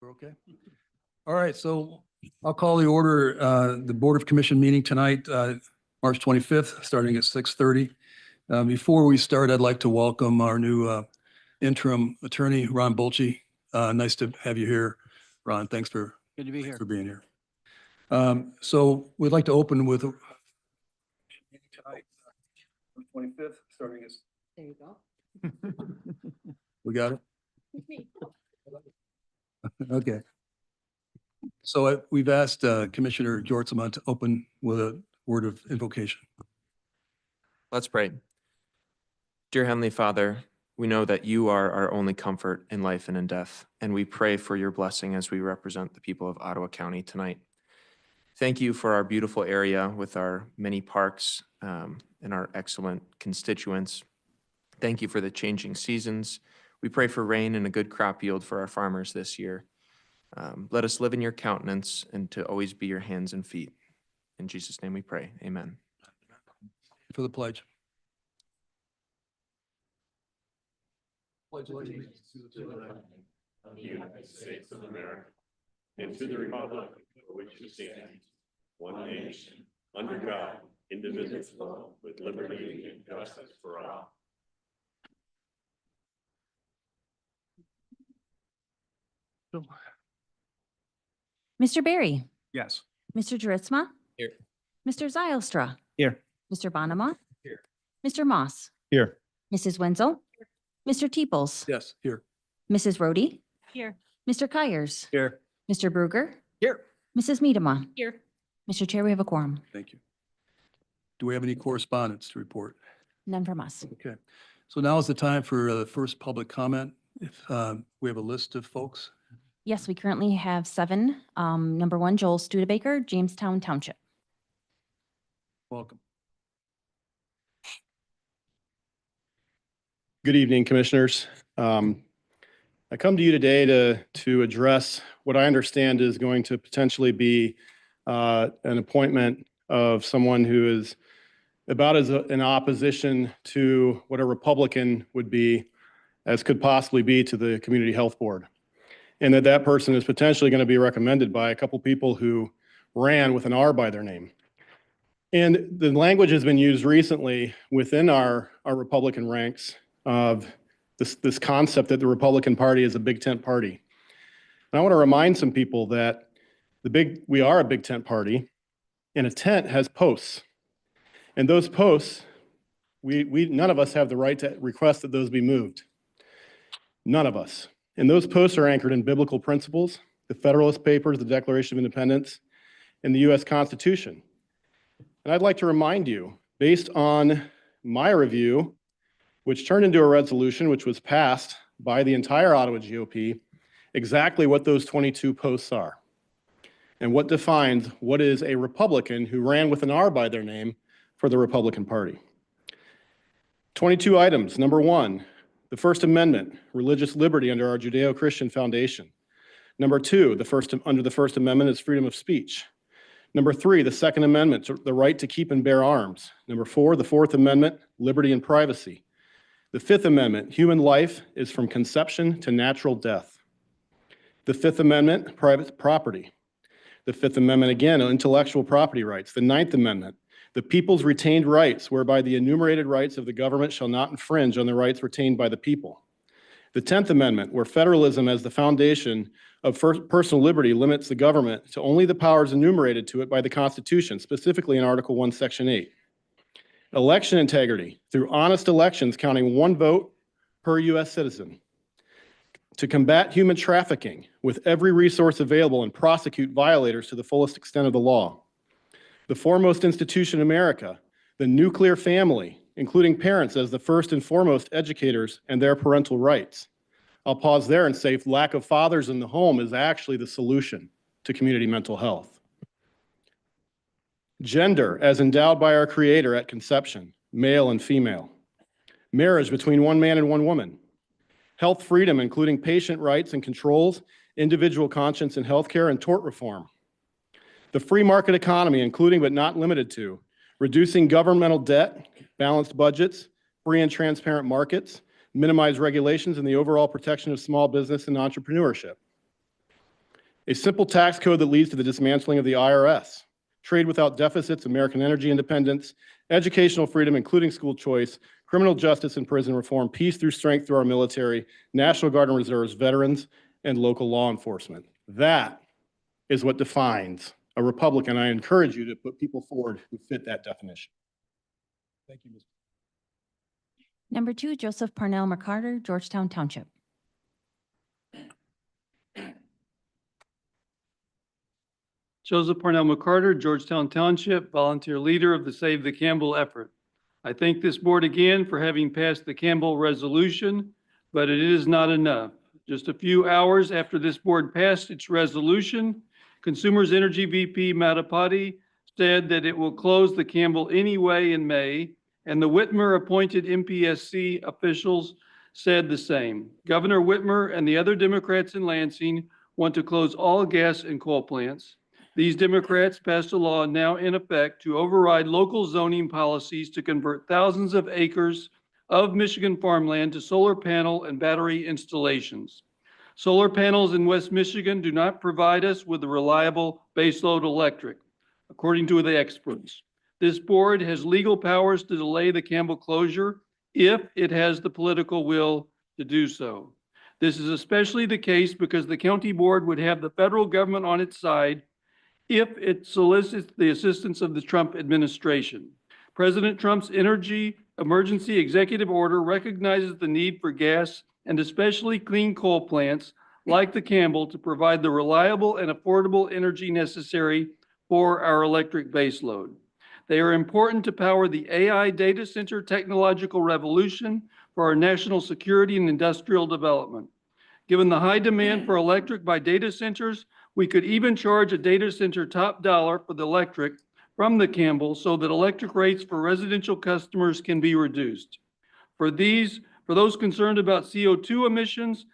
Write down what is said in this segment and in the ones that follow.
We're okay. All right, so I'll call the order, the Board of Commission meeting tonight, March 25th, starting at 6:30. Before we start, I'd like to welcome our new interim attorney, Ron Bolche. Nice to have you here, Ron. Thanks for Good to be here. being here. So we'd like to open with tonight, 25th, starting at. There you go. We got it? Okay. So we've asked Commissioner Jortsma to open with a word of invocation. Let's pray. Dear Heavenly Father, we know that you are our only comfort in life and in death, and we pray for your blessing as we represent the people of Ottawa County tonight. Thank you for our beautiful area with our many parks and our excellent constituents. Thank you for the changing seasons. We pray for rain and a good crop yield for our farmers this year. Let us live in your countenance and to always be your hands and feet. In Jesus' name we pray. Amen. For the pledge. Pledge allegiance to the flag of the United States of America and to the republic for which it stands, one nation, under God, indivisible, with liberty and justice for all. Mr. Barry, Yes. Mr. Jortsma. Here. Mr. Zylstra. Here. Mr. Bonema. Here. Mr. Moss. Here. Mrs. Wenzel. Mr. Teeples. Yes, here. Mrs. Rhodey. Here. Mr. Kyers. Here. Mr. Bruger. Here. Mrs. Miedema. Here. Mr. Chair, we have a quorum. Thank you. Do we have any correspondence to report? None from us. Okay. So now is the time for the first public comment. If we have a list of folks. Yes, we currently have 7. Number 1, Joel Studebaker, Jamestown Township. Welcome. Good evening, Commissioners. I come to you today to address what I understand is going to potentially be an appointment of someone who is about as in opposition to what a Republican would be, as could possibly be to the Community Health Board. And that person is potentially going to be recommended by a couple people who ran with an R by their name. And the language has been used recently within our Republican ranks of this concept that the Republican Party is a big tent party. And I want to remind some people that we are a big tent party, and a tent has posts. And those posts, none of us have the right to request that those be moved. None of us. And those posts are anchored in biblical principles, the Federalist Papers, the Declaration of Independence, and the U.S. Constitution. And I'd like to remind you, based on my review, which turned into a resolution which was passed by the entire Ottawa GOP, exactly what those 22 posts are and what defines what is a Republican who ran with an R by their name for the Republican Party. 22 items. Number 1, the First Amendment, religious liberty under our Judeo-Christian foundation. Number 2, under the First Amendment is freedom of speech. Number 3, the Second Amendment, the right to keep and bear arms. Number 4, the Fourth Amendment, liberty and privacy. The Fifth Amendment, human life is from conception to natural death. The Fifth Amendment, private property. The Fifth Amendment, again, intellectual property rights. The Ninth Amendment, the people's retained rights, whereby the enumerated rights of the government shall not infringe on the rights retained by the people. The 10th Amendment, where federalism as the foundation of personal liberty limits the government to only the powers enumerated to it by the Constitution, specifically in Article 1, Section 8. Election integrity, through honest elections counting 1 vote per U.S. citizen. To combat human trafficking with every resource available and prosecute violators to the fullest extent of the law. The foremost institution in America, the nuclear family, including parents as the first and foremost educators and their parental rights. I'll pause there and say lack of fathers in the home is actually the solution to community mental health. Gender as endowed by our Creator at conception, male and female. Marriage between one man and one woman. Health freedom, including patient rights and controls, individual conscience in healthcare, and tort reform. The free market economy, including but not limited to reducing governmental debt, balanced budgets, free and transparent markets, minimize regulations, and the overall protection of small business and entrepreneurship. A simple tax code that leads to the dismantling of the IRS, trade without deficits, American energy independence, educational freedom, including school choice, criminal justice and prison reform, peace through strength through our military, National Guard and Reserves, veterans, and local law enforcement. That is what defines a Republican. I encourage you to put people forward who fit that definition. Thank you, Mr. Number 2, Joseph Parnell McCarter, Georgetown Township. Joseph Parnell McCarter, Georgetown Township, volunteer leader of the Save the Campbell effort. I thank this board again for having passed the Campbell resolution, but it is not enough. Just a few hours after this board passed its resolution, Consumers Energy VP Mattapati said that it will close the Campbell anyway in May, and the Whitmer-appointed MPSC officials said the same. Governor Whitmer and the other Democrats in Lansing want to close all gas and coal plants. These Democrats passed a law now in effect to override local zoning policies to convert thousands of acres of Michigan farmland to solar panel and battery installations. Solar panels in West Michigan do not provide us with a reliable baseload electric, according to the experts. This board has legal powers to delay the Campbell closure if it has the political will to do so. This is especially the case because the county board would have the federal government on its side if it solicits the assistance of the Trump administration. President Trump's energy emergency executive order recognizes the need for gas and especially clean coal plants like the Campbell to provide the reliable and affordable energy necessary for our electric baseload. They are important to power the AI data center technological revolution for our national security and industrial development. Given the high demand for electric by data centers, we could even charge a data center top dollar for the electric from the Campbell so that electric rates for residential customers can be reduced. For those concerned about CO2 emissions,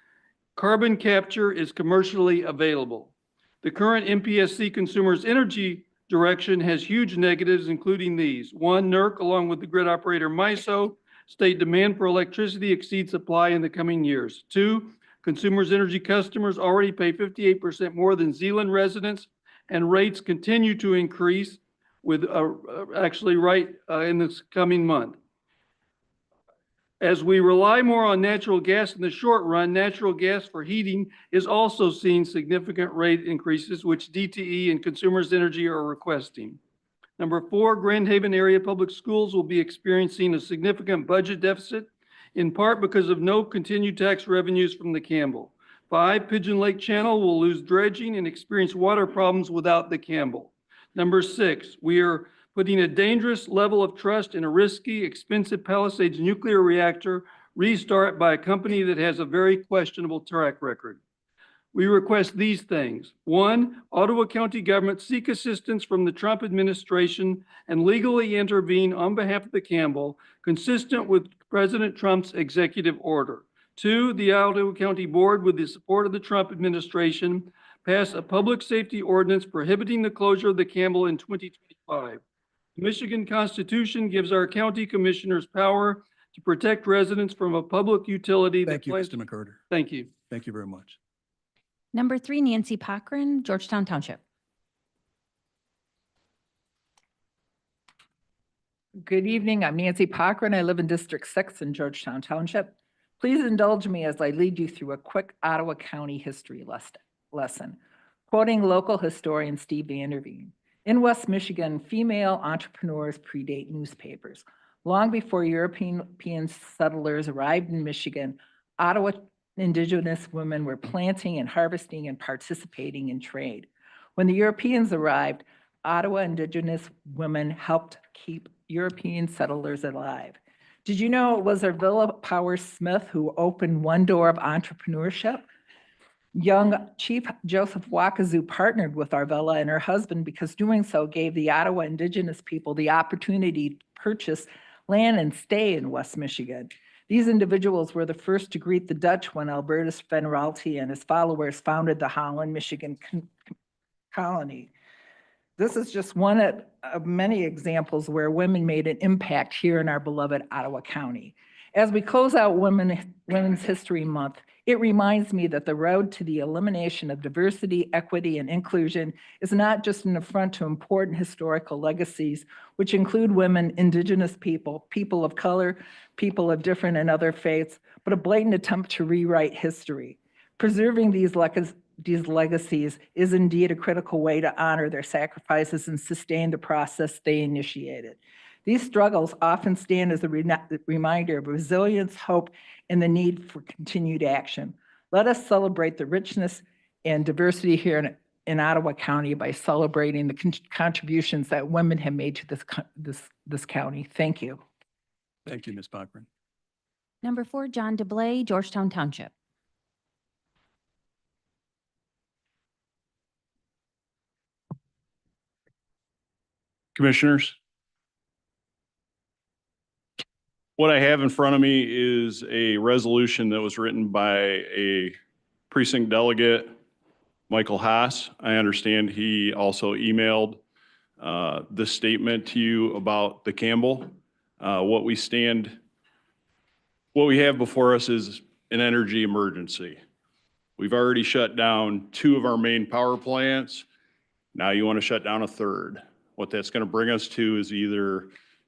carbon capture is commercially available. The current MPSC Consumers Energy direction has huge negatives, including these. 1, NERC, along with the grid operator MISO, state demand for electricity exceeds supply in the coming years. 2, Consumers Energy customers already pay 58% more than Zeeland residents, and rates continue to increase with in this coming month. As we rely more on natural gas in the short run, natural gas for heating is also seeing significant rate increases, which DTE and Consumers Energy are requesting. Number 4, Grand Haven area public schools will be experiencing a significant budget deficit, in part because of no continued tax revenues from the Campbell. 5, Pigeon Lake Channel will lose dredging and experience water problems without the Campbell. Number 6, we are putting a dangerous level of trust in a risky, expensive Palisades nuclear reactor restart by a company that has a very questionable track record. We request these things. 1, Ottawa County government seek assistance from the Trump administration and legally intervene on behalf of the Campbell, consistent with President Trump's executive order. 2, the Ottawa County Board, with the support of the Trump administration, pass a public safety ordinance prohibiting the closure of the Campbell in 2025. The Michigan Constitution gives our county commissioners power to protect residents from a public utility. Thank you, Mr. McCarter. Thank you. Thank you very much. Number 3, Nancy Cochran, Georgetown Township. Good evening. I'm Nancy Cochran. I live in District 6 in Georgetown Township. Please indulge me as I lead you through a quick Ottawa County history lesson, quoting local historian Steve Vanderveen. In West Michigan, female entrepreneurs predate newspapers. Long before European settlers arrived in Michigan, Ottawa Indigenous women were planting and harvesting and participating in trade. When the Europeans arrived, Ottawa Indigenous women helped keep European settlers alive. Did you know it was Arvilla Powers Smith who opened one door of entrepreneurship? Young Chief Joseph Wakazoo partnered with Arvilla and her husband because doing so gave the Ottawa Indigenous people the opportunity to purchase land and stay in West Michigan. These individuals were the first to greet the Dutch when Albertus Venralti and his followers founded the Holland, Michigan colony. This is just one of many examples where women made an impact here in our beloved Ottawa County. As we close out Women's History Month, it reminds me that the road to the elimination of diversity, equity, and inclusion is not just an affront to important historical legacies, which include women, Indigenous people, people of color, people of different and other faiths, but a blatant attempt to rewrite history. Preserving these legacies is indeed a critical way to honor their sacrifices and sustain the process they initiated. These struggles often stand as a reminder of resilience, hope, and the need for continued action. Let us celebrate the richness and diversity here in Ottawa County by celebrating the contributions that women have made to this county. Thank you. Thank you, Ms. Cochran. Number 4, John DeBlay, Georgetown Township. Commissioners, what I have in front of me is a resolution that was written by a precinct delegate, Michael Haas. I understand he also emailed this statement to you about the Campbell. What we have before us is an energy emergency. We've already shut down 2 of our main power plants. Now you want to shut down a 3rd. What that's going to bring us to is either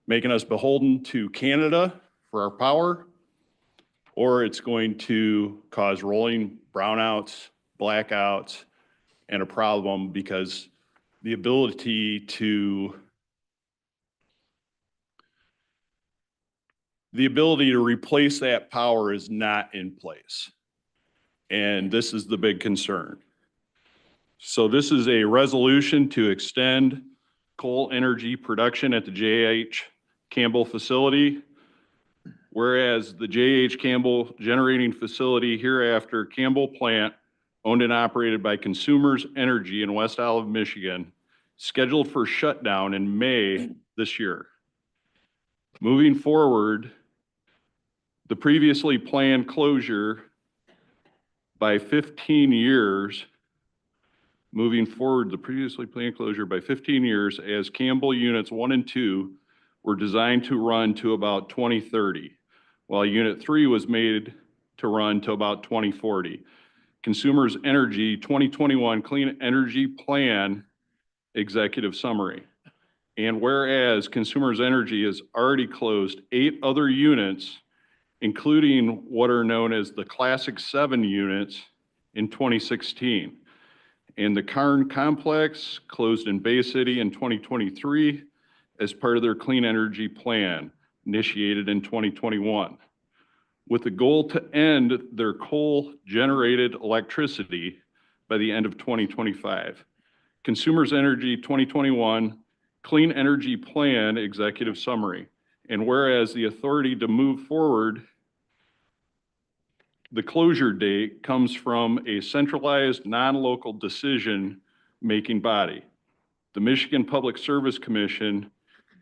making us beholden to Canada for our power, or it's going to cause rolling brownouts, blackouts, and a problem because the ability to replace that power is not in place. And this is the big concern. So this is a resolution to extend coal energy production at the J.H. Campbell facility. Whereas the J.H. Campbell Generating Facility, hereafter Campbell Plant, owned and operated by Consumers Energy in West Olive, Michigan, scheduled for shutdown in May this year. Moving forward, the previously planned closure by 15 years, as Campbell Units 1 and 2 were designed to run to about 2030, while Unit 3 was made to run to about 2040. Consumers Energy 2021 Clean Energy Plan Executive Summary. And whereas Consumers Energy has already closed 8 other units, including what are known as the Classic 7 units in 2016. And the Karn Complex closed in Bay City in 2023 as part of their clean energy plan initiated in 2021, with the goal to end their coal-generated electricity by the end of 2025. Consumers Energy 2021 Clean Energy Plan Executive Summary. And whereas the authority to move forward the closure date comes from a centralized, non-local decision-making body, the Michigan Public Service Commission,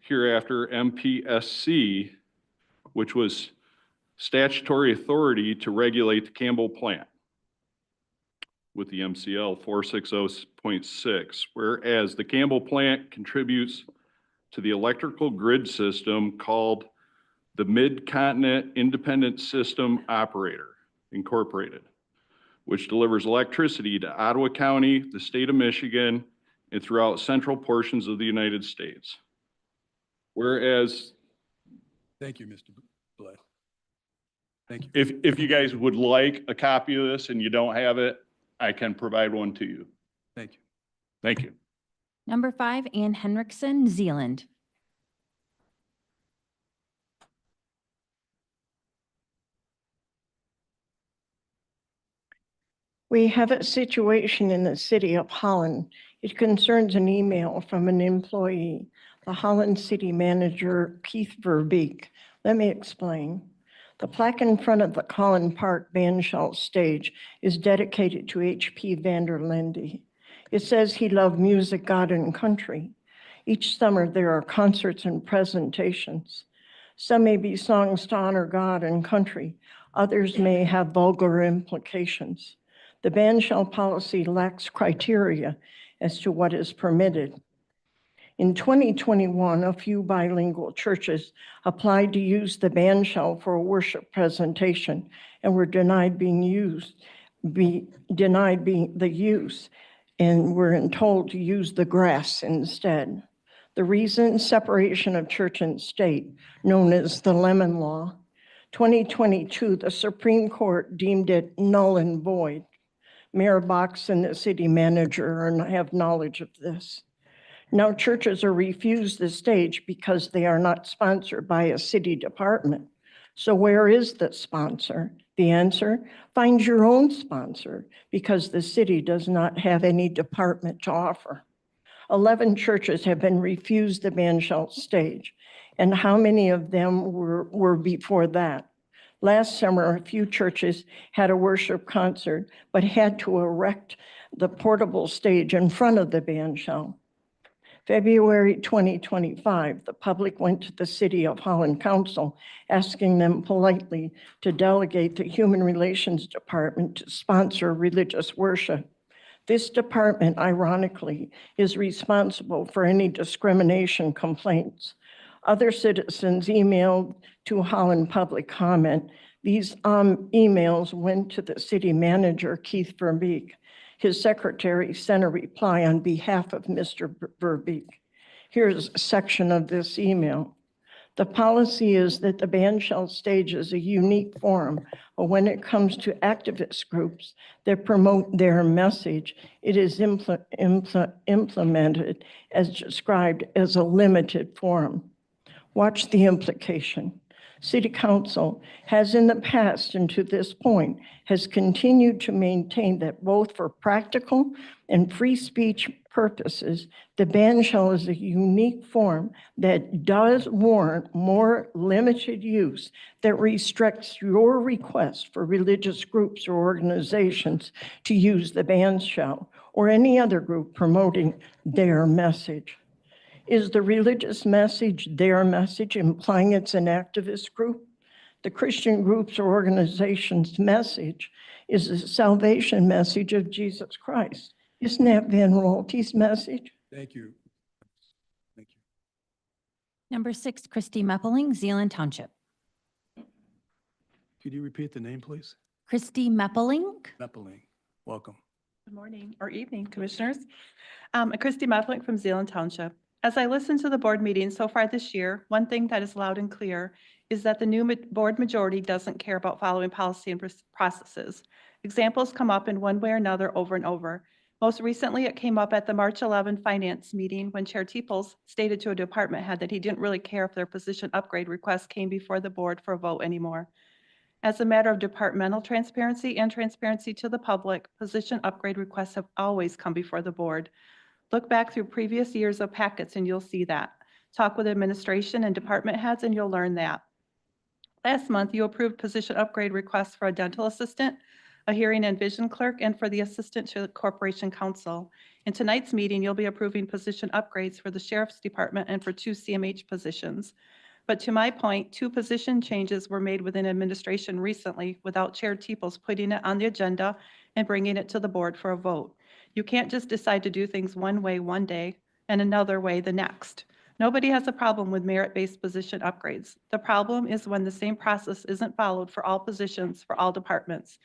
hereafter MPSC, which was statutory authority to regulate the Campbell plant with the MCL 460.6, whereas the Campbell plant contributes to the electrical grid system called the Mid-Continent Independent System Operator, Incorporated, which delivers electricity to Ottawa County, the state of Michigan, and throughout central portions of the United States. Whereas, Thank you, Mr. DeBlay. Thank you. if you guys would like a copy of this and you don't have it, I can provide one to you. Thank you. Thank you. Number 5, Ann Henriksen, Zealand. We have a situation in the city of Holland. It concerns an email from an employee, the Holland City Manager, Keith Verbeek. Let me explain. The plaque in front of the Holland Park bandshell stage is dedicated to H.P. van der Linde. It says he loved music, God, and country. Each summer there are concerts and presentations. Some may be songs to honor God and country. Others may have vulgar implications. The bandshell policy lacks criteria as to what is permitted. In 2021, a few bilingual churches applied to use the band shell for a worship presentation and were denied the use, and were told to use the grass instead. The reason: separation of church and state, known as the Lemon Law. 2022, the Supreme Court deemed it null and void. Mayor Box and the city manager have knowledge of this. Now churches are refused the stage because they are not sponsored by a city department. So where is the sponsor? The answer: find your own sponsor, because the city does not have any department to offer. 11 churches have been refused the band shell stage. And how many of them were before that? Last summer, a few churches had a worship concert, but had to erect the portable stage in front of the band shell. February 2025, the public went to the City of Holland Council, asking them politely to delegate the Human Relations Department to sponsor religious worship. This department, ironically, is responsible for any discrimination complaints. Other citizens emailed to Holland Public Comment. These emails went to the city manager, Keith Verbeek. His secretary sent a reply on behalf of Mr. Verbeek. Here's a section of this email. The policy is that the band shell stage is a unique forum, but when it comes to activist groups that promote their message, it is implemented as described as a limited forum. Watch the implication. City Council has in the past and to this point has continued to maintain that both for practical and free speech purposes, the band shell is a unique form that does warrant more limited use that restricts your request for religious groups or organizations to use the band shell or any other group promoting their message. Is the religious message their message, implying it's an activist group? The Christian groups or organization's message is the salvation message of Jesus Christ. Isn't that Van Rolte's message? Thank you. Thank you. Number 6, Christy Meppeling, Zeeland Township. Could you repeat the name, please? Christy Meppeling. Meppeling. Welcome. Good morning or evening, Commissioners. Christy Meppeling from Zeeland Township. As I listen to the board meetings so far this year, one thing that is loud and clear is that the new board majority doesn't care about following policy and processes. Examples come up in one way or another over and over. Most recently, it came up at the March 11 finance meeting when Chair Teeples stated to a department head that he didn't really care if their position upgrade request came before the board for a vote anymore. As a matter of departmental transparency and transparency to the public, position upgrade requests have always come before the board. Look back through previous years of packets and you'll see that. Talk with administration and department heads and you'll learn that. Last month, you approved position upgrade requests for a dental assistant, a hearing and vision clerk, and for the assistant to the corporation counsel. In tonight's meeting, you'll be approving position upgrades for the sheriff's department and for 2 CMH positions. But to my point, 2 position changes were made within administration recently without Chair Teeples putting it on the agenda and bringing it to the board for a vote. You can't just decide to do things one way one day and another way the next. Nobody has a problem with merit-based position upgrades. The problem is when the same process isn't followed for all positions for all departments.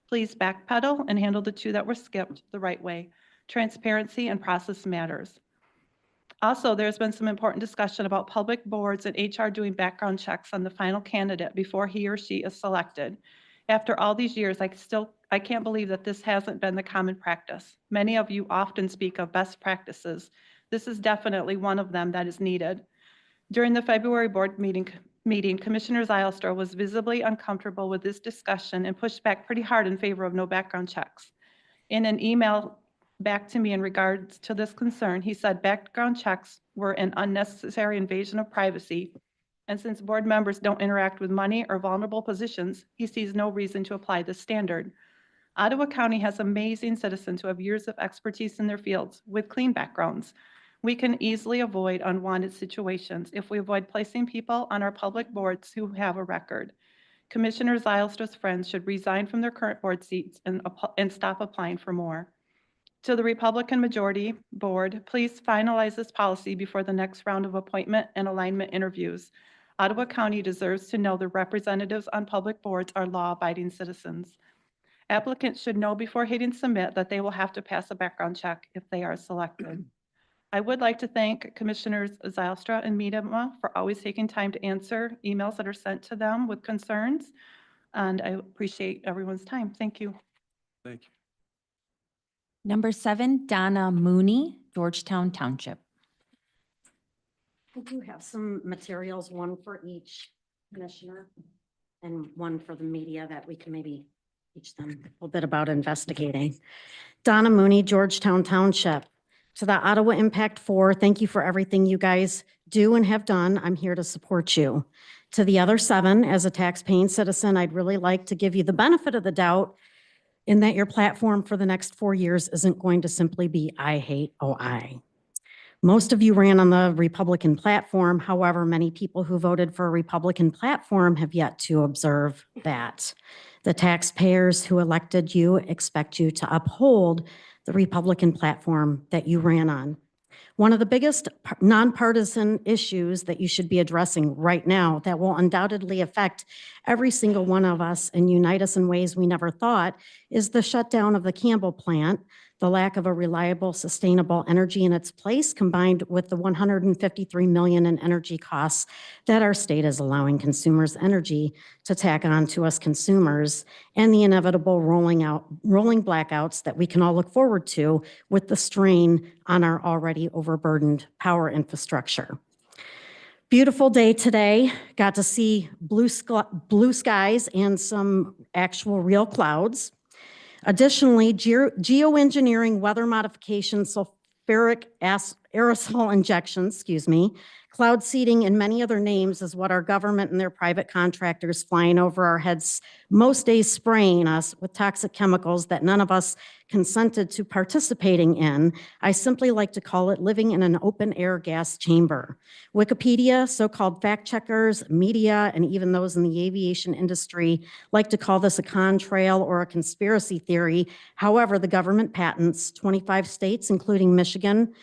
Please backpedal and handle the 2 that were skipped the right way. Transparency and process matters. Also, there's been some important discussion about public boards and HR doing background checks on the final candidate before he or she is selected. After all these years, I can't believe that this hasn't been the common practice. Many of you often speak of best practices. This is definitely one of them that is needed. During the February board meeting, Commissioner Zylstra was visibly uncomfortable with this discussion and pushed back pretty hard in favor of no background checks. In an email back to me in regards to this concern, he said background checks were an unnecessary invasion of privacy. And since board members don't interact with money or vulnerable positions, he sees no reason to apply this standard. Ottawa County has amazing citizens who have years of expertise in their fields with clean backgrounds. We can easily avoid unwanted situations if we avoid placing people on our public boards who have a record. Commissioner Zylstra's friends should resign from their current board seats and stop applying for more. To the Republican Majority Board, please finalize this policy before the next round of appointment and alignment interviews. Ottawa County deserves to know the representatives on public boards are law-abiding citizens. Applicants should know before hitting submit that they will have to pass a background check if they are selected. I would like to thank Commissioners Zylstra and Miedema for always taking time to answer emails that are sent to them with concerns. And I appreciate everyone's time. Thank you. Thank you. Number 7, Donna Mooney, Georgetown Township. I do have some materials, one for each commissioner and one for the media that we can maybe teach them a little bit about investigating. Donna Mooney, Georgetown Township. To the Ottawa Impact 4, thank you for everything you guys do and have done. I'm here to support you. To the other 7, as a tax-paying citizen, I'd really like to give you the benefit of the doubt in that your platform for the next 4 years isn't going to simply be I hate OI. Most of you ran on the Republican platform. However, many people who voted for a Republican platform have yet to observe that. The taxpayers who elected you expect you to uphold the Republican platform that you ran on. One of the biggest nonpartisan issues that you should be addressing right now that will undoubtedly affect every single one of us and unite us in ways we never thought is the shutdown of the Campbell plant, the lack of a reliable, sustainable energy in its place, combined with the $153 million in energy costs that our state is allowing consumers' energy to tack on to us consumers, and the inevitable rolling blackouts that we can all look forward to with the strain on our already overburdened power infrastructure. Beautiful day today. Got to see blue skies and some actual real clouds. Additionally, geoengineering, weather modification, sulfuric aerosol injections, cloud seeding, and many other names is what our government and their private contractors flying over our heads most days spraying us with toxic chemicals that none of us consented to participating in. I simply like to call it living in an open air gas chamber. Wikipedia, so-called fact checkers, media, and even those in the aviation industry like to call this a contrail or a conspiracy theory. However, the government patents 25 states, including Michigan,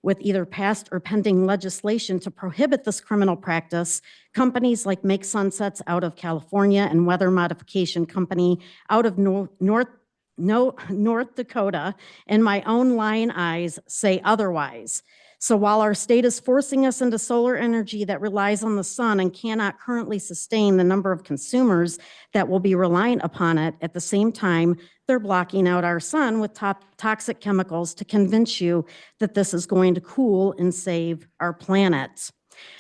with either passed or pending legislation to prohibit this criminal practice. Companies like Make Sunsets out of California and Weather Modification Company out of North Dakota, and my own lying eyes say otherwise. So while our state is forcing us into solar energy that relies on the sun and cannot currently sustain the number of consumers that will be reliant upon it, at the same time, they're blocking out our sun with toxic chemicals to convince you that this is going to cool and save our planet.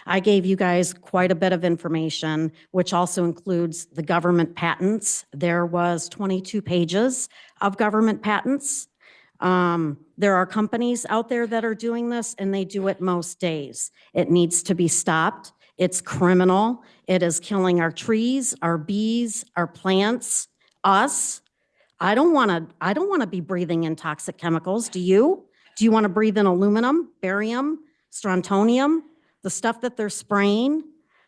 I gave you guys quite a bit of information, which also includes the government patents. There was 22 pages of government patents. There are companies out there that are doing this, and they do it most days. It needs to be stopped. It's criminal. It is killing our trees, our bees, our plants, us. I don't want to be breathing in toxic chemicals. Do you? Do you want to breathe in aluminum, barium, strontium, the stuff that they're spraying?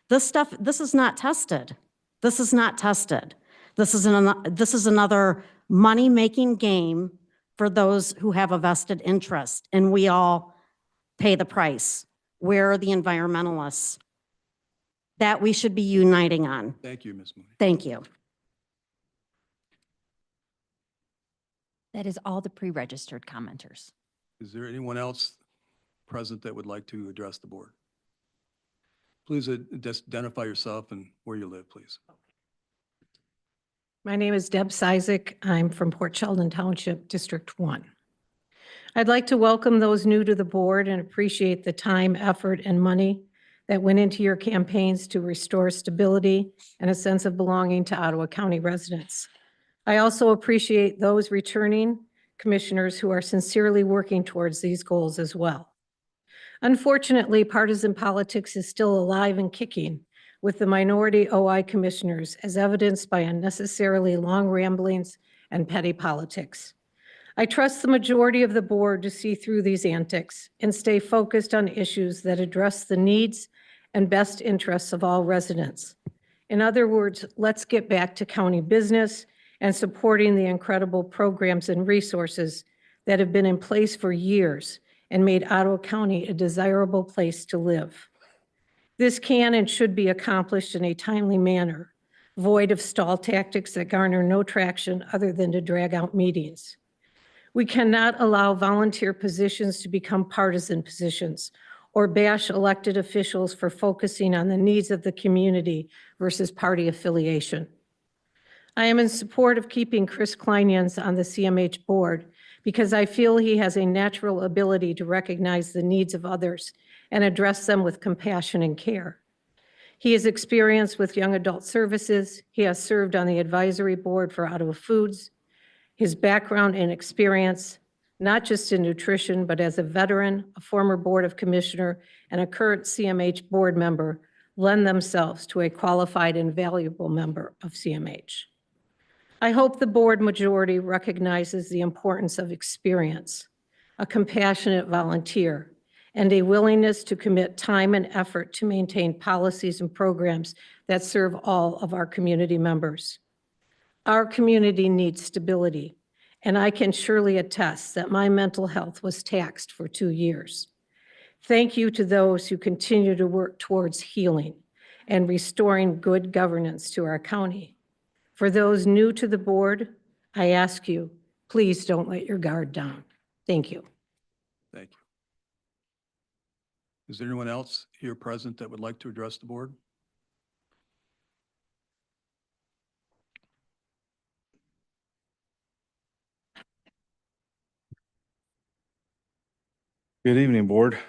This is not tested. This is not tested. This is another money-making game for those who have a vested interest, and we all pay the price. Where are the environmentalists that we should be uniting on? Thank you, Ms. Mooney. Thank you. That is all the pre-registered commenters. Is there anyone else present that would like to address the board? Please just identify yourself and where you live, please. My name is Deb Cizik. I'm from Port Sheldon Township, District 1. I'd like to welcome those new to the board and appreciate the time, effort, and money that went into your campaigns to restore stability and a sense of belonging to Ottawa County residents. I also appreciate those returning commissioners who are sincerely working towards these goals as well. Unfortunately, partisan politics is still alive and kicking with the minority OI commissioners, as evidenced by unnecessarily long ramblings and petty politics. I trust the majority of the board to see through these antics and stay focused on issues that address the needs and best interests of all residents. In other words, let's get back to county business and supporting the incredible programs and resources that have been in place for years and made Ottawa County a desirable place to live. This can and should be accomplished in a timely manner, void of stall tactics that garner no traction other than to drag out meetings. We cannot allow volunteer positions to become partisan positions or bash elected officials for focusing on the needs of the community versus party affiliation. I am in support of keeping Chris Kleinians on the CMH board because I feel he has a natural ability to recognize the needs of others and address them with compassion and care. He has experience with young adult services. He has served on the advisory board for Ottawa Foods. His background and experience, not just in nutrition, but as a veteran, a former Board of Commissioner, and a current CMH board member, lend themselves to a qualified and valuable member of CMH. I hope the board majority recognizes the importance of experience, a compassionate volunteer, and a willingness to commit time and effort to maintain policies and programs that serve all of our community members. Our community needs stability, and I can surely attest that my mental health was taxed for 2 years. Thank you to those who continue to work towards healing and restoring good governance to our county. For those new to the board, I ask you, please don't let your guard down. Thank you. Thank you. Is there anyone else here present that would like to address the board? Good evening, Board.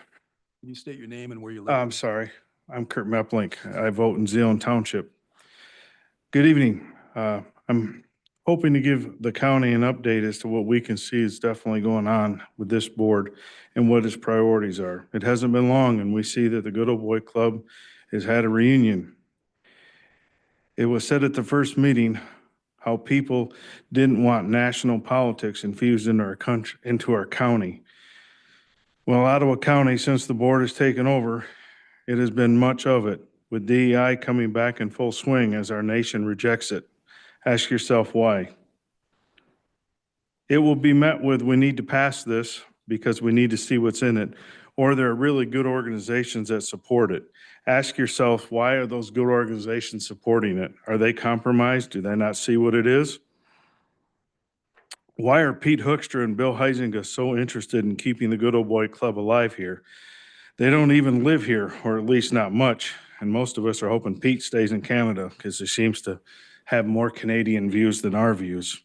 Can you state your name and where you live? I'm sorry. I'm Kurt Meplink. I vote in Zeeland Township. Good evening. I'm hoping to give the county an update as to what we can see is definitely going on with this board and what its priorities are. It hasn't been long, and we see that the Good Old Boy Club has had a reunion. It was said at the first meeting how people didn't want national politics infused into our country, into our county. Well, Ottawa County, since the board has taken over, it has been much of it, with DEI coming back in full swing as our nation rejects it. Ask yourself why. It will be met with, we need to pass this because we need to see what's in it, or there are really good organizations that support it. Ask yourself, why are those good organizations supporting it? Are they compromised? Do they not see what it is? Why are Pete Hoekstra and Bill Huizinga so interested in keeping the Good Old Boy Club alive here? They don't even live here, or at least not much, and most of us are hoping Pete stays in Canada because he seems to have more Canadian views than our views.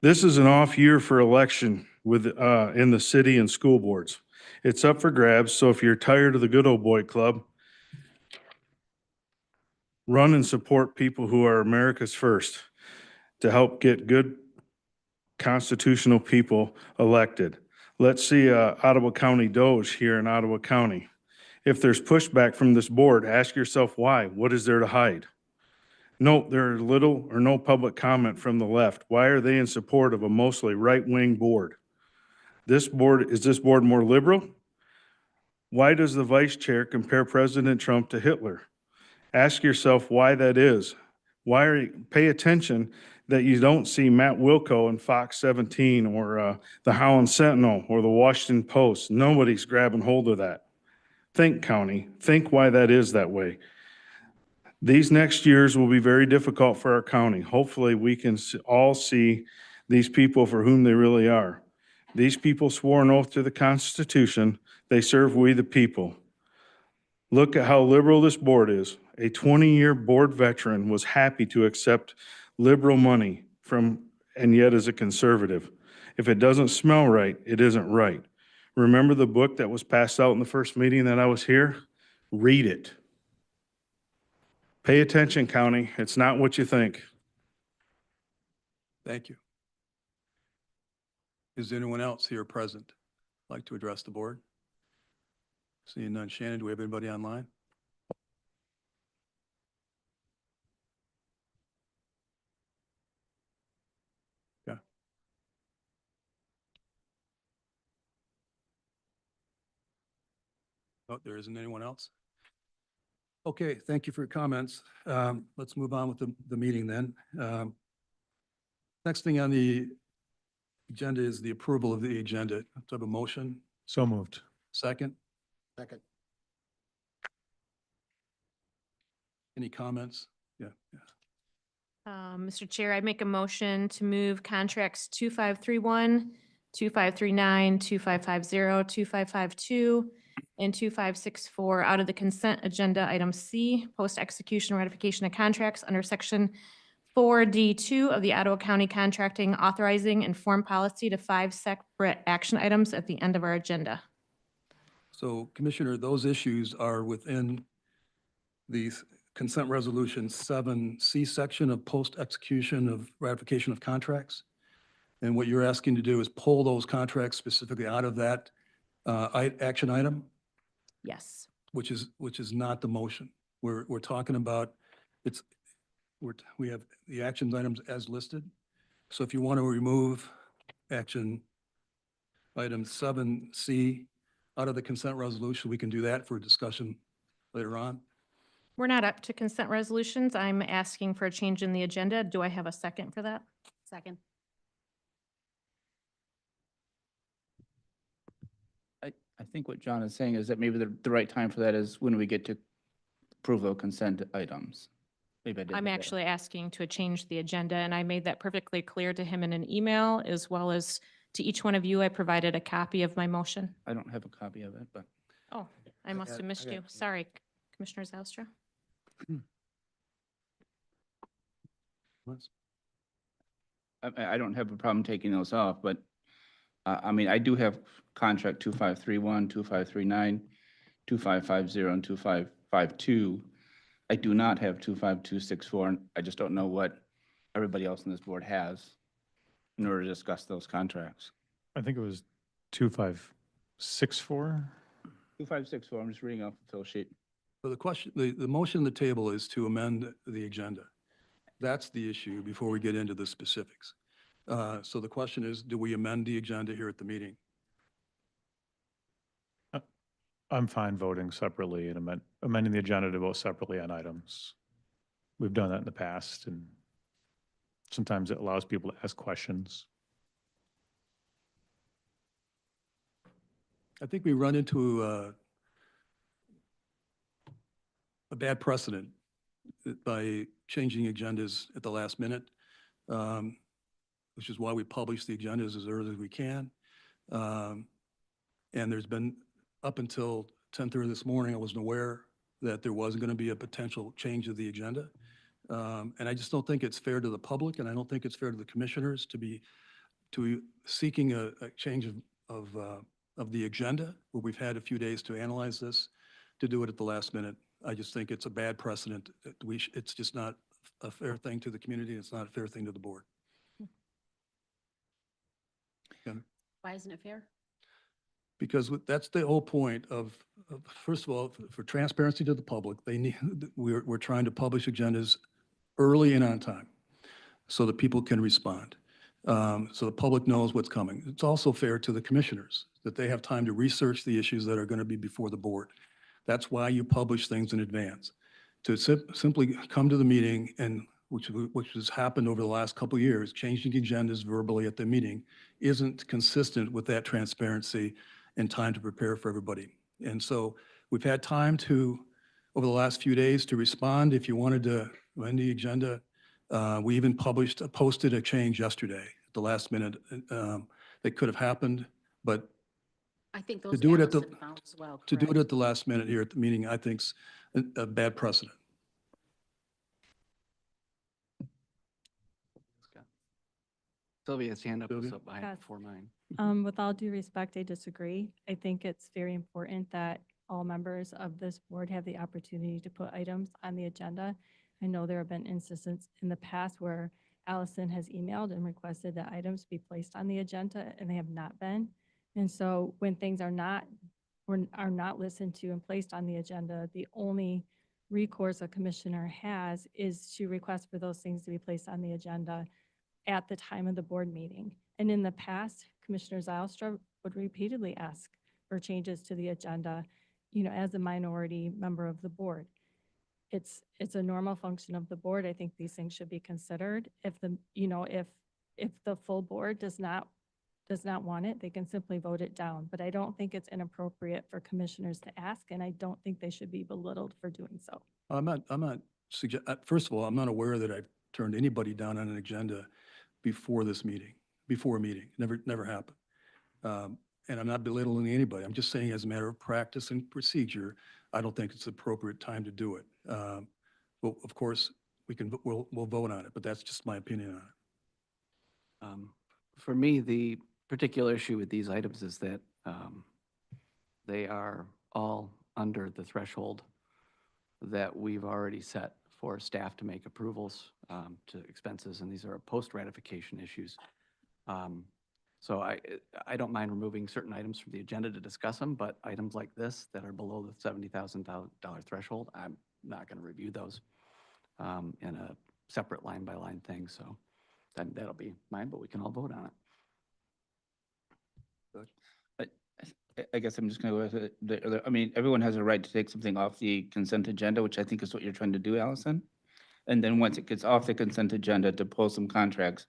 This is an off year for election in the city and school boards. It's up for grabs, so if you're tired of the Good Old Boy Club, run and support people who are America's first to help get good constitutional people elected. Let's see Ottawa County Doge here in Ottawa County. If there's pushback from this board, ask yourself why. What is there to hide? Note there are little or no public comment from the left. Why are they in support of a mostly right-wing board? Is this board more liberal? Why does the vice chair compare President Trump to Hitler? Ask yourself why that is. Pay attention that you don't see Matt Wilco in Fox 17 or the Holland Sentinel or the Washington Post. Nobody's grabbing hold of that. Think, county. Think why that is that way. These next years will be very difficult for our county. Hopefully, we can all see these people for whom they really are. These people swore an oath to the Constitution. They serve we the people. Look at how liberal this board is. A 20-year board veteran was happy to accept liberal money and yet is a conservative. If it doesn't smell right, it isn't right. Remember the book that was passed out in the first meeting that I was here? Read it. Pay attention, county. It's not what you think. Thank you. Is there anyone else here present like to address the board? Seeing none. Shannon, do we have anybody online? Yeah. Oh, there isn't anyone else? Okay, thank you for your comments. Let's move on with the meeting then. Next thing on the agenda is the approval of the agenda. Do I have a motion? So moved. Second? Second. Any comments? Yeah. Mr. Chair, I make a motion to move contracts 2531, 2539, 2550, 2552, and 2564 out of the consent agenda, item C, post-execution ratification of contracts under section 4D2 of the Ottawa County Contracting Authorizing and Form Policy to 5 separate action items at the end of our agenda. So Commissioner, those issues are within the consent resolution 7C section of post-execution of ratification of contracts. And what you're asking to do is pull those contracts specifically out of that action item, Yes. which is not the motion. We're talking about, we have the action items as listed. So if you want to remove action item 7C out of the consent resolution, we can do that for discussion later on. We're not up to consent resolutions. I'm asking for a change in the agenda. Do I have a second for that? Second. I think what John is saying is that maybe the right time for that is when we get to approve of consent items. Maybe I did. I'm actually asking to change the agenda, and I made that perfectly clear to him in an email, as well as to each one of you. I provided a copy of my motion. I don't have a copy of it, but Oh, I must have missed you. Sorry, Commissioner Zylstra. I don't have a problem taking those off, but I mean, I do have contract 2531, 2539, 2550, and 2552. I do not have 25264, and I just don't know what everybody else on this board has in order to discuss those contracts. I think it was 2564. 2564, I'm just reading off the fill sheet. So the question, the motion on the table is to amend the agenda. That's the issue before we get into the specifics. So the question is, do we amend the agenda here at the meeting? I'm fine voting separately and amending the agenda to vote separately on items. We've done that in the past, and sometimes it allows people to ask questions. I think we run into a bad precedent by changing agendas at the last minute, which is why we publish the agendas as early as we can. And there's been, up until 10:30 this morning, I wasn't aware that there wasn't going to be a potential change of the agenda. And I just don't think it's fair to the public, and I don't think it's fair to the commissioners to be seeking a change of the agenda, where we've had a few days to analyze this, to do it at the last minute. I just think it's a bad precedent. It's just not a fair thing to the community. It's not a fair thing to the board. Why isn't it fair? Because that's the whole point of first of all, for transparency to the public, we're trying to publish agendas early and on time so that people can respond. So the public knows what's coming. It's also fair to the commissioners that they have time to research the issues that are going to be before the board. That's why you publish things in advance. To simply come to the meeting, and which has happened over the last couple of years, changing agendas verbally at the meeting isn't consistent with that transparency and time to prepare for everybody. And so we've had time over the last few days to respond. If you wanted to amend the agenda, we even posted a change yesterday at the last minute. That could have happened, but I think to those do it at ballots have found as well, to do it correct? at the last minute here at the meeting, I think's a bad precedent. Sylvia's hand up Sylvia? was up Yes. before mine. With all due respect, I disagree. I think it's very important that all members of this board have the opportunity to put items on the agenda. I know there have been instances in the past where Allison has emailed and requested that items be placed on the agenda, and they have not been. And so when things are not listened to and placed on the agenda, the only recourse a commissioner has is to request for those things to be placed on the agenda at the time of the board meeting. And in the past, Commissioner Zylstra would repeatedly ask for changes to the agenda, as a minority member of the board. It's a normal function of the board. I think these things should be considered. If the full board does not does not want it, they can simply vote it down. But I don't think it's inappropriate for commissioners to ask, and I don't think they should be belittled for doing so. I'm not first of all, I'm not aware that I've turned anybody down on an agenda before this meeting, before a meeting. Never happened. And I'm not belittling anybody. I'm just saying as a matter of practice and procedure, I don't think it's the appropriate time to do it. Well, of course, we'll vote on it, but that's just my opinion on it. For me, the particular issue with these items is that they are all under the threshold that we've already set for staff to make approvals to expenses, and these are post-ratification issues. So I don't mind removing certain items from the agenda to discuss them, but items like this that are below the $70,000 threshold, I'm not going to review those in a separate line-by-line thing. So that'll be mine, but we can all vote on it. I guess I'm just going to go with it. I mean, everyone has a right to take something off the consent agenda, which I think is what you're trying to do, Allison. And then once it gets off the consent agenda, to pull some contracts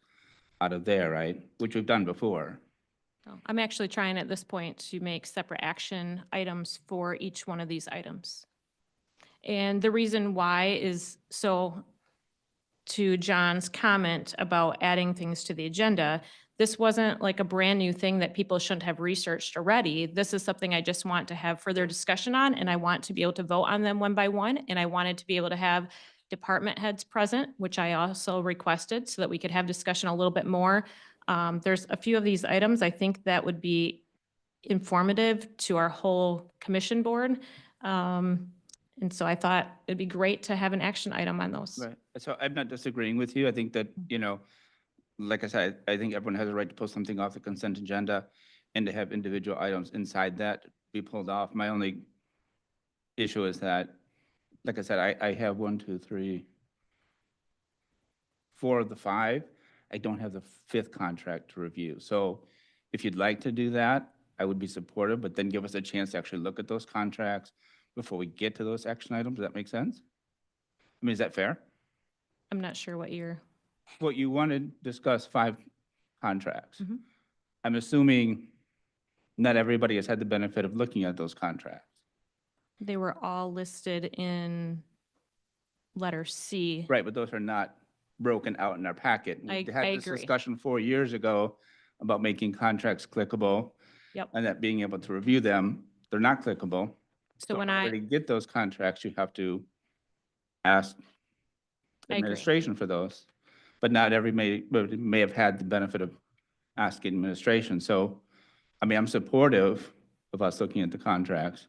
out of there, right? Which we've done before. I'm actually trying at this point to make separate action items for each one of these items. And the reason why is, so to John's comment about adding things to the agenda, this wasn't like a brand new thing that people shouldn't have researched already. This is something I just want to have further discussion on, and I want to be able to vote on them one by one. And I wanted to be able to have department heads present, which I also requested so that we could have discussion a little bit more. There's a few of these items I think that would be informative to our whole commission board. And so I thought it'd be great to have an action item on those. Right. So I'm not disagreeing with you. I think that, like I said, I think everyone has a right to pull something off the consent agenda and to have individual items inside that be pulled off. My only issue is that, like I said, I have 1, 2, 3, 4 of the 5. I don't have the 5th contract to review. So if you'd like to do that, I would be supportive, but then give us a chance to actually look at those contracts before we get to those action items. Does that make sense? I mean, is that fair? I'm not sure what you're. Well, you want to discuss 5 contracts. Mhm. I'm assuming not everybody has had the benefit of looking at those contracts. They were all listed in letter C. Right, but those are not broken out in our packet. We I had this agree. discussion 4 years ago about making contracts clickable. Yep. And that being able to review them. They're not clickable. So when in order to get those contracts, you have to ask I agree. administration for those. But not every may have had the benefit of asking administration. So, I mean, I'm supportive of us looking at the contracts,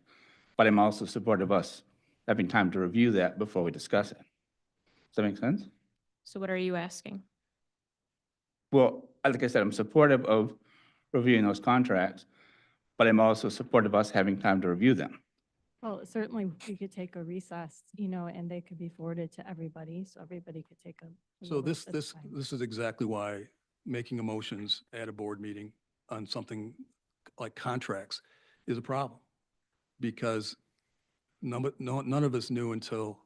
but I'm also supportive of us having time to review that before we discuss it. Does that make sense? So what are you asking? Well, like I said, I'm supportive of reviewing those contracts, but I'm also supportive of us having time to review them. Well, certainly we could take a recess, and they could be forwarded to everybody, so everybody could take a. So little this bit of time. is exactly why making emotions at a board meeting on something like contracts is a problem. Because none of us knew until,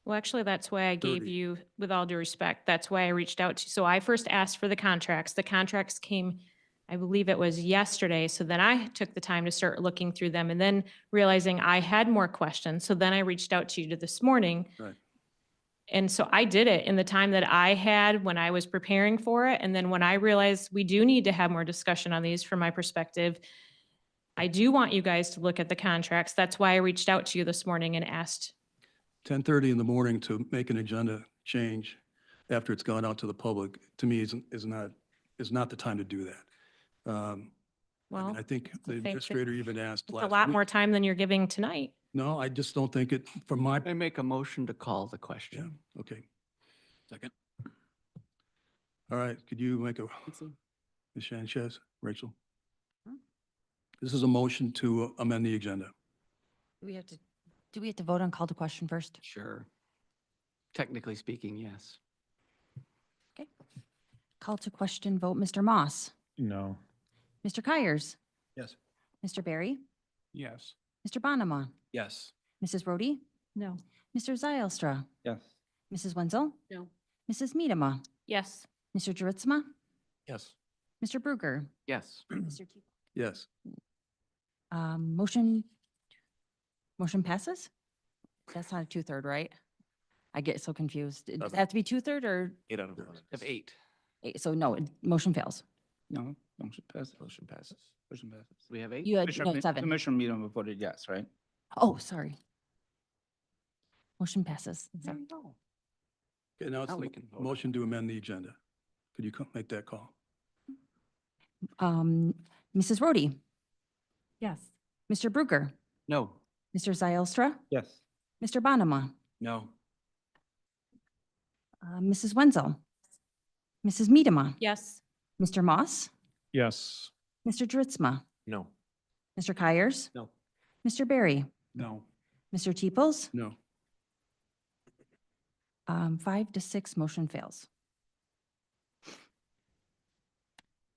Well, actually, that's why I gave 30. you, with all due respect, that's why I reached out to you. So I first asked for the contracts. The contracts came, I believe it was yesterday. So then I took the time to start looking through them and then realizing I had more questions. So then I reached out to you this morning. Right. And so I did it in the time that I had when I was preparing for it. And then when I realized we do need to have more discussion on these from my perspective, I do want you guys to look at the contracts. That's why I reached out to you this morning and asked. 10:30 in the morning to make an agenda change after it's gone out to the public, to me, is not the time to do that. I Well, mean, I think the that- administrator even asked It's a last lot week. more time than you're giving tonight. No, I just don't think it, from my, I make a motion to call the yeah, question. okay. Second. All right, could you make a, Ms. Sanchez, Rachel? This is a motion to amend the agenda. Do we have to vote on call to question first? Sure. Technically speaking, yes. Okay. Call to question vote, Mr. Moss, No. Mr. Kyers, Yes. Mr. Barry, Yes. Mr. Bonema, Yes. Mrs. Rhodey, No. Mr. Zylstra, Yes. Mrs. Wenzel, No. Mrs. Medema, Yes. Mr. Juritzma, Yes. Mr. Bruegger, Yes. Mr. T. Yes. Motion passes? That's not a 2/3, right? I get so confused. Does it have to be 2/3 or, 8 out of 11. Of 8. so no, motion fails? No, motion passes. Motion passes. Motion passes. We have 8? You had, no, 7. Commissioner Needham voted yes, right? Oh, sorry. Motion passes. Sorry. Okay, now it's Now we the can vote. motion to amend the agenda. Could you make that call? Mrs. Rhodey, Yes. Mr. Bruegger, No. Mr. Zylstra, Yes. Mr. Bonema, No. Mrs. Wenzel, Mrs. Miedema, Yes. Mr. Moss, Yes. Mr. Dritzma, No. Mr. Kyers, No. Mr. Barry, No. Mr. Teeples, No. 5 to 6, motion fails.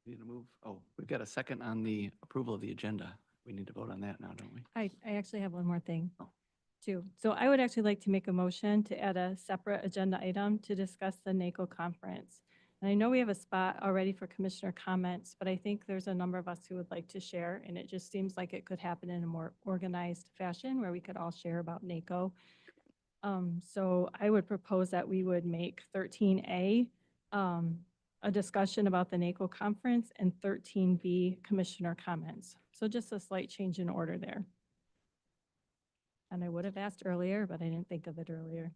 We need to move. Oh, we've got a second on the approval of the agenda. We need to vote on that now, don't we? I actually have one more thing Oh. too. So I would actually like to make a motion to add a separate agenda item to discuss the NACO conference. And I know we have a spot already for commissioner comments, but I think there's a number of us who would like to share, and it just seems like it could happen in a more organized fashion where we could all share about NACO. So I would propose that we would make 13A a discussion about the NACO conference and 13B commissioner comments. So just a slight change in order there. And I would have asked earlier, but I didn't think of it earlier.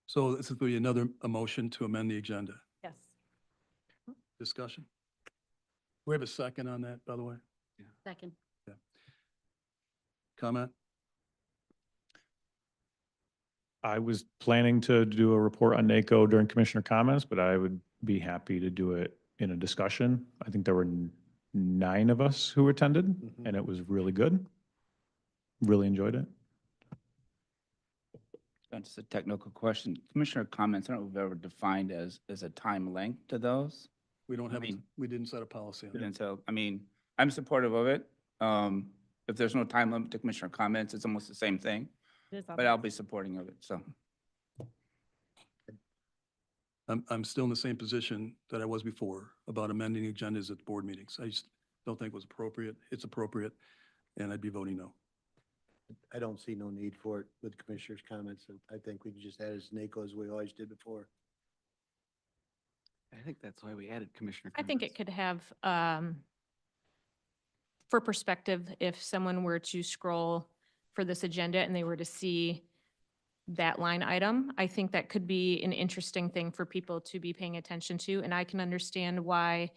So this would be a motion to amend the agenda. Yes. Discussion? We have a second on that, by the way? Second. Comment? I was planning to do a report on NACO during commissioner comments, but I would be happy to do it in a discussion. I think there were 9 of us who attended, and it was really good. Really enjoyed it. That's just a technical question. Commissioner comments, I don't know if we've ever defined as a time length to those. We don't have, mean- we didn't set a policy on We that. didn't tell, I mean, I'm supportive of it. If there's no time limit to commissioner comments, it's almost the same thing, It is but I'll be supporting of it, so. I'm still in the same position that I was before about amending agendas at board meetings. I just don't think it was appropriate. It's appropriate, and I'd be voting no. I don't see no need for it with commissioners' comments. I think we can just add as NACO as we always did before. I think that's why we added commissioner I comments. think it could have, for perspective, if someone were to scroll for this agenda and they were to see that line item, I think that could be an interesting thing for people to be paying attention to. And I can understand why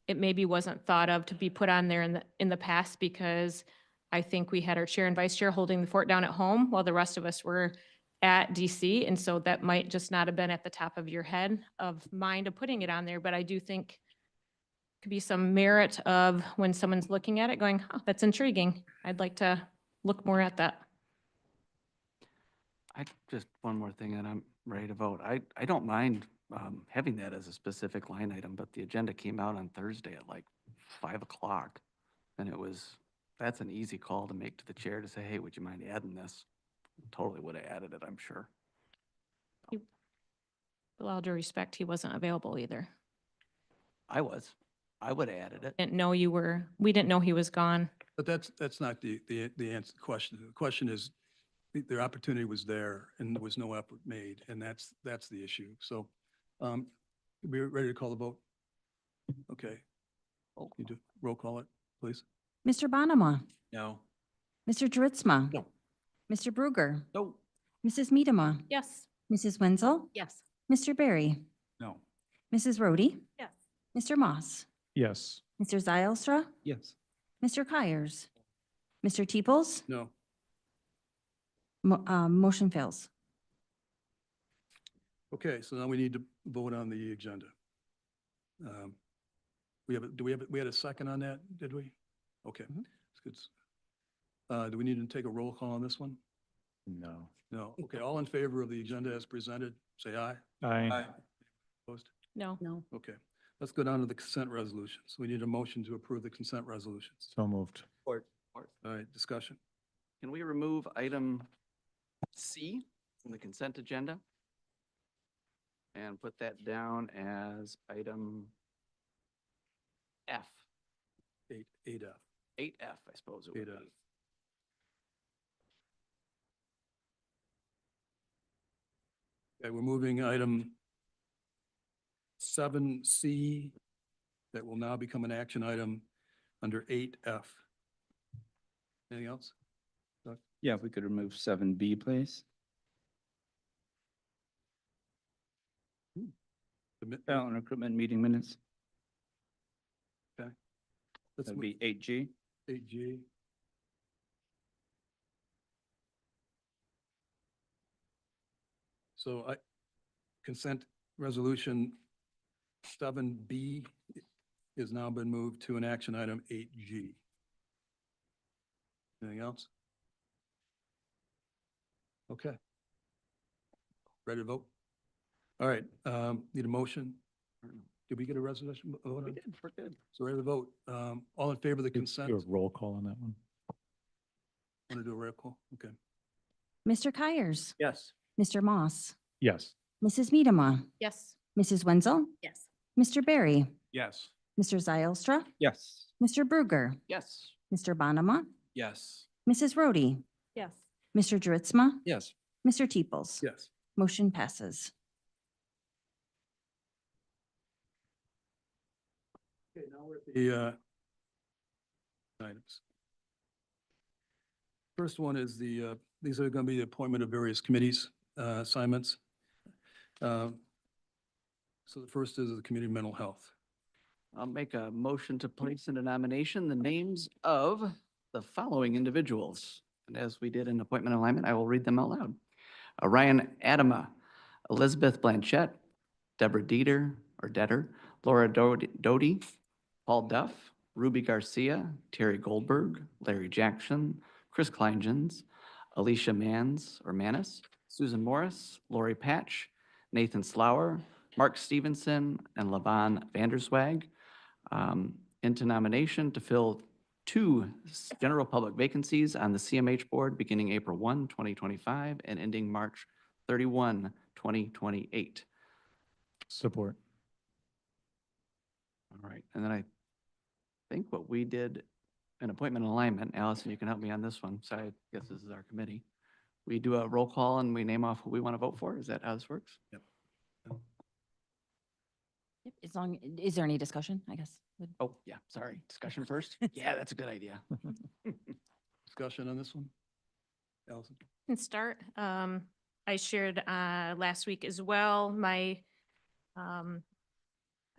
it maybe wasn't thought of to be put on there in the past, because I think we had our chair and vice chair holding the fort down at home while the rest of us were at DC. And so that might just not have been at the top of your head of mind of putting it on there. But I do think could be some merit of when someone's looking at it going, oh, that's intriguing. I'd like to look more at that. Just one more thing and I'm ready to vote. I don't mind having that as a specific line item, but the agenda came out on Thursday at like 5 o'clock. And that's an easy call to make to the chair to say, hey, would you mind adding this? Totally would have added it, I'm sure. With all due respect, he wasn't available either. I would have added it. Didn't know we didn't know he was gone. But that's not the answer, question. The question is, the opportunity was there and there was no effort made, and that's the issue. So, we ready to call the vote? Okay. You do, roll call it, please. Mr. Bonema, No. Mr. Dritzma. No. Mr. Bruegger, No. Mrs. Miedema, Yes. Mrs. Wenzel, Yes. Mr. Barry, No. Mrs. Rhodey, Yes. Mr. Moss, Yes. Mr. Zylstra, Yes. Mr. Kyers, Mr. Teeples, No. motion fails. Okay, so now we need to vote on the agenda. We had a second on that, did we? Okay, that's good. Do we need to take a roll call on this one? No. No. Okay, all in favor of the agenda as presented, say aye. Aye. Opposed? No. No. Okay, let's go down to the consent resolutions. We need a motion to approve the consent resolutions. So moved. Support. All right, discussion. Can we remove item C from the consent agenda? and put that down as item F, 8F. 8F, I suppose it would 8F. be. Okay, we're moving item 7C that will now become an action item under 8F. Anything else? Yeah, if we could remove 7B, please. Submit- Talent recruitment meeting minutes. Okay. Let's That'd move be 8G. 8G. So consent resolution 7B has now been moved to an action item 8G. Anything else? Okay. Ready to vote? All right, need a motion? Did we get a resolution? Vote on? We're good. So ready to vote. All in favor of the consent? Do a roll call on that one. Want to do a roll call? Okay. Mr. Kyers, Yes. Mr. Moss, Yes. Mrs. Medema, Yes. Mrs. Wenzel, Yes. Mr. Barry, Yes. Mr. Zylstra, Yes. Mr. Bruger, Yes. Mr. Bonema, Yes. Mrs. Rhodey, Yes. Mr. Dritzma, Yes. Mr. Teeples. Yes. Motion passes. Okay, now we're at the items. First one is these are going to be the appointment of various committees, assignments. So the first is the Community Mental Health. I'll make a motion to place into nomination the names of the following individuals. And as we did in appointment alignment, I will read them out loud. Ryan Adama, Elizabeth Blanchett, Deborah Detter, Laura Doty, Paul Duff, Ruby Garcia, Terry Goldberg, Larry Jackson, Chris Kleingens, Alicia Manis, Susan Morris, Lori Patch, Nathan Slower, Mark Stevenson, and Laban Vanderswag into nomination to fill 2 general public vacancies on the CMH board beginning April 1, 2025 and ending March 31, 2028. Support. All right, and then I think what we did an appointment alignment, Allison, you can help me on this one, so I guess this is our committee. We do a roll call and we name off who we want to vote for. Is that how this works? Yep. Yep, is there any discussion, I guess? Oh, yeah, sorry. Discussion first? Yeah, that's a good idea. Discussion on this one? Allison? Can start. I shared last week as well. I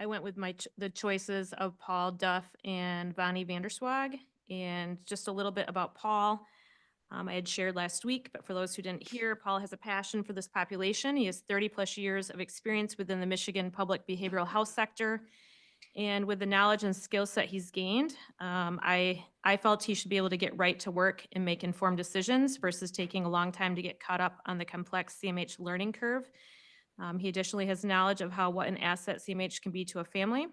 went with the choices of Paul Duff and Vonnie Vanderswag. And just a little bit about Paul. I had shared last week, but for those who didn't hear, Paul has a passion for this population. He has 30+ years of experience within the Michigan public behavioral health sector. And with the knowledge and skill set he's gained, I felt he should be able to get right to work and make informed decisions versus taking a long time to get caught up on the complex CMH learning curve. He additionally has knowledge of what an asset CMH can be to a family.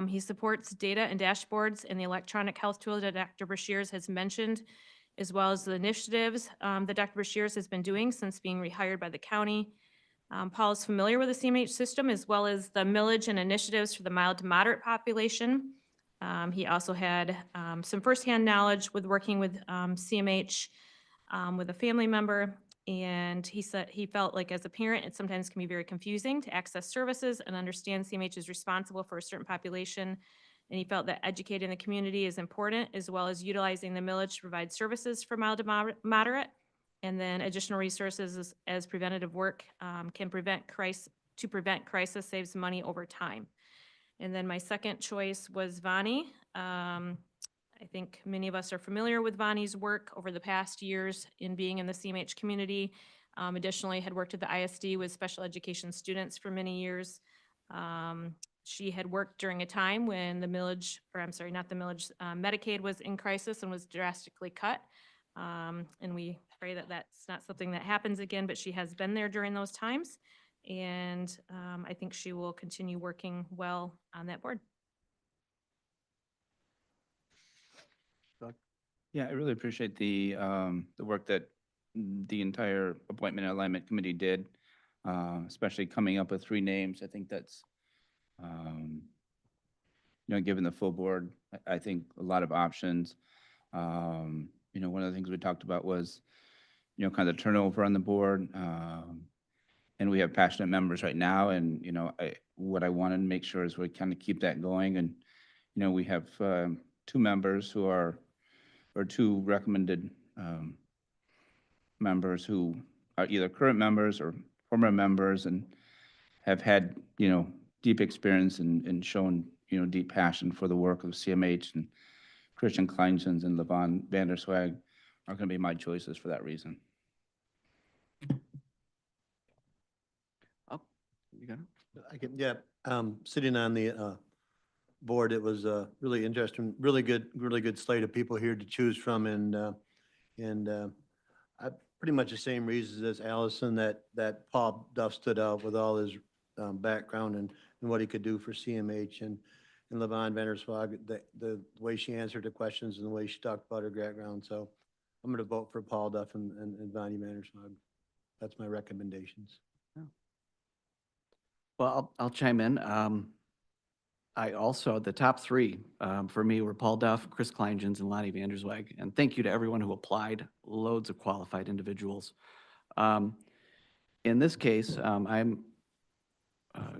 He supports data and dashboards and the electronic health tool that Dr. Brashears has mentioned, as well as the initiatives that Dr. Brashears has been doing since being rehired by the county. Paul is familiar with the CMH system as well as the millage and initiatives for the mild to moderate population. He also had some firsthand knowledge with working with CMH with a family member. And he said he felt like as a parent, it sometimes can be very confusing to access services and understand CMH is responsible for a certain population. And he felt that educating the community is important, as well as utilizing the millage to provide services for mild to moderate. And then additional resources as preventative work can prevent crisis saves money over time. And then my second choice was Vonnie. I think many of us are familiar with Vonnie's work over the past years in being in the CMH community. Additionally, had worked at the ISD with special education students for many years. She had worked during a time when the millage, or I'm sorry, not the millage, Medicaid was in crisis and was drastically cut. And we pray that that's not something that happens again, but she has been there during those times. And I think she will continue working well on that board. Yeah, I really appreciate the work that the entire appointment and alignment committee did. especially coming up with 3 names. I think that's, given the full board, I think a lot of options. One of the things we talked about was, kind of the turnover on the board. And we have passionate members right now, and, what I wanted to make sure is we kind of keep that going. And, we have 2 members who are, or 2 recommended members who are either current members or former members and have had, deep experience and shown, deep passion for the work of CMH, and Christian Kleinjens and Levon Vanderswag are going to be my choices for that reason. Oh, you got it? I can, yeah, sitting on the board, it was a really interesting, really good slate of people here to choose from, and I pretty much the same reasons as Allison, that Paul Duff stood out with all his background and what he could do for CMH, and Levon Vanderswag, the way she answered the questions and the way she talked about her background. So I'm going to vote for Paul Duff and Bonnie Vanderswag. That's my recommendations. Well, I'll chime in. I also, the top 3 for me were Paul Duff, Chris Kleinjens, and Lonnie Vanderswag. And thank you to everyone who applied, loads of qualified individuals. In this case, I'm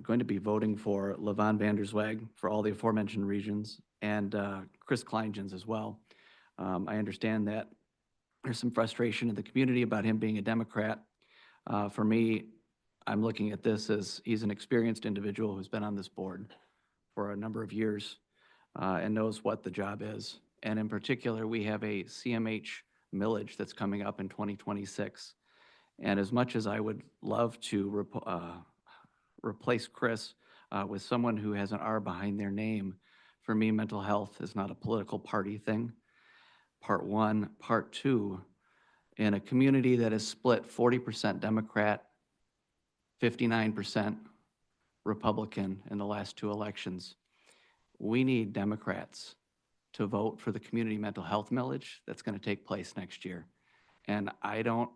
going to be voting for Levon Vanderswag for all the aforementioned regions, and Chris Kleinjens as well. I understand that there's some frustration in the community about him being a Democrat. For me, I'm looking at this as he's an experienced individual who's been on this board for a number of years and knows what the job is. And in particular, we have a CMH millage that's coming up in 2026. And as much as I would love to replace Chris with someone who has an R behind their name, for me, mental health is not a political party thing. Part 1. Part 2, in a community that is split 40% Democrat, 59% Republican in the last 2 elections, we need Democrats to vote for the community mental health millage that's going to take place next year. And I don't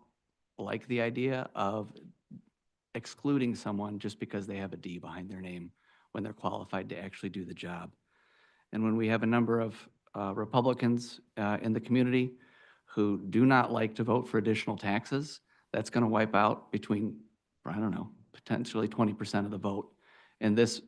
like the idea of excluding someone just because they have a D behind their name when they're qualified to actually do the job. And when we have a number of Republicans in the community who do not like to vote for additional taxes, that's going to wipe out between, I don't know, potentially 20% of the vote. And this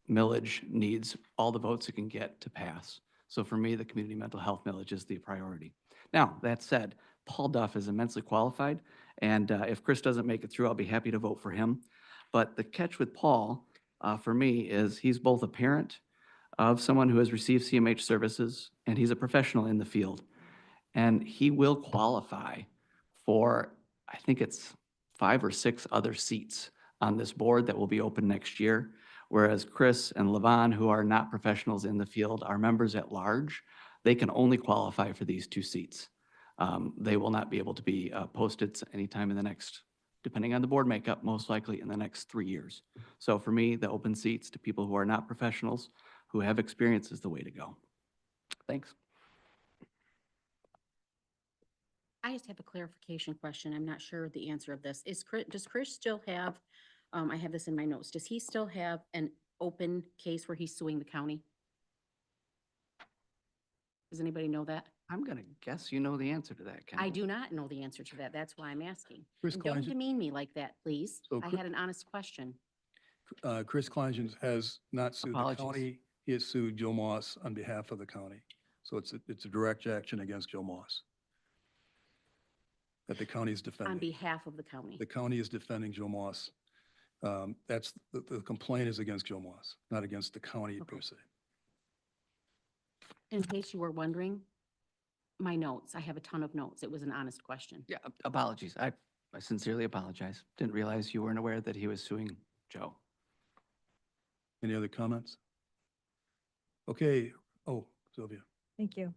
millage needs all the votes it can get to pass. So for me, the community mental health millage is the priority. Now, that said, Paul Duff is immensely qualified, and if Chris doesn't make it through, I'll be happy to vote for him. But the catch with Paul, for me, is he's both a parent of someone who has received CMH services, and he's a professional in the field. And he will qualify for, I think it's 5 or 6 other seats on this board that will be open next year. Whereas Chris and Levon, who are not professionals in the field, are members at large. They can only qualify for these 2 seats. They will not be able to be posted anytime in the next, depending on the board makeup, most likely in the next 3 years. So for me, the open seats to people who are not professionals, who have experience, is the way to go. Thanks. I just have a clarification question. I'm not sure the answer of this. Does Chris still have, I have this in my notes, does he still have an open case where he's suing the county? Does anybody know that? I'm going to guess you know the answer to that, Ken. I do not know the answer to that. That's why I'm asking. Chris And don't Kleinjens- demean me like that, please. So I Chris- had an honest question. Chris Kleinjens has not sued the Apologies. county. He has sued Joe Moss on behalf of the county. So it's a direct action against Joe Moss that the county is On defending. behalf of the county. The county is defending Joe Moss. That's, the complaint is against Joe Moss, not against the county per se. In case you were wondering, my notes, I have a ton of notes. It was an honest question. Yeah, apologies. I sincerely apologize. Didn't realize you weren't aware that he was suing Joe. Any other comments? Okay. Oh, Sylvia. Thank you.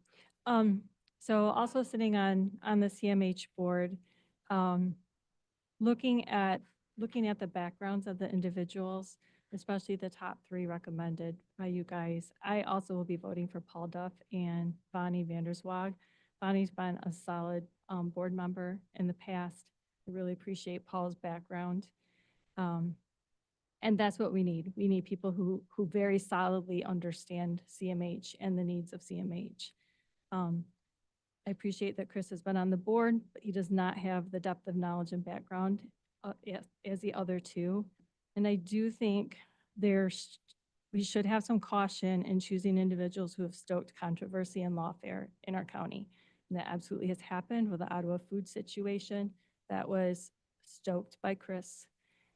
So also sitting on the CMH board, looking at the backgrounds of the individuals, especially the top 3 recommended by you guys, I also will be voting for Paul Duff and Bonnie Vanderswag. Bonnie's been a solid board member in the past. I really appreciate Paul's background. And that's what we need. We need people who very solidly understand CMH and the needs of CMH. I appreciate that Chris has been on the board, but he does not have the depth of knowledge and background as the other two. And I do think we should have some caution in choosing individuals who have stoked controversy and lawfare in our county. And that absolutely has happened with the Ottawa food situation that was stoked by Chris.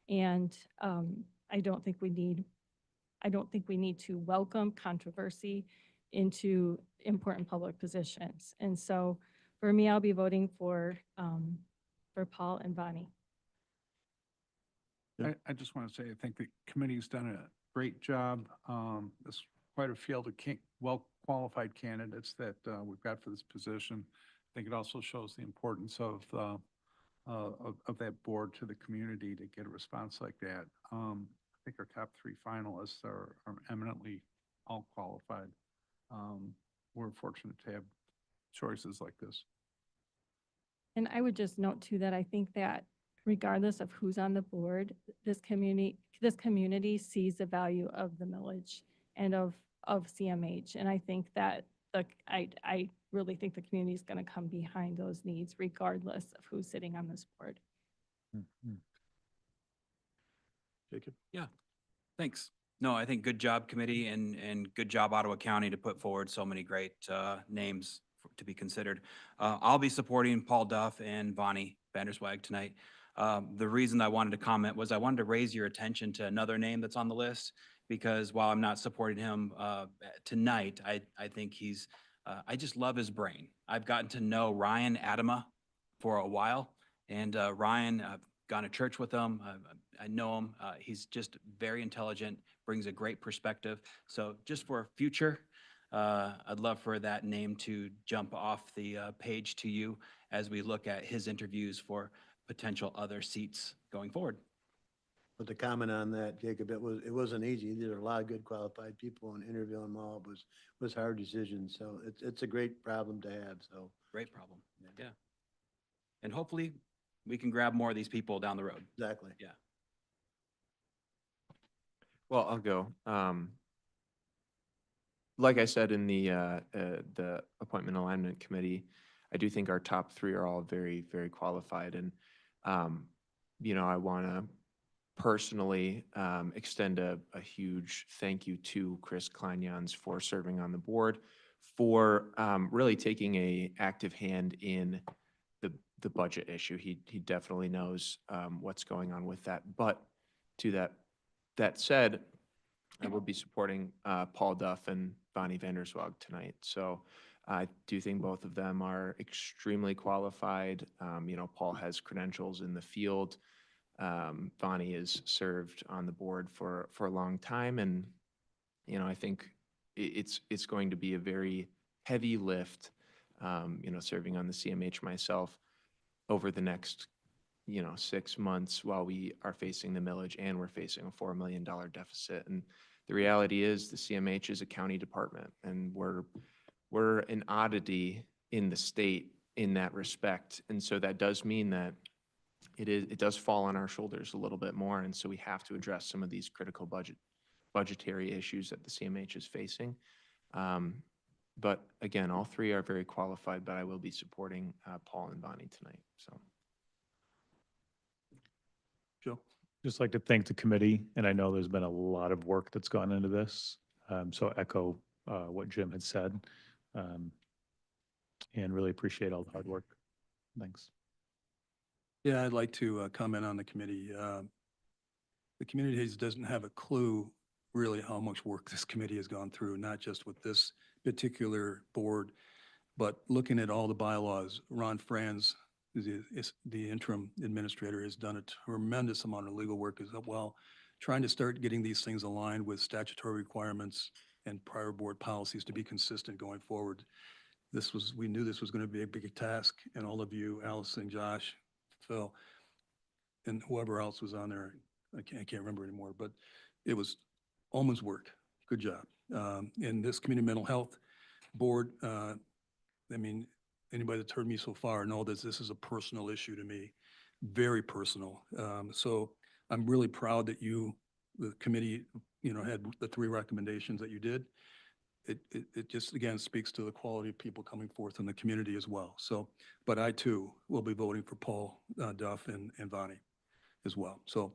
And I don't think we need to welcome controversy into important public positions. And so for me, I'll be voting for Paul and Bonnie. I just want to say, I think the committee's done a great job. There's quite a field of well-qualified candidates that we've got for this position. I think it also shows the importance of that board to the community to get a response like that. I think our top three finalists are eminently all qualified. We're fortunate to have choices like this. And I would just note too that I think that regardless of who's on the board, this community sees the value of the millage and of CMH. And I think that I really think the community is going to come behind those needs regardless of who's sitting on this board. Jacob? Yeah, thanks. No, I think good job committee and good job Ottawa County to put forward so many great names to be considered. I'll be supporting Paul Duff and Bonnie Vanderswag tonight. The reason I wanted to comment was I wanted to raise your attention to another name that's on the list, because while I'm not supporting him tonight, I think I just love his brain. I've gotten to know Ryan Adama for a while, and Ryan, I've gone to church with him. I know him. He's just very intelligent, brings a great perspective. So just for future, I'd love for that name to jump off the page to you as we look at his interviews for potential other seats going forward. But to comment on that, Jacob, it wasn't easy. There are a lot of good qualified people, and interviewing them all was hard decisions. So it's a great problem to have. So Great problem. Yeah. And hopefully we can grab more of these people down the road. exactly. Yeah. Well, I'll go. Like I said in the appointment alignment committee, I do think our top three are all very, very qualified. And, I want to personally extend a huge thank you to Chris Kleinjans for serving on the board, for really taking a active hand in the budget issue. He definitely knows what's going on with that. But to that said, I will be supporting Paul Duff and Bonnie Vanderswag tonight. So I do think both of them are extremely qualified. Paul has credentials in the field. Bonnie has served on the board for a long time. And, I think it's going to be a very heavy lift, serving on the CMH myself over the next 6 months while we are facing the millage and we're facing a $4 million deficit. And the reality is the CMH is a county department, and we're an oddity in the state in that respect. And so that does mean that it does fall on our shoulders a little bit more. And so we have to address some of these critical budgetary issues that the CMH is facing. But again, all three are very qualified, but I will be supporting Paul and Bonnie tonight. So. Joe? Just like to thank the committee, and I know there's been a lot of work that's gone into this. So echo what Jim had said, and really appreciate all the hard work. Thanks. Yeah, I'd like to comment on the committee. The community doesn't have a clue really how much work this committee has gone through, not just with this particular board, but looking at all the bylaws. Ron Franz, the interim administrator, has done a tremendous amount of legal work as well, trying to start getting these things aligned with statutory requirements and prior board policies to be consistent going forward. We knew this was going to be a big task, and all of you, Allison, Josh, Phil, and whoever else was on there, I can't remember anymore, but it was almost work. Good job. In this community mental health board, anybody that's heard me so far know that this is a personal issue to me, very personal. So I'm really proud that the committee, had the 3 recommendations that you did. It just, again, speaks to the quality of people coming forth in the community as well. So, but I too will be voting for Paul Duff and Vonnie as well. So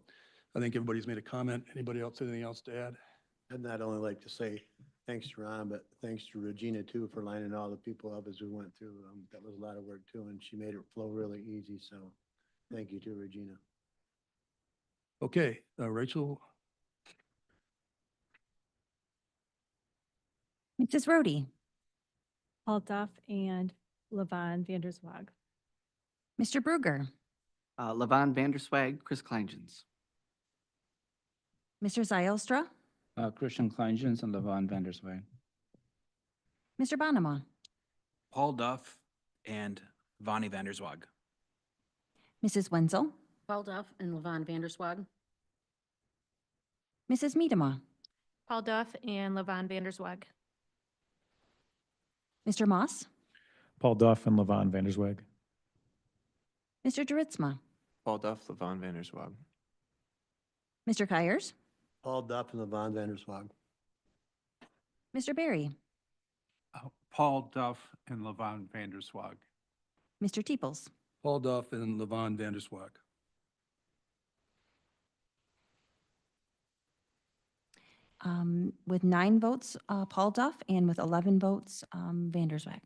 I think everybody's made a comment. Anybody else, anything else to add? I'd not only like to say thanks to Ron, but thanks to Regina too for lining all the people up as we went through. That was a lot of work too, and she made it flow really easy. So thank you to Regina. Okay, Rachel, Mrs. Rhodey, Paul Duff and Levon Vanderswag. Mr. Bruger, Levon Vanderswag, Chris Kleingens. Mr. Zylstra, Christian Kleingens and Levon Vanderswag. Mr. Bonema, Paul Duff and Vonnie Vanderswag. Mrs. Wenzel, Paul Duff and Levon Vanderswag. Mrs. Miedema, Paul Duff and Levon Vanderswag. Mr. Moss, Paul Duff and Levon Vanderswag. Mr. Dritzma, Paul Duff, Levon Vanderswag. Mr. Kyers, Paul Duff and Levon Vanderswag. Mr. Barry, Paul Duff and Levon Vanderswag. Mr. Teeples. Paul Duff and Levon Vanderswag. With 9 votes, Paul Duff, and with 11 votes, Vanderswag.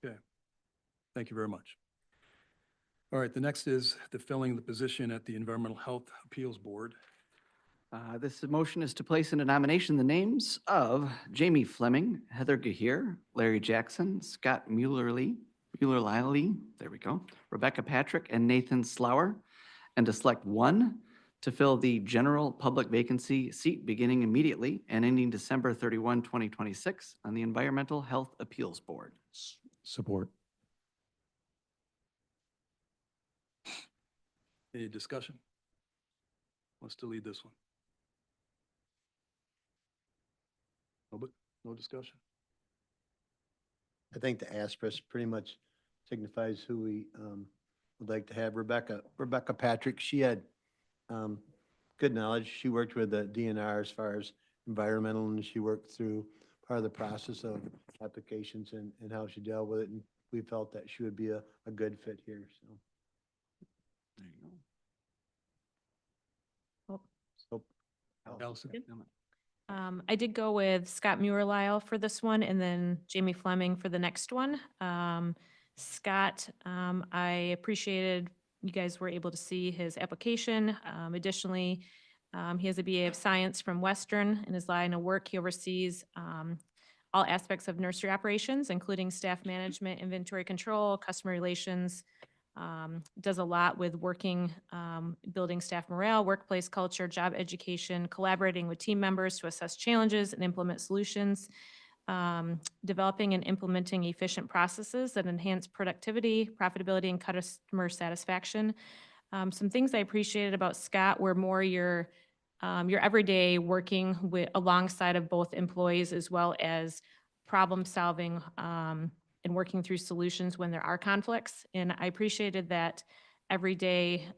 Okay, thank you very much. All right, the next is the filling the position at the Environmental Health Appeals Board. This motion is to place into nomination the names of Jamie Fleming, Heather Gahir, Larry Jackson, Scott Mueller-Liley, there we go, Rebecca Patrick, and Nathan Slower, and to select one to fill the general public vacancy seat beginning immediately and ending December 31, 2026 on the Environmental Health Appeals Board. Support. Any discussion? Wants to lead this one? No discussion? I think the asterisk pretty much signifies who we would like to have. Rebecca Patrick, she had good knowledge. She worked with the DNR as far as environmental, and she worked through part of the process of applications and how she dealt with it. And we felt that she would be a good fit here, so. There you go. So, Allison? I did go with Scott Mueller-Lyle for this one and then Jamie Fleming for the next one. Scott, I appreciated you guys were able to see his application. Additionally, he has a BA of Science from Western. In his line of work, he oversees all aspects of nursery operations, including staff management, inventory control, customer relations. Does a lot with working, building staff morale, workplace culture, job education, collaborating with team members to assess challenges and implement solutions, developing and implementing efficient processes that enhance productivity, profitability, and customer satisfaction. Some things I appreciated about Scott were more your everyday working with alongside of both employees as well as problem solving and working through solutions when there are conflicts. And I appreciated that every day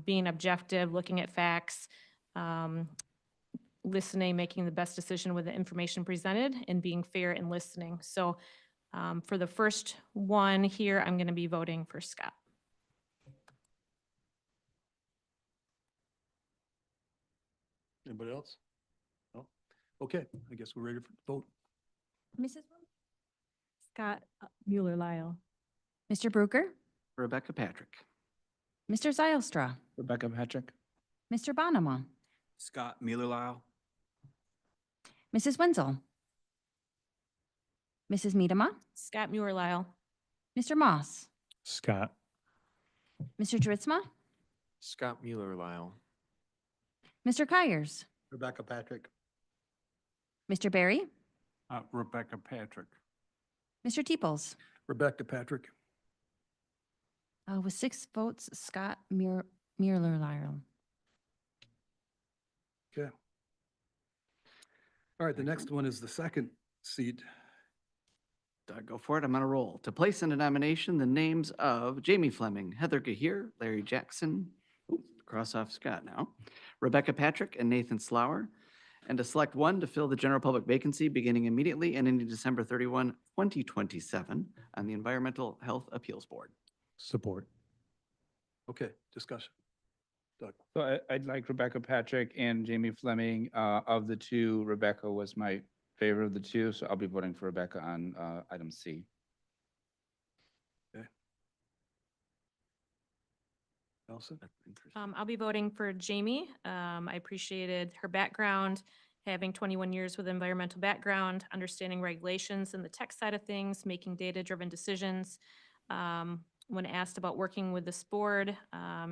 being objective, looking at facts, listening, making the best decision with the information presented, and being fair and listening. So for the first one here, I'm going to be voting for Scott. Anybody else? No? Okay, I guess we're ready for the vote. Mrs. Scott Mueller-Lyle. Mr. Bruger, Rebecca Patrick. Mr. Zylstra, Rebecca Patrick. Mr. Bonema, Scott Mueller-Lyle. Mrs. Wenzel, Mrs. Miedema, Scott Mueller-Lyle. Mr. Moss, Scott. Mr. Dritzma, Scott Mueller-Lyle. Mr. Kyers, Rebecca Patrick. Mr. Barry, Rebecca Patrick. Mr. Teeples. Rebecca Patrick. With 6 votes, Scott Mueller-Lyle. Okay. All right, the next one is the second seat. Go for it. I'm on a roll. To place into nomination the names of Jamie Fleming, Heather Gahir, Larry Jackson, cross off Scott now. Rebecca Patrick and Nathan Slower. And to select one to fill the general public vacancy beginning immediately and ending December 31, 2027 on the Environmental Health Appeals Board. Support. Okay, discussion. Doug. So I'd like Rebecca Patrick and Jamie Fleming. Of the two, Rebecca was my favorite of the two, so I'll be voting for Rebecca on item C. Okay. Allison? I'll be voting for Jamie. I appreciated her background, having 21 years with environmental background, understanding regulations and the tech side of things, making data-driven decisions. When asked about working with this board,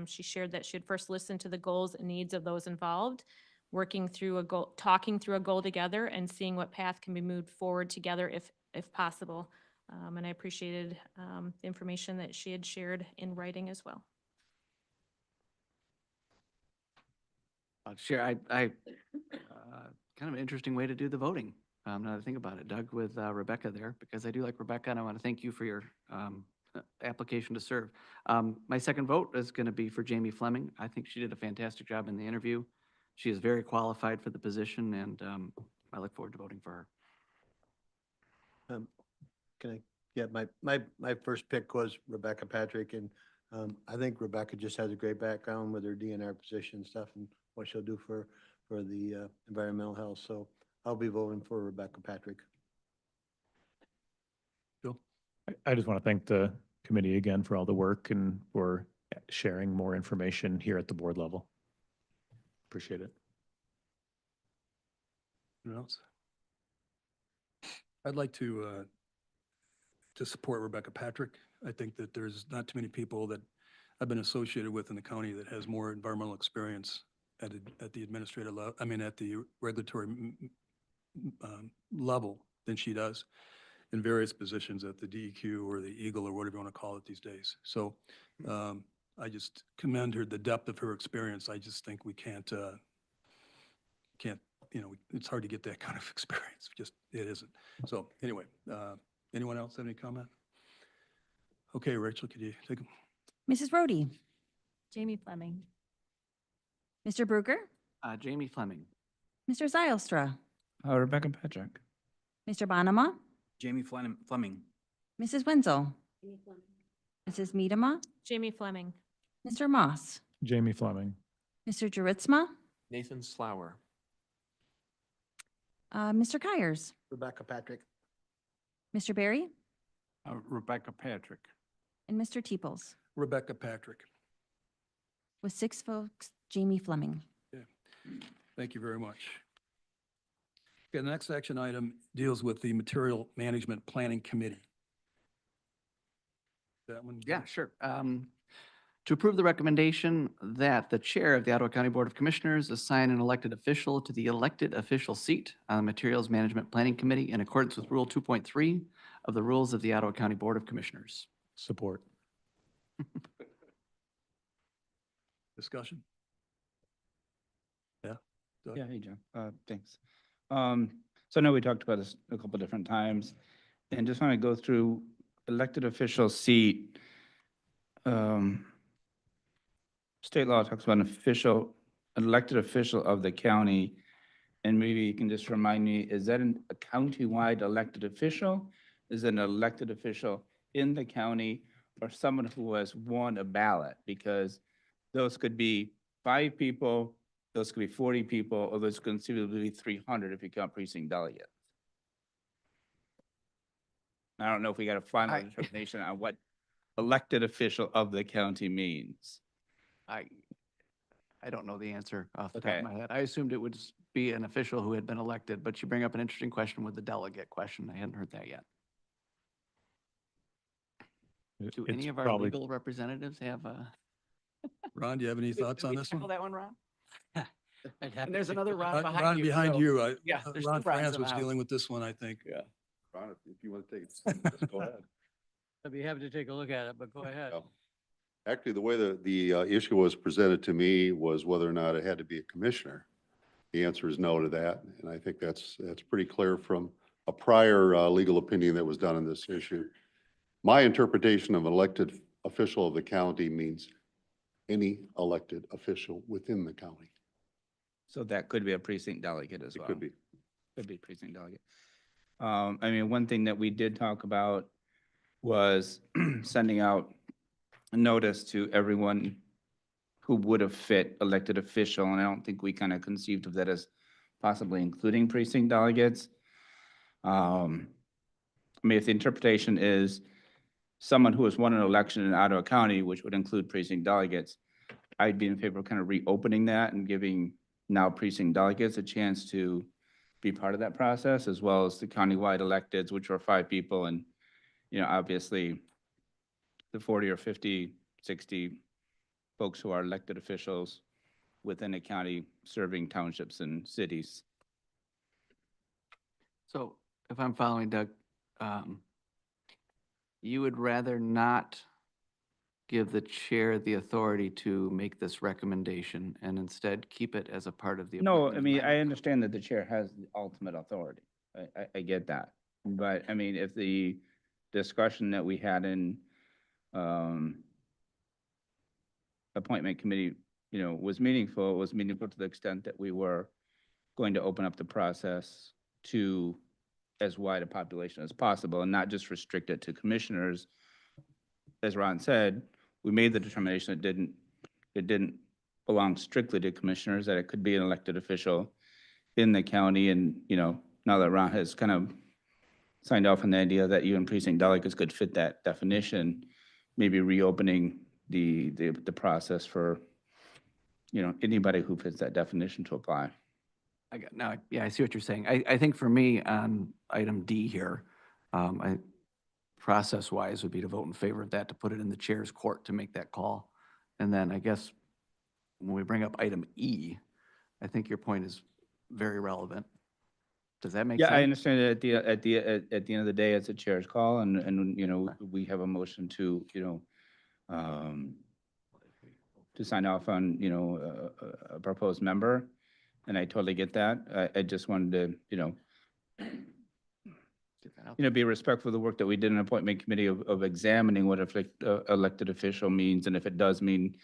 she shared that she had first listened to the goals and needs of those involved, working through a goal, talking through a goal together and seeing what path can be moved forward together if possible. And I appreciated the information that she had shared in writing as well. Chair, I kind of an interesting way to do the voting. Now that I think about it, Doug with Rebecca there, because I do like Rebecca and I want to thank you for your application to serve. My second vote is going to be for Jamie Fleming. I think she did a fantastic job in the interview. She is very qualified for the position and I look forward to voting for her. Can I, yeah, my first pick was Rebecca Patrick, and I think Rebecca just has a great background with her DNR position and stuff and what she'll do for the environmental health. So I'll be voting for Rebecca Patrick. Bill? I just want to thank the committee again for all the work and for sharing more information here at the board level. Appreciate it. Anyone else? I'd like to support Rebecca Patrick. I think that there's not too many people that I've been associated with in the county that has more environmental experience at the administrative level, I mean, at the regulatory level than she does in various positions at the DEQ or the Eagle or whatever you want to call it these days. So I just commend her, the depth of her experience. I just think we can't, you know, it's hard to get that kind of experience. Just, it isn't. So anyway, anyone else have any comment? Okay, Rachel, could you take them? Mrs. Rhodey, Jamie Fleming. Mr. Bruger, Jamie Fleming. Mr. Zylstra, Rebecca Patrick. Mr. Bonema, Jamie Fleming. Mrs. Wenzel, Mrs. Medema, Jamie Fleming. Mr. Moss, Jamie Fleming. Mr. Juritzma, Nathan Slower. Mr. Kyers, Rebecca Patrick. Mr. Barry, Rebecca Patrick. and Mr. Teeples. Rebecca Patrick. With 6 votes, Jamie Fleming. Yeah. Thank you very much. Okay, the next action item deals with the Material Management Planning Committee. That one? Yeah, sure. To approve the recommendation that the chair of the Ottawa County Board of Commissioners assign an elected official to the elected official seat on the Materials Management Planning Committee in accordance with Rule 2.3 of the rules of the Ottawa County Board of Commissioners. Support. Discussion? Yeah? Doug? Yeah, hey, John. Thanks. So I know we talked about this a couple different times, and just want to go through elected official seat. State law talks about an elected official of the county, and maybe you can just remind me, is that a county-wide elected official? Is it an elected official in the county, or someone who has won a ballot? Because those could be 5 people, those could be 40 people, or those could conceivably be 300 if you count precinct delegates. I don't know if we got a final determination on what elected official of the county means. I don't know the answer off the top of my head. I assumed it would be an official who had been elected, but you bring up an interesting question with the delegate question. I hadn't heard that yet. Do any of our legal representatives have a? Ron, do you have any thoughts on this one? That one, Ron? And there's another Ron behind you. Ron behind so- you. Yeah, there's Ron two Rons Franz in the was house. dealing with this one, I think. Yeah. Ron, if you want to take it, just go ahead. I'd be happy to take a look at it, but go ahead. Actually, the way the issue was presented to me was whether or not it had to be a commissioner. The answer is no to that, and I think that's pretty clear from a prior legal opinion that was done on this issue. My interpretation of an elected official of the county means any elected official within the county. So that could be a precinct delegate as It well. could be. Could be precinct delegate. I mean, one thing that we did talk about was sending out a notice to everyone who would have fit elected official, and I don't think we kind of conceived of that as possibly including precinct delegates. I mean, if the interpretation is someone who has won an election in Ottawa County, which would include precinct delegates, I'd be in favor of kind of reopening that and giving now precinct delegates a chance to be part of that process, as well as the countywide electeds, which are 5 people, and, you know, obviously the 40 or 50, 60 folks who are elected officials within a county serving townships and cities. So if I'm following Doug, you would rather not give the chair the authority to make this recommendation and instead keep it as a part of the. No, I appointment mean, of- I understand that the chair has the ultimate authority. I get that. But I mean, if the discussion that we had in appointment committee, you know, was meaningful, it was meaningful to the extent that we were going to open up the process to as wide a population as possible and not just restrict it to commissioners. As Ron said, we made the determination it didn't belong strictly to commissioners, that it could be an elected official in the county. And, you know, now that Ron has kind of signed off on the idea that you and precinct delegates could fit that definition, maybe reopening the process for, you know, anybody who fits that definition to apply. I got, now, yeah, I see what you're saying. I think for me on item D here, process-wise would be to vote in favor of that, to put it in the chair's court to make that call. And then I guess when we bring up item E, I think your point is very relevant. Does that make sense? Yeah, I understand that at the end of the day, it's a chair's call, and you know, we have a motion to, you know, to sign off on, you know, a proposed member, and I totally get that. I just wanted to, you know, be respectful of the work that we did in appointment committee of examining what elected official means, and if it does mean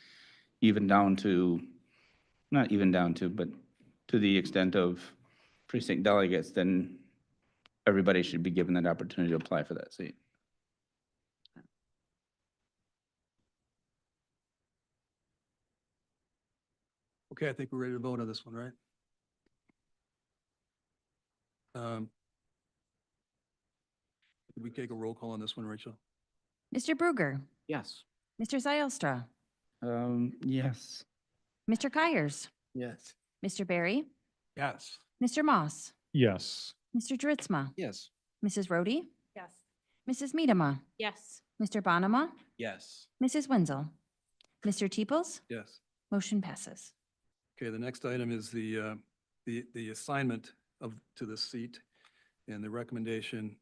even down to, not even down to, but to the extent of precinct delegates, then everybody should be given that opportunity to apply for that seat. Okay, I think we're ready to vote on this one, right? Did we take a roll call on this one, Rachel? Mr. Bruger, Yes. Mr. Zylstra, Yes. Mr. Kyers, Yes. Mr. Barry, Yes. Mr. Moss, Yes. Mr. Dritzma, Yes. Mrs. Rhodey, Yes. Mrs. Miedema, Yes. Mr. Bonema, Yes. Mrs. Wenzel, Mr. Teeples, Yes. motion passes. Okay, the next item is the assignment to the seat and the recommendation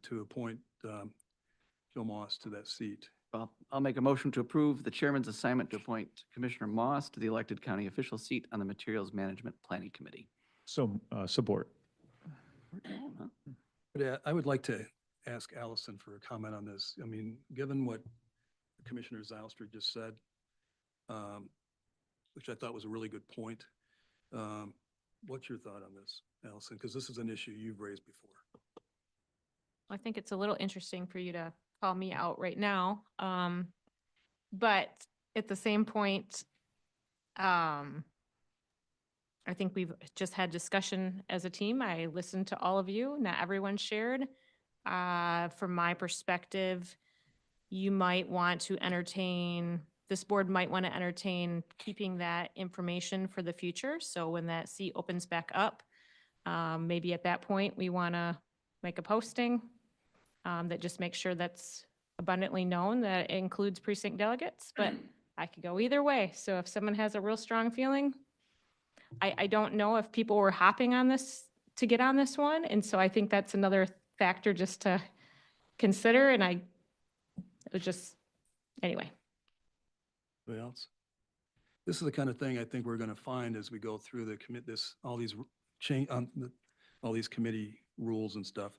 to appoint Joe Moss to that seat. Well, I'll make a motion to approve the chairman's assignment to appoint Commissioner Moss to the elected county official seat on the Materials Management Planning Committee. So, support. But I would like to ask Allison for a comment on this. I mean, given what Commissioner Zylstra just said, which I thought was a really good point, what's your thought on this, Allison? Because this is an issue you've raised before. I think it's a little interesting for you to call me out right now. But at the same point, I think we've just had discussion as a team. I listened to all of you. Not everyone shared. From my perspective, you might want to entertain, this board might want to entertain keeping that information for the future. So when that seat opens back up, maybe at that point, we want to make a posting that just makes sure that's abundantly known that it includes precinct delegates, but I could go either way. So if someone has a real strong feeling, I don't know if people were hopping on this to get on this one. And so I think that's another factor just to consider. And it was just, anyway. Anybody else? This is the kind of thing I think we're going to find as we go through all these all these committee rules and stuff.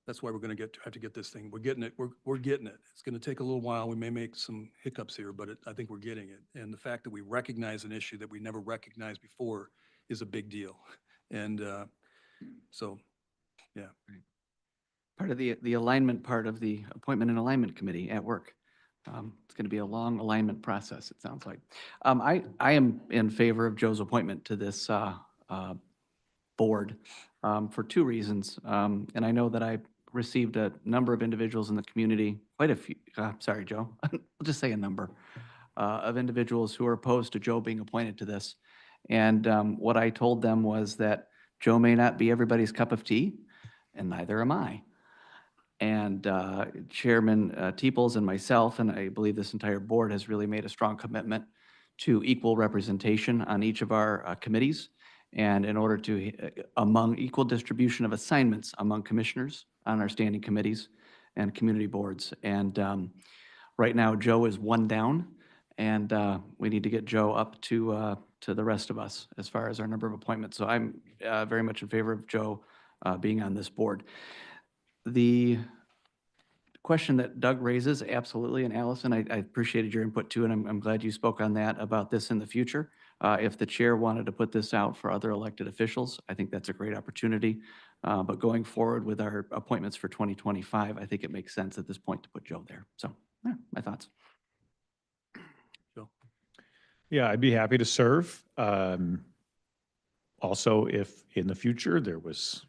That's why we're going to have to get this thing. We're getting it. We're getting it. It's going to take a little while. We may make some hiccups here, but I think we're getting it. And the fact that we recognize an issue that we never recognized before is a big deal. And so, yeah. Part of the alignment part of the Appointment and Alignment Committee at work. It's going to be a long alignment process, it sounds like. I am in favor of Joe's appointment to this board for two reasons. And I know that I received a number of individuals in the community, quite a few, sorry, Joe, I'll just say a number of individuals who are opposed to Joe being appointed to this. And what I told them was that Joe may not be everybody's cup of tea, and neither am I. And Chairman Teeples and myself, and I believe this entire board has really made a strong commitment to equal representation on each of our committees. And in order to, among equal distribution of assignments among commissioners on our standing committees and community boards. And right now, Joe is one down, and we need to get Joe up to the rest of us as far as our number of appointments. So I'm very much in favor of Joe being on this board. The question that Doug raises, absolutely, and Allison, I appreciated your input too, and I'm glad you spoke on that about this in the future. If the chair wanted to put this out for other elected officials, I think that's a great opportunity. But going forward with our appointments for 2025, I think it makes sense at this point to put Joe there. So, yeah, my thoughts. Joe? Yeah, I'd be happy to serve. Also, if in the future there was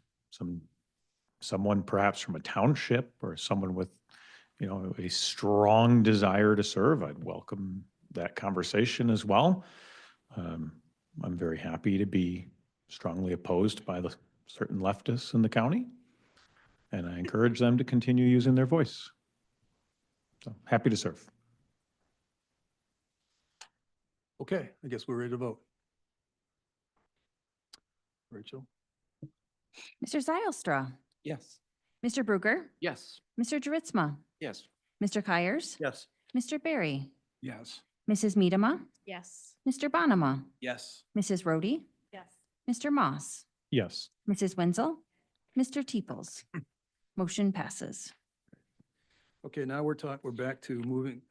someone perhaps from a township or someone with, a strong desire to serve, I'd welcome that conversation as well. I'm very happy to be strongly opposed by the certain leftists in the county, and I encourage them to continue using their voice. So happy to serve. Okay, I guess we're ready to vote. Rachel? Mr. Zylstra, Yes. Mr. Bruegger, Yes. Mr. Juritzma, Yes. Mr. Kyers, Yes. Mr. Barry, Yes. Mrs. Medema, Yes. Mr. Bonema, Yes. Mrs. Rhodey, Yes. Mr. Moss, Yes. Mrs. Wenzel, Mr. Teeples. Motion passes. Okay, now we're back to moving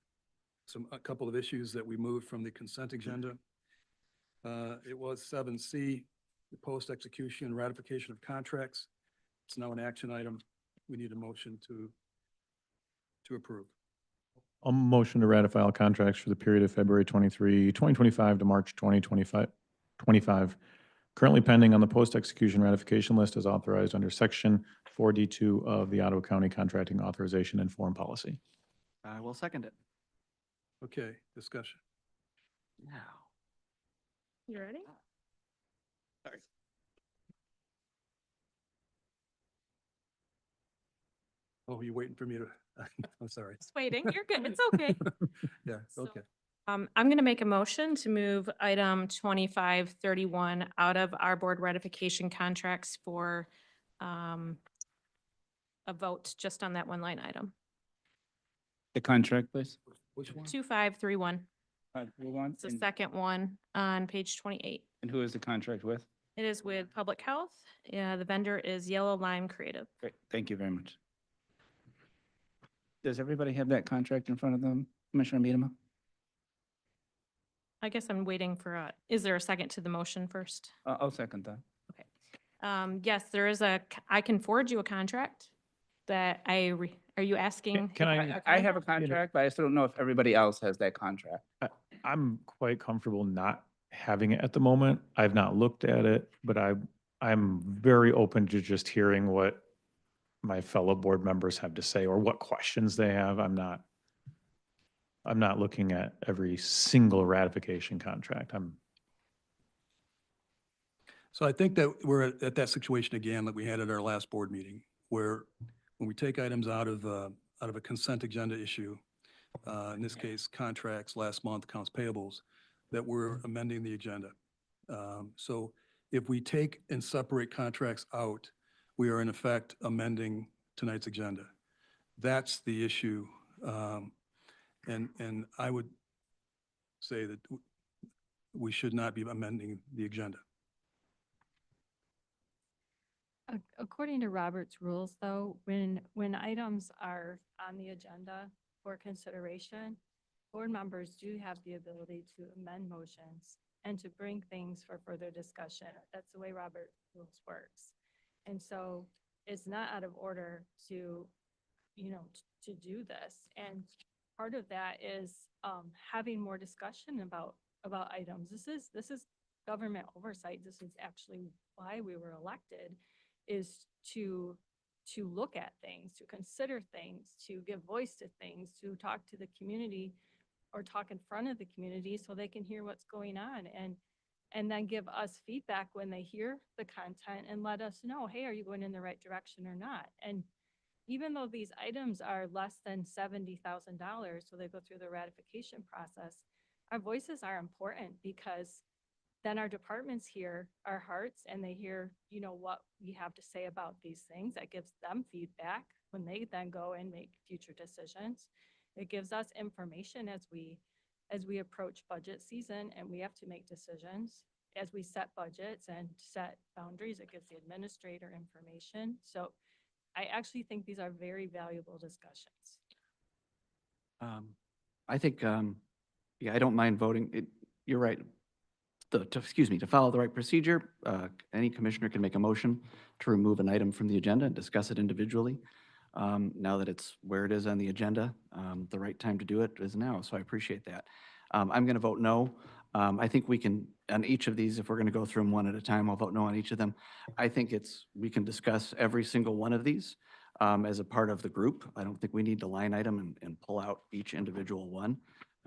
a couple of issues that we moved from the consent agenda. It was 7C, the post-execution and ratification of contracts. It's now an action item. We need a motion to approve. A motion to ratify all contracts for the period of February 2025 to March 2025, currently pending on the post-execution ratification list as authorized under Section 4D2 of the Ottawa County Contracting Authorization and Form Policy. I will second it. Okay, discussion. Now. You ready? Sorry. Oh, you're waiting for me to, I'm sorry. Just waiting. You're good. It's okay. Yeah, okay. I'm going to make a motion to move item 2531 out of our board ratification contracts for a vote just on that one line item. The contract, please. Which one? 2531. Move on. It's the second one on page 28. And who is the contract with? It is with Public Health. Yeah, the vendor is Yellow Lime Creative. Great, thank you very much. Does everybody have that contract in front of them, Commissioner Medema? I guess I'm waiting for is there a second to the motion first? I'll second that. Yes, there is I can forward you a contract that are you asking? Can I have a contract, but I still don't know if everybody else has that contract. I'm quite comfortable not having it at the moment. I've not looked at it, but I'm very open to just hearing what my fellow board members have to say or what questions they have. I'm not looking at every single ratification contract. So I think that we're at that situation again that we had at our last board meeting, where when we take items out of a consent agenda issue, in this case, contracts, last month, accounts payables, that we're amending the agenda. So if we take and separate contracts out, we are in effect amending tonight's agenda. That's the issue. And I would say that we should not be amending the agenda. According to Robert's rules, though, when items are on the agenda for consideration, board members do have the ability to amend motions and to bring things for further discussion. That's the way Robert's rules works. And so it's not out of order to, to do this. And part of that is having more discussion about items. This is government oversight. This is actually why we were elected, is to look at things, to consider things, to give voice to things, to talk to the community or talk in front of the community so they can hear what's going on and then give us feedback when they hear the content and let us know, hey, are you going in the right direction or not? And even though these items are less than $70,000, so they go through the ratification process, our voices are important because then our departments hear our hearts and they hear, what we have to say about these things. That gives them feedback when they then go and make future decisions. It gives us information as we approach budget season and we have to make decisions. As we set budgets and set boundaries, it gives the administrator information. So I actually think these are very valuable discussions. I think, yeah, I don't mind voting. You're right. To follow the right procedure, any commissioner can make a motion to remove an item from the agenda and discuss it individually. Now that it's where it is on the agenda, the right time to do it is now, so I appreciate that. I'm going to vote no. I think we can, on each of these, if we're going to go through them one at a time, I'll vote no on each of them. I think we can discuss every single one of these as a part of the group. I don't think we need to line item and pull out each individual one.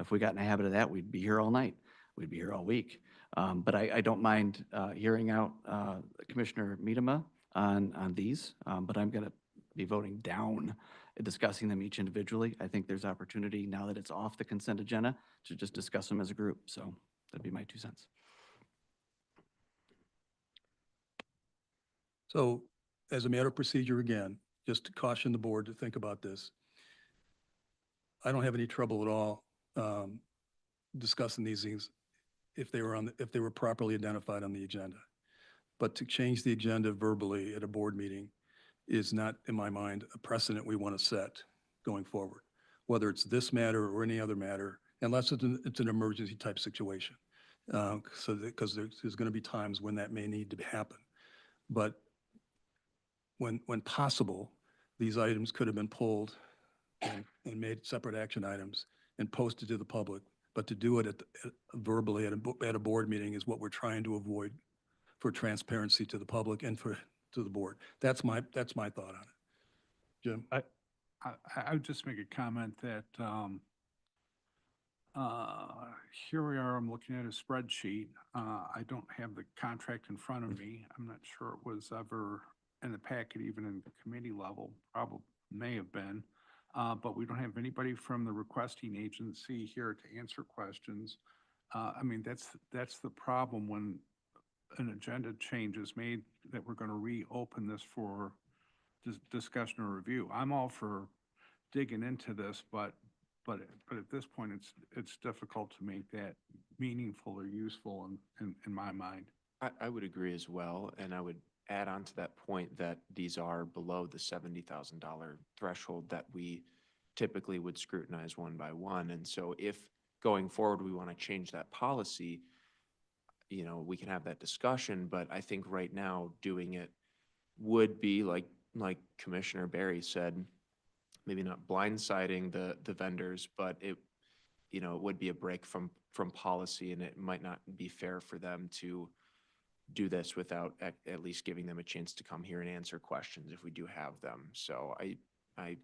If we got in a habit of that, we'd be here all night. We'd be here all week. But I don't mind hearing out Commissioner Miedema on these, but I'm going to be voting down, discussing them each individually. I think there's opportunity now that it's off the consent agenda to just discuss them as a group. So that'd be my 2 cents. So as a matter of procedure, again, just to caution the board to think about this. I don't have any trouble at all discussing these things if they were properly identified on the agenda. But to change the agenda verbally at a board meeting is not, in my mind, a precedent we want to set going forward, whether it's this matter or any other matter, unless it's an emergency type situation. Because there's going to be times when that may need to happen. But when possible, these items could have been pulled and made separate action items and posted to the public. But to do it verbally at a board meeting is what we're trying to avoid for transparency to the public and to the board. That's my thought on it. Jim? I would just make a comment that here we are, I'm looking at a spreadsheet. I don't have the contract in front of me. I'm not sure it was ever in the packet, even in the committee level, probably may have been. But we don't have anybody from the requesting agency here to answer questions. I mean, that's the problem when an agenda change is made, that we're going to reopen this for discussion or review. I'm all for digging into this, but at this point, it's difficult to make that meaningful or useful in my mind. I would agree as well, and I would add on to that point that these are below the $70,000 threshold that we typically would scrutinize one by one. And so if going forward we want to change that policy, we can have that discussion, but I think right now doing it would be like Commissioner Barry said, maybe not blindsiding the vendors, but it would be a break from policy, and it might not be fair for them to do this without at least giving them a chance to come here and answer questions if we do have them. So I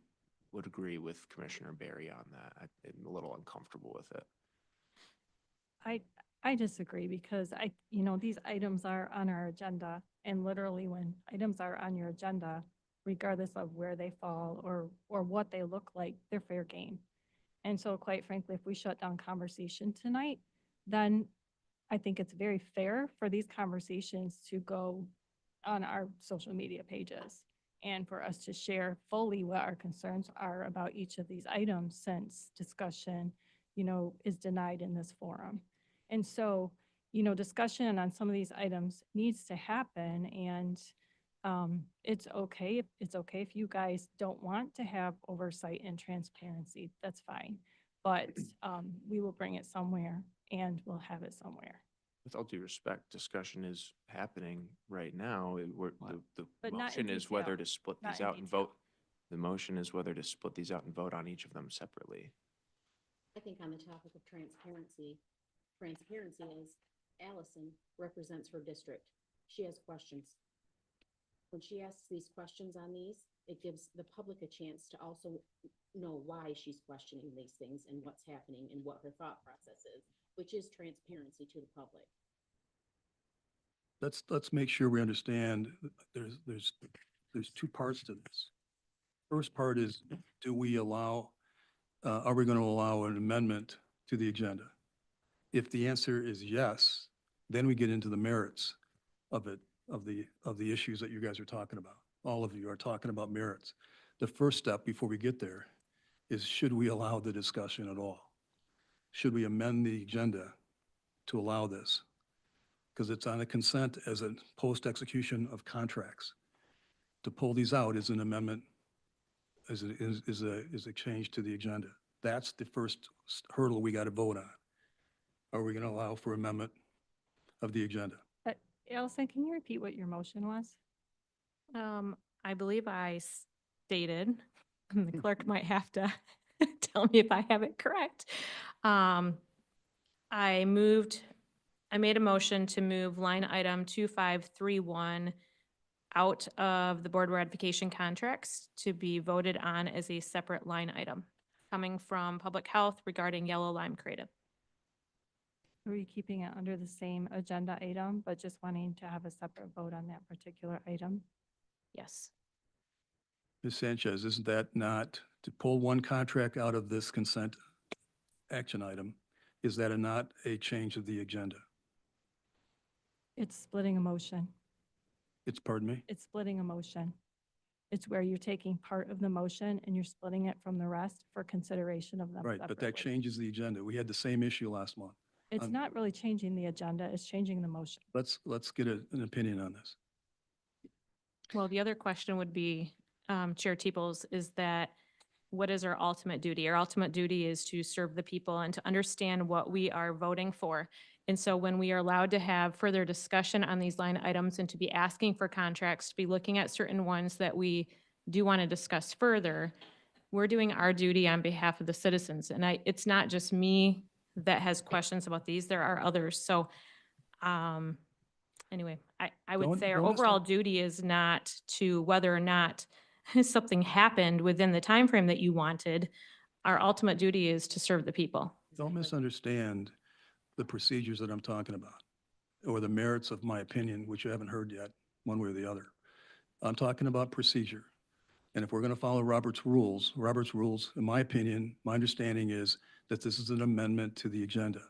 would agree with Commissioner Barry on that. I'm a little uncomfortable with it. I disagree because these items are on our agenda, and literally when items are on your agenda, regardless of where they fall or what they look like, they're fair game. And so quite frankly, if we shut down conversation tonight, then I think it's very fair for these conversations to go on our social media pages and for us to share fully what our concerns are about each of these items, since discussion, is denied in this forum. And so, discussion on some of these items needs to happen. And It's okay. It's okay if you guys don't want to have oversight and transparency. That's fine. But we will bring it somewhere and we'll have it somewhere. With all due respect, discussion is happening right now. The But not motion in is whether detail. to split Not these in out and detail. vote. The motion is whether to split these out and vote on each of them separately. I think on the topic of transparency is Allison represents her district. She has questions. When she asks these questions on these, it gives the public a chance to also know why she's questioning these things and what's happening and what her thought process is, which is transparency to the public. Let's make sure we understand, there's two parts to this. First part is, do we allow, are we going to allow an amendment to the agenda? If the answer is yes, then we get into the merits of it, of the issues that you guys are talking about. All of you are talking about merits. The first step before we get there is, should we allow the discussion at all? Should we amend the agenda to allow this? Because it's on a consent as a post-execution of contracts. To pull these out is an amendment, is a change to the agenda. That's the first hurdle we got to vote on. Are we going to allow for amendment of the agenda? Allison, can you repeat what your motion was? I believe I stated, and the clerk might have to tell me if I have it correct. I made a motion to move line item 2531 out of the board ratification contracts to be voted on as a separate line item coming from public health regarding yellow lime creative. Are you keeping it under the same agenda item, but just wanting to have a separate vote on that particular item? Yes. Ms. Sanchez, isn't that not, to pull one contract out of this consent action item, is that not a change of the agenda? It's splitting a motion. It's, pardon me? It's splitting a motion. It's where you're taking part of the motion and you're splitting it from the rest for consideration of them Right, but that separately. changes the agenda. We had the same issue last month. It's not really changing the agenda, it's changing the motion. Let's get an opinion on this. Well, the other question would be, Chair Teeples, is that what is our ultimate duty? Our ultimate duty is to serve the people and to understand what we are voting for. And so when we are allowed to have further discussion on these line items and to be asking for contracts, to be looking at certain ones that we do want to discuss further, we're doing our duty on behalf of the citizens. And it's not just me that has questions about these, there are others. So anyway, I would say our overall duty is not to whether or not something happened within the time frame that you wanted. Our ultimate duty is to serve the people. Don't misunderstand the procedures that I'm talking about, or the merits of my opinion, which you haven't heard yet, one way or the other. I'm talking about procedure. And if we're going to follow Robert's rules, in my opinion, my understanding is that this is an amendment to the agenda.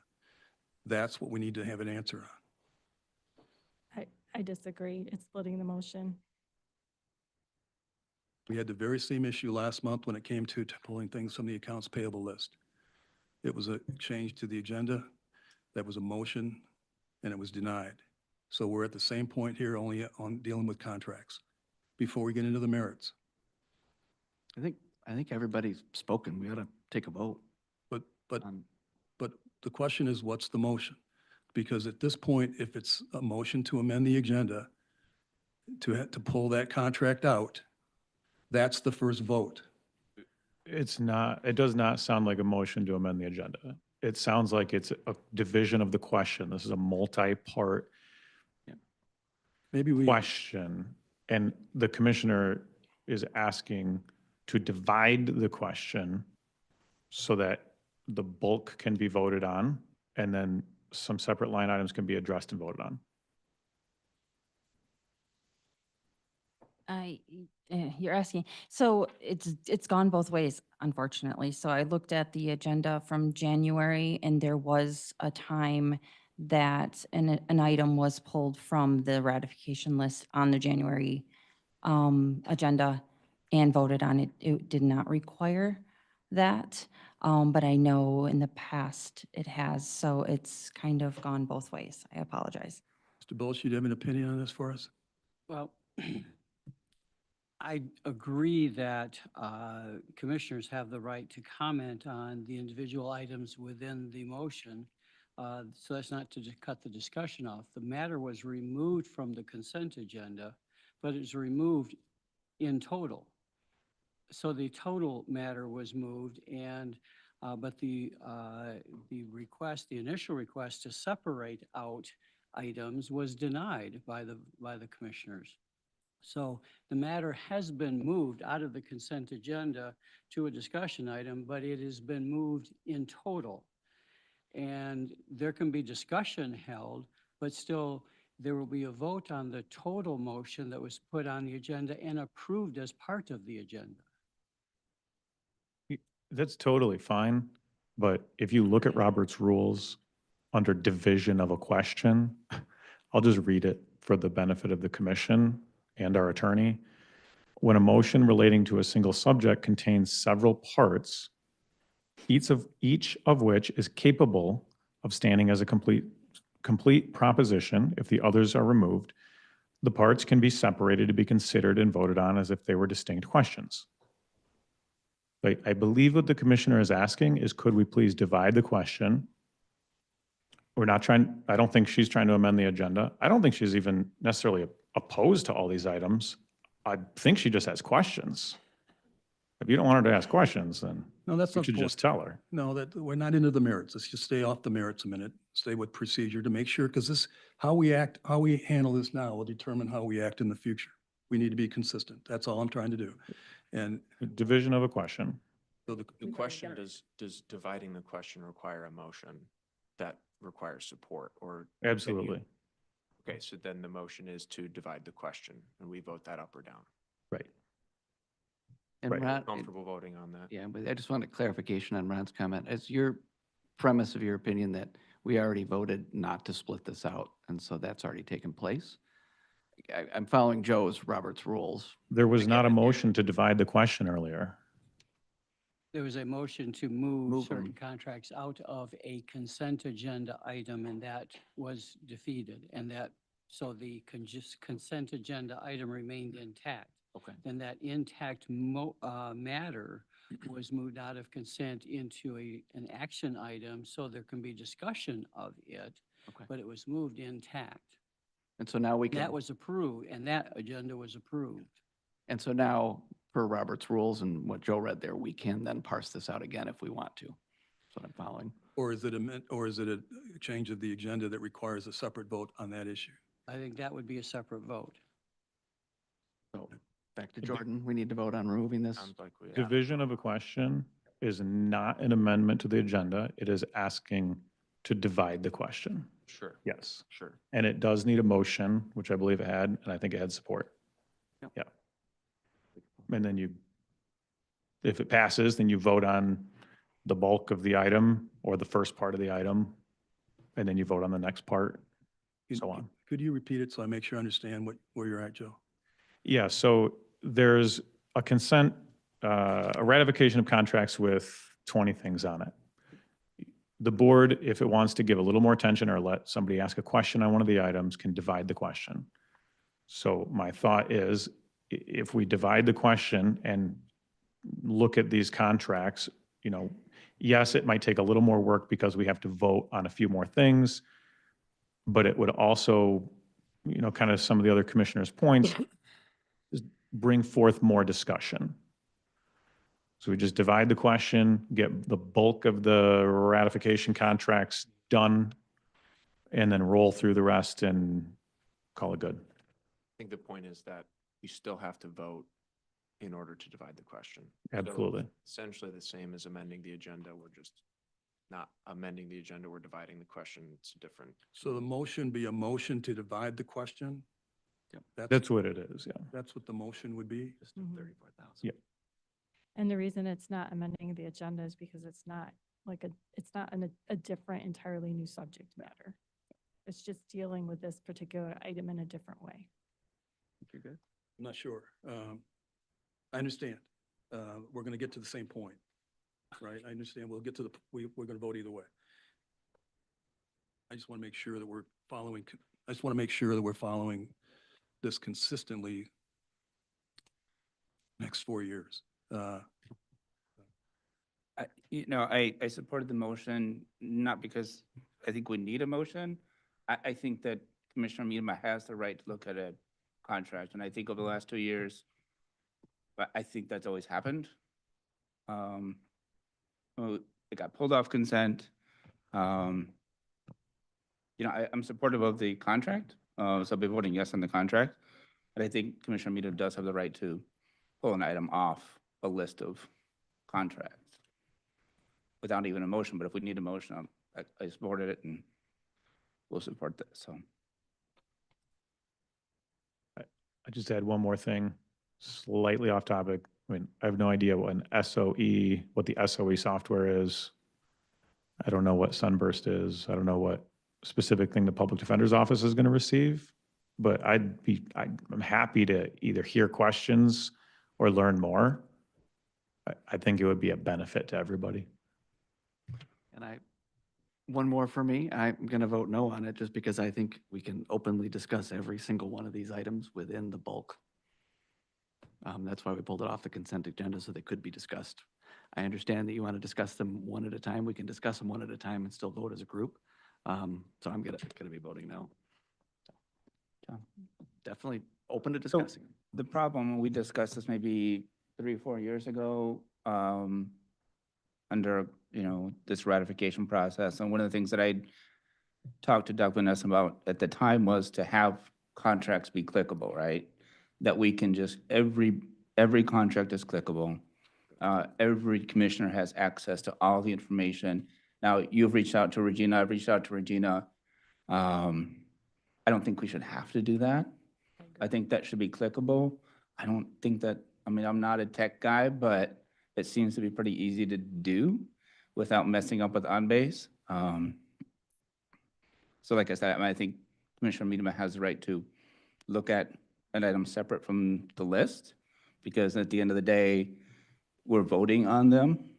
That's what we need to have an answer on. I disagree. It's splitting the motion. We had the very same issue last month when it came to pulling things from the accounts payable list. It was a change to the agenda. That was a motion, and it was denied. So we're at the same point here, only on dealing with contracts, before we get into the merits. I think everybody's spoken. We ought to take a vote. But the question is, what's the motion? Because at this point, if it's a motion to amend the agenda to pull that contract out, that's the first vote. It's not, it does not sound like a motion to amend the agenda. It sounds like it's a division of the question. This is a multi-part question. And the commissioner is asking to divide the question so that the bulk can be voted on, and then some separate line items can be addressed and voted on. You're asking, so it's gone both ways, unfortunately. So I looked at the agenda from January, and there was a time that an item was pulled from the ratification list on the January agenda and voted on it. It did not require that, but I know in the past it has, so it's kind of gone both ways. I apologize. Mr. Bulch, you have an opinion on this for us? Well, I agree that commissioners have the right to comment on the individual items within the motion. So that's not to just cut the discussion off. The matter was removed from the consent agenda, but it's removed in total. So the total matter was moved and, but the request, the initial request to separate out items was denied by the commissioners. So the matter has been moved out of the consent agenda to a discussion item, but it has been moved in total. And there can be discussion held, but still there will be a vote on the total motion that was put on the agenda and approved as part of the agenda. That's totally fine, but if you look at Robert's rules under division of a question, I'll just read it for the benefit of the commission and our attorney. When a motion relating to a single subject contains several parts, each of which is capable of standing as a complete proposition if the others are removed, the parts can be separated to be considered and voted on as if they were distinct questions. I believe what the commissioner is asking is, could we please divide the question? We're not trying, I don't think she's trying to amend the agenda. I don't think she's even necessarily opposed to all these items. I think she just has questions. If you don't want her to ask questions, then No, that's you not the should point. just tell her. No, that we're not into the merits. Let's just stay off the merits a minute. Stay with procedure to make sure, because this, how we act, how we handle this now will determine how we act in the future. We need to be consistent. That's all I'm trying to do. And Division of a question. so The question, does dividing the question require a motion that requires support or? can you- Absolutely. Okay, so then the motion is to divide the question and we vote that up or down. Right. And Right. Ron, Comfortable voting on that? yeah, but I just wanted clarification on Ron's comment. Is your premise of your opinion that we already voted not to split this out, and so that's already taken place? I'm following Robert's rules. There was not a motion to divide the question earlier. There was a motion to move Move certain them. contracts out of a consent agenda item, and that was defeated. And that, so the consent agenda item remained intact. Okay. Then that intact matter was moved out of consent into an action item, so there can be discussion of it, Okay. but it was moved intact. And so now we And that can, was approved, and that agenda was approved. and so now, per Robert's rules and what Joe read there, we can then parse this out again if we want to. That's what I'm following. or is it a change of the agenda that requires a separate vote on that issue? I think that would be a separate vote. So, back to Jordan, we need to vote on removing this. Sounds like we. Division of a question is not an amendment to the agenda. It is asking to divide the question. Sure, Yes. sure. And it does need a motion, which I believe it had, and I think it had support. Yep. Yeah. And then if it passes, then you vote on the bulk of the item or the first part of the item, and then you vote on the next part, so on. Could you repeat it so I make sure I understand where you're at, Joe? Yeah, so there's a consent, a ratification of contracts with 20 things on it. The board, if it wants to give a little more attention or let somebody ask a question on one of the items, can divide the question. So my thought is, if we divide the question and look at these contracts, yes, it might take a little more work because we have to vote on a few more things, but it would also, kind of some of the other commissioners' points, is bring forth more discussion. So we just divide the question, get the bulk of the ratification contracts done, and then roll through the rest and call it good. I think the point is that you still have to vote in order to divide the question. So Absolutely. essentially the same as amending the agenda. We're just not amending the agenda. We're dividing the question. It's different. So the motion be a motion to divide the question? Yep. That's what it is, yeah. That's what the motion would be? Just Mhm. 34,000. Yeah. And the reason it's not amending the agenda is because it's not it's not a different entirely new subject matter. It's just dealing with this particular item in a different way. You're good. I'm not sure. I understand. We're going to get to the same point, right? I understand. We'll get to we're going to vote either way. I just want to make sure that we're following this consistently next 4 years. I supported the motion, not because I think we need a motion. I think that Commissioner Miedema has the right to look at a contract, and I think over the last 2 years, I think that's always happened. It got pulled off consent. I'm supportive of the contract, so I'll be voting yes on the contract. But I think Commissioner Miedema does have the right to pull an item off a list of contracts without even a motion. But if we need a motion, I supported it and we'll support this, so. I just add one more thing, slightly off topic. I mean, I have no idea what an SOE, what the SOE software is. I don't know what Sunburst is. I don't know what specific thing the Public Defender's Office is going to receive. But I'm happy to either hear questions or learn more. I think it would be a benefit to everybody. And one more for me, I'm going to vote no on it just because I think we can openly discuss every single one of these items within the bulk. That's why we pulled it off the consent agenda so they could be discussed. I understand that you want to discuss them one at a time. We can discuss them one at a time and still vote as a group. So I'm going to be voting no. Definitely open to discussing. The problem, we discussed this maybe 3 or 4 years ago, under, this ratification process. And one of the things that I talked to Doug Vanessa about at the time was to have contracts be clickable, right? That we can just, every contract is clickable. Every commissioner has access to all the information. Now, you've reached out to Regina, I've reached out to Regina. I don't think we should have to do that. I think that should be clickable. I don't think that, I'm not a tech guy, but it seems to be pretty easy to do without messing up with OnBase. So like I said, I think Commissioner Miedema has the right to look at an item separate from the list, because at the end of the day, we're voting on them,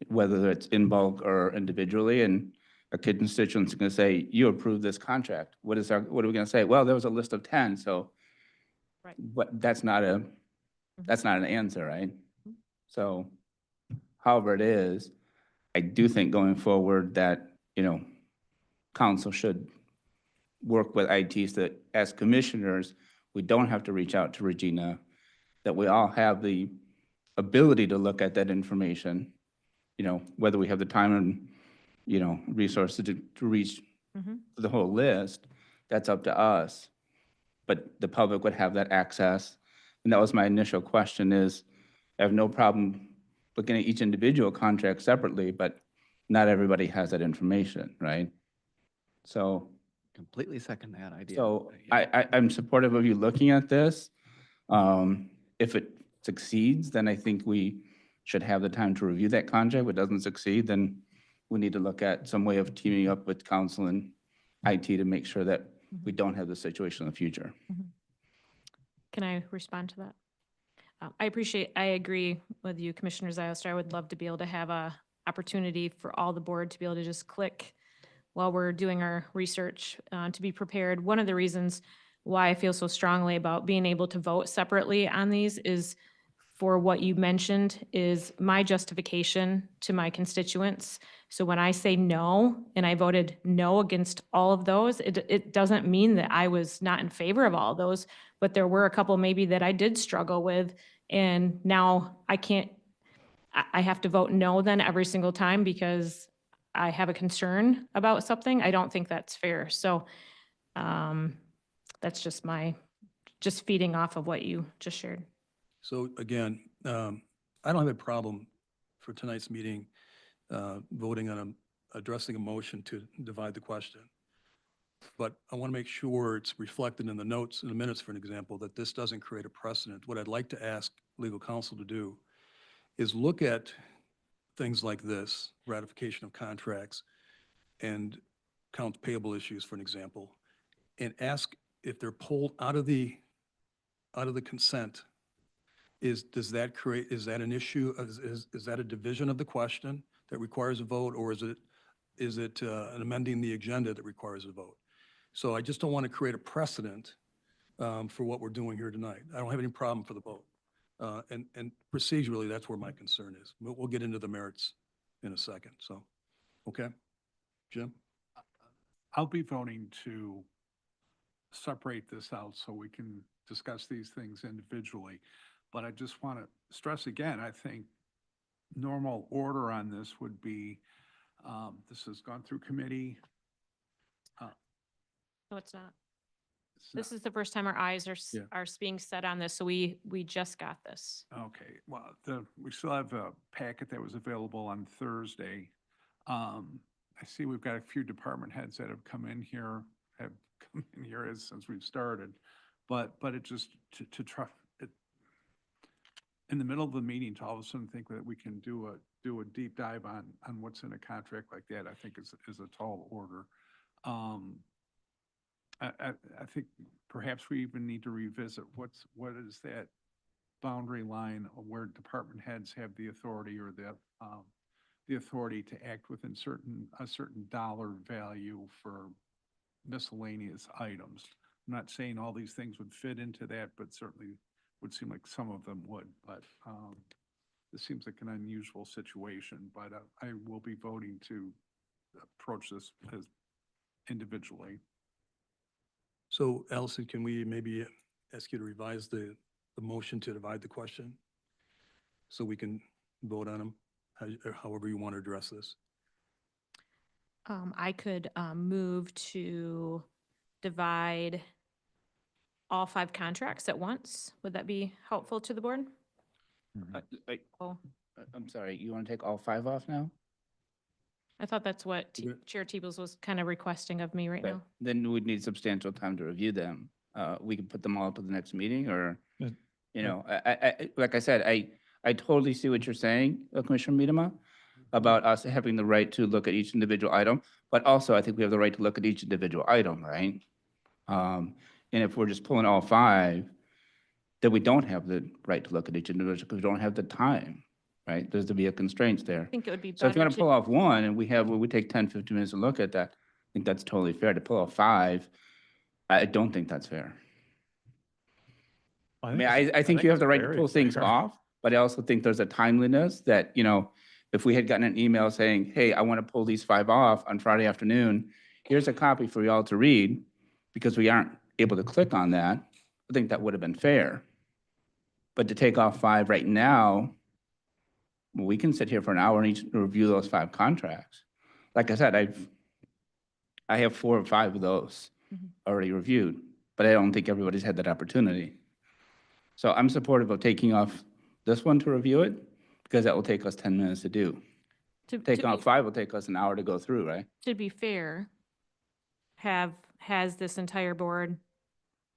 whether it's in bulk or individually, and a constituent's going to say, you approve this contract. What are we going to say? Well, there was a list of 10, so. Right. But that's not an answer, right? So, however it is, I do think going forward that, council should work with IT so that as commissioners, we don't have to reach out to Regina, that we all have the ability to look at that information, whether we have the time and, resources to reach the whole list, that's up to us. But the public would have that access. And that was my initial question is, I have no problem looking at each individual contract separately, but not everybody has that information, right? So. Completely second that idea. So Yeah. I'm supportive of you looking at this. If it succeeds, then I think we should have the time to review that contract. If it doesn't succeed, then we need to look at some way of teaming up with council and IT to make sure that we don't have this situation in the future. Can I respond to that? I agree with you, Commissioner Zylstra. I would love to be able to have a opportunity for all the board to be able to just click while we're doing our research to be prepared. One of the reasons why I feel so strongly about being able to vote separately on these is for what you mentioned is my justification to my constituents. So when I say no, and I voted no against all of those, it doesn't mean that I was not in favor of all of those, but there were a couple maybe that I did struggle with. And now I have to vote no then every single time because I have a concern about something. I don't think that's fair. So that's just feeding off of what you just shared. So again, I don't have a problem for tonight's meeting voting on addressing a motion to divide the question. But I want to make sure it's reflected in the notes, in the minutes, for an example, that this doesn't create a precedent. What I'd like to ask legal counsel to do is look at things like this, ratification of contracts and accounts payable issues, for an example, and ask if they're pulled out of the consent. Is that an issue? Is that a division of the question that requires a vote, or is it an amending the agenda that requires a vote? So I just don't want to create a precedent for what we're doing here tonight. I don't have any problem for the vote. And procedurally, that's where my concern is. We'll get into the merits in a second, so, okay? Jim? I'll be voting to separate this out so we can discuss these things individually. But I just want to stress again, I think normal order on this would be, this has gone through committee. No, it's not. It's This not- is the first time our eyes are, Yeah. are being set on this, so we just got this. Okay, well, we still have a packet that was available on Thursday. I see we've got a few department heads that have come in here since we've started. But it just, to try, in the middle of the meeting, to all of a sudden think that we can do a deep dive on what's in a contract like that, I think is a tall order. I think perhaps we even need to revisit what is that boundary line of where department heads have the authority or the authority to act within a certain dollar value for miscellaneous items. I'm not saying all these things would fit into that, but certainly would seem like some of them would. But this seems like an unusual situation, but I will be voting to approach this as individually. So Allison, can we maybe ask you to revise the motion to divide the question? So we can vote on them, however you want to address this. I could move to divide all 5 contracts at once. Would that be helpful to the board? Oh, I'm sorry, you want to take all 5 off now? I thought that's what Chair Teebles was kind of requesting of me right Okay. now. Then we'd need substantial time to review them. We can put them all to the next meeting or, Yeah. you know, like I said, I totally see what you're saying, Commissioner Miedema, about us having the right to look at each individual item, but also I think we have the right to look at each individual item, right? And if we're just pulling all 5, then we don't have the right to look at each individual because we don't have the time, right? There's to be a constraint there. I think it would be So if you're better gonna pull off one and we take 10, 15 minutes to look at that, I think that's totally fair. To pull off 5, I don't think that's fair. I mean, I think you have the right to pull things off, but I also think there's a timeliness that, you know, if we had gotten an email saying, hey, I want to pull these 5 off on Friday afternoon, here's a copy for y'all to read, because we aren't able to click on that, I think that would have been fair. But to take off 5 right now, we can sit here for an hour and each review those 5 contracts. Like I said, I have 4 or 5 of those already reviewed, but I don't think everybody's had that opportunity. So I'm supportive of taking off this one to review it, because that will take us 10 minutes to do. Taking off 5 will take us an hour to go through, right? To be fair, has this entire board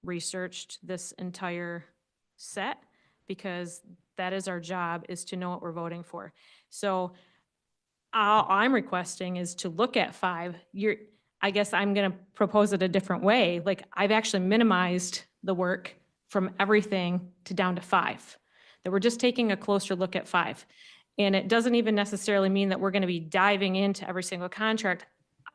researched this entire set? Because that is our job, is to know what we're voting for. So all I'm requesting is to look at 5. I guess I'm going to propose it a different way. Like, I've actually minimized the work from everything to down to 5. That we're just taking a closer look at 5. And it doesn't even necessarily mean that we're going to be diving into every single contract.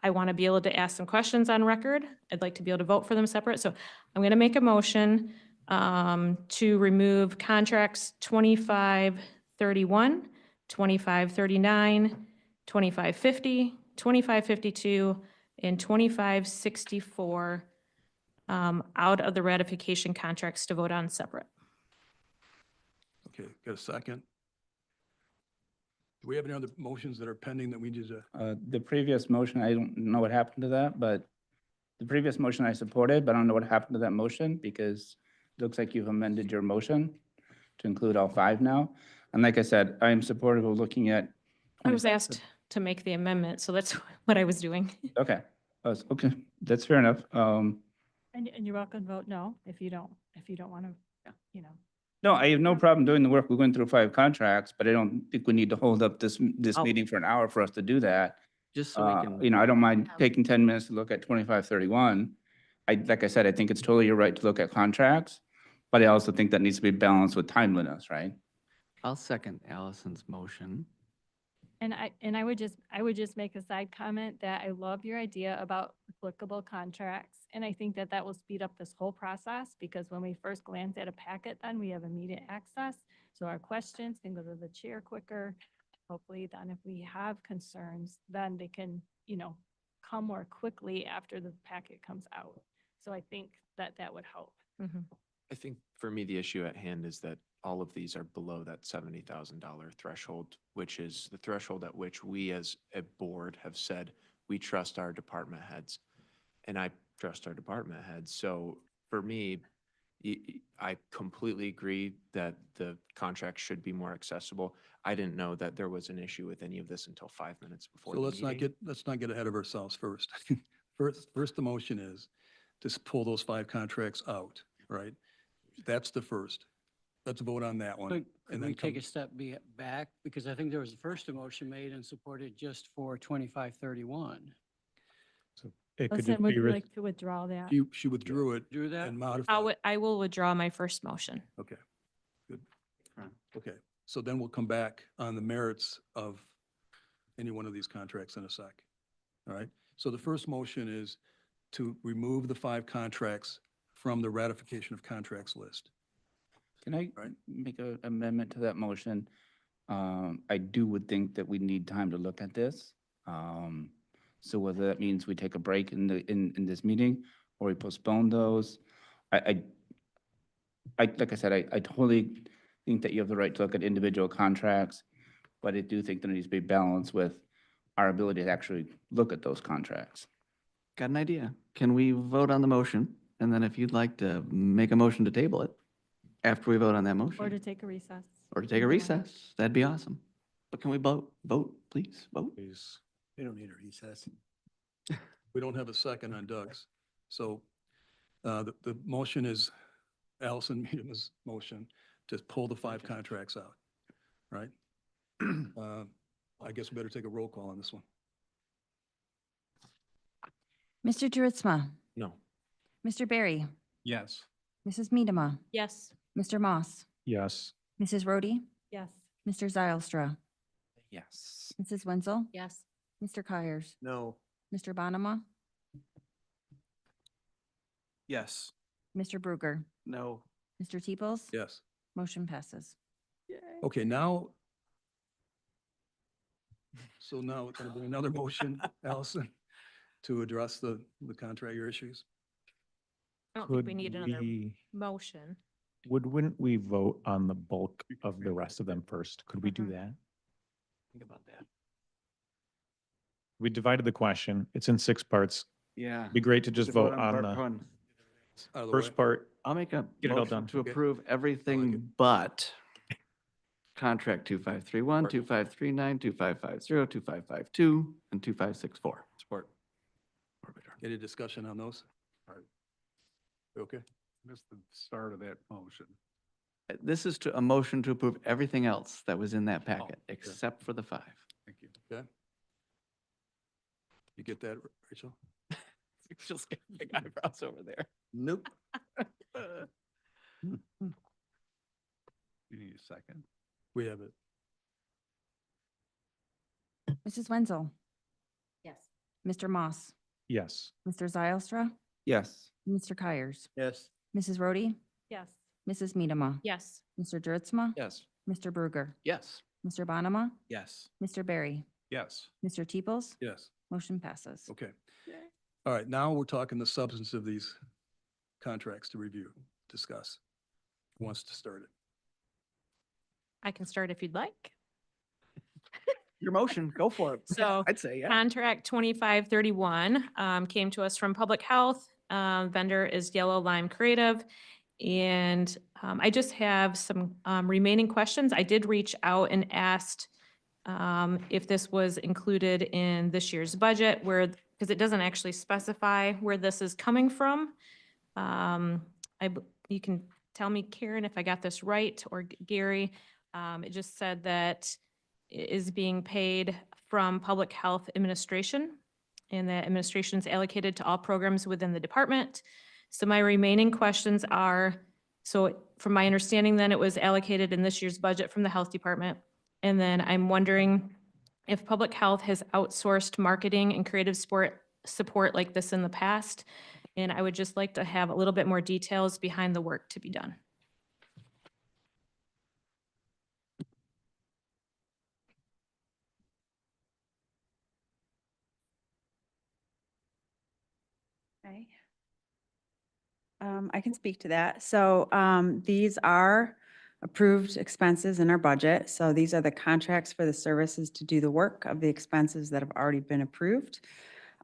I want to be able to ask some questions on record. I'd like to be able to vote for them separate. So I'm going to make a motion to remove contracts 2531, 2539, 2550, 2552, and 2564 out of the ratification contracts to vote on separate. Okay, got a second? Do we have any other motions that are pending that we need to? The previous motion, I don't know what happened to that, but the previous motion I supported, but I don't know what happened to that motion because it looks like you've amended your motion to include all 5 now. And like I said, I am supportive of looking at. I was asked to make the amendment, so that's what I was doing. Okay, okay, that's fair enough. And you're welcome to vote no if you don't want to, you know. No, I have no problem doing the work. We're going through 5 contracts, but I don't think we need to hold up this meeting for an hour for us to do that. Just so we can. You know, I don't mind taking 10 minutes to look at 2531. Like I said, I think it's totally your right to look at contracts, but I also think that needs to be balanced with timeliness, right? I'll second Allison's motion. And I would just make a side comment that I love your idea about applicable contracts. And I think that that will speed up this whole process because when we first glance at a packet, then we have immediate access. So our questions can go to the chair quicker. Hopefully then if we have concerns, then they can, come more quickly after the packet comes out. So I think that that would help. I think for me, the issue at hand is that all of these are below that $70,000 threshold, which is the threshold at which we as a board have said, we trust our department heads. And I trust our department heads. So for me, I completely agree that the contract should be more accessible. I didn't know that there was an issue with any of this until 5 minutes before So the let's meeting. not get ahead of ourselves first. First, the motion is to pull those 5 contracts out, right? That's the first. Let's vote on that one. Could and we then take come- a step back? Because I think there was the first motion made and supported just for 2531. So it could Listen, just would be, you re- like to withdraw that? She withdrew it Drew that? and modified. I will withdraw my first motion. Okay, good. Okay, so then we'll come back on the merits of any one of these contracts in a sec. All right, so the first motion is to remove the 5 contracts from the ratification of contracts list. Can I Right. make an amendment to that motion? I would think that we need time to look at this. So whether that means we take a break in this meeting or we postpone those, like I said, I totally think that you have the right to look at individual contracts, but I do think there needs to be balance with our ability to actually look at those contracts. Got an idea. Can we vote on the motion? And then if you'd like to make a motion to table it after we vote on that motion. Or to take a recess? Or to take a recess, that'd be awesome. But can we vote, please, vote? please. We don't need a recess. We don't have a second on Doug's. So the motion is Allison Meadham's motion to pull the 5 contracts out, right? I guess we better take a roll call on this one. Mr. Druitzma, No. Mr. Barry, Yes. Mrs. Medema, Yes. Mr. Moss, Yes. Mrs. Rhodey, Yes. Mr. Zylstra, Yes. Mrs. Wenzel, Yes. Mr. Kyers, No. Mr. Bonema, Yes. Mr. Bruger, No. Mr. Teeples. Yes. Motion passes. Okay, now. So now it's going to be another motion, Allison, to address the contract year issues. I don't think we Could need another we- motion. Wouldn't we vote on the bulk of the rest of them first? Could we do that? Think about that. We divided the question. It's in 6 parts. Yeah. Be great to just To vote on part the one. Out of the first way. part. I'll make a Get it all motion done. to Okay. approve everything but contract 2531, 2539, 2550, 2552, and 2564. Support. Any discussion on those? All right. You okay? Missed the start of that motion. This is a motion to approve everything else that was in that packet, okay. except for the 5. Thank you. Okay. You get that, Rachel? Just got big eyebrows over there. Nope. You need a second? We have it. Mrs. Wenzel, Yes. Mr. Moss, Yes. Mr. Zylstra, Yes. Mr. Kyers, Yes. Mrs. Rhodey, Yes. Mrs. Medema, Yes. Mr. Druitzma, Yes. Mr. Bruger, Yes. Mr. Bonema, Yes. Mr. Barry, Yes. Mr. Teeples. Yes. Motion passes. Okay. All right, now we're talking the substance of these contracts to review, discuss. Who wants to start it? I can start if you'd like. Your motion, go for it. So I'd say, yeah. Contract 2531 came to us from Public Health. Vendor is Yellow Lime Creative. And I just have some remaining questions. I did reach out and asked if this was included in this year's budget, because it doesn't actually specify where this is coming from. You can tell me, Karen, if I got this right, or Gary. It just said that it is being paid from Public Health Administration, and that administration is allocated to all programs within the department. So my remaining questions are, so from my understanding then, it was allocated in this year's budget from the Health Department. And then I'm wondering if public health has outsourced marketing and creative support like this in the past. And I would just like to have a little bit more details behind the work to be done. Okay. I can speak to that. So these are approved expenses in our budget. So these are the contracts for the services to do the work of the expenses that have already been approved.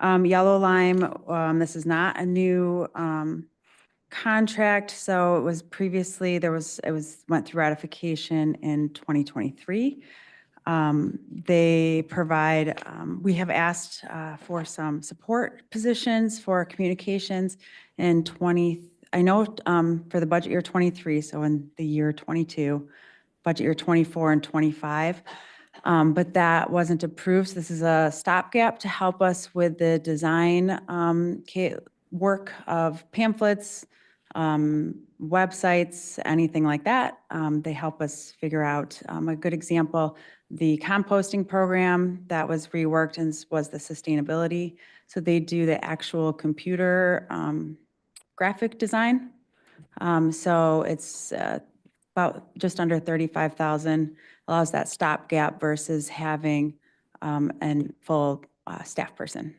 Yellow Lime, this is not a new contract. So it was previously, went through ratification in 2023. They provide, we have asked for some support positions for communications in I know for the budget year 23, so in the year 22, budget year 24 and 25, but that wasn't approved. So this is a stopgap to help us with the design work of pamphlets, websites, anything like that. They help us figure out a good example. The composting program that was reworked and was the sustainability. So they do the actual computer graphic design. So it's about just under 35,000, allows that stopgap versus having a full staff person.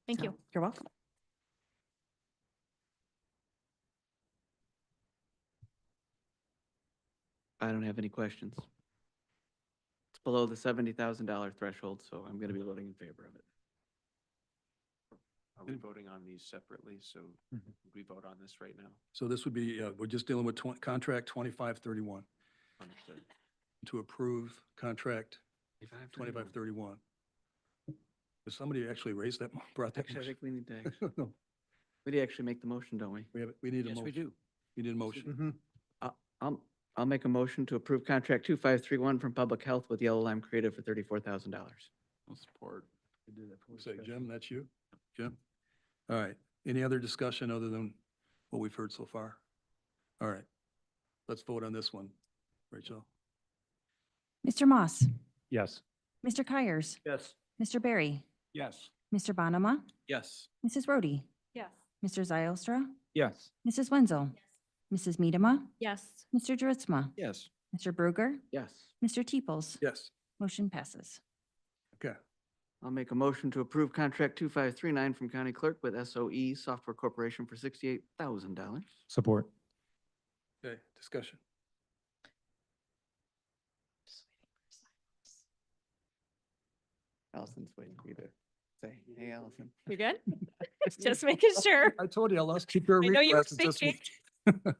Thank you. You're welcome. I don't have any questions. It's below the $70,000 threshold, so I'm going to be voting in favor of it. Are we voting on these separately? So we vote on this right now? So this would be, we're just dealing with contract 2531 Understood. to approve contract 2531. Did somebody actually raise that, brought that? Actually, I think we need to, No, we need to actually make the motion, don't we? we need a Yes, motion. we do. You need a motion. I'll make a motion to approve contract 2531 from Public Health with Yellow Lime Creative for $34,000. I'll support. Say, Jim, that's you? Jim? All right. Any other discussion other than what we've heard so far? All right. Let's vote on this one. Rachel? Mr. Moss, Yes. Mr. Kyers, Yes. Mr. Barry, Yes. Mr. Bonema, Yes. Mrs. Rhodey, Yes. Mr. Zylstra, Yes. Mrs. Wenzel, Mrs. Medema, Yes. Mr. Dritzma, Yes. Mr. Bruger, Yes. Mr. Teeples. Yes. Motion passes. Okay. I'll make a motion to approve contract 2539 from County Clerk with SOE Software Corporation for $68,000. Support. Okay, discussion. Allison's waiting for you to say, hey, Allison. You good? Just making sure. I told you, let's keep your I know you were requests this thinking. week.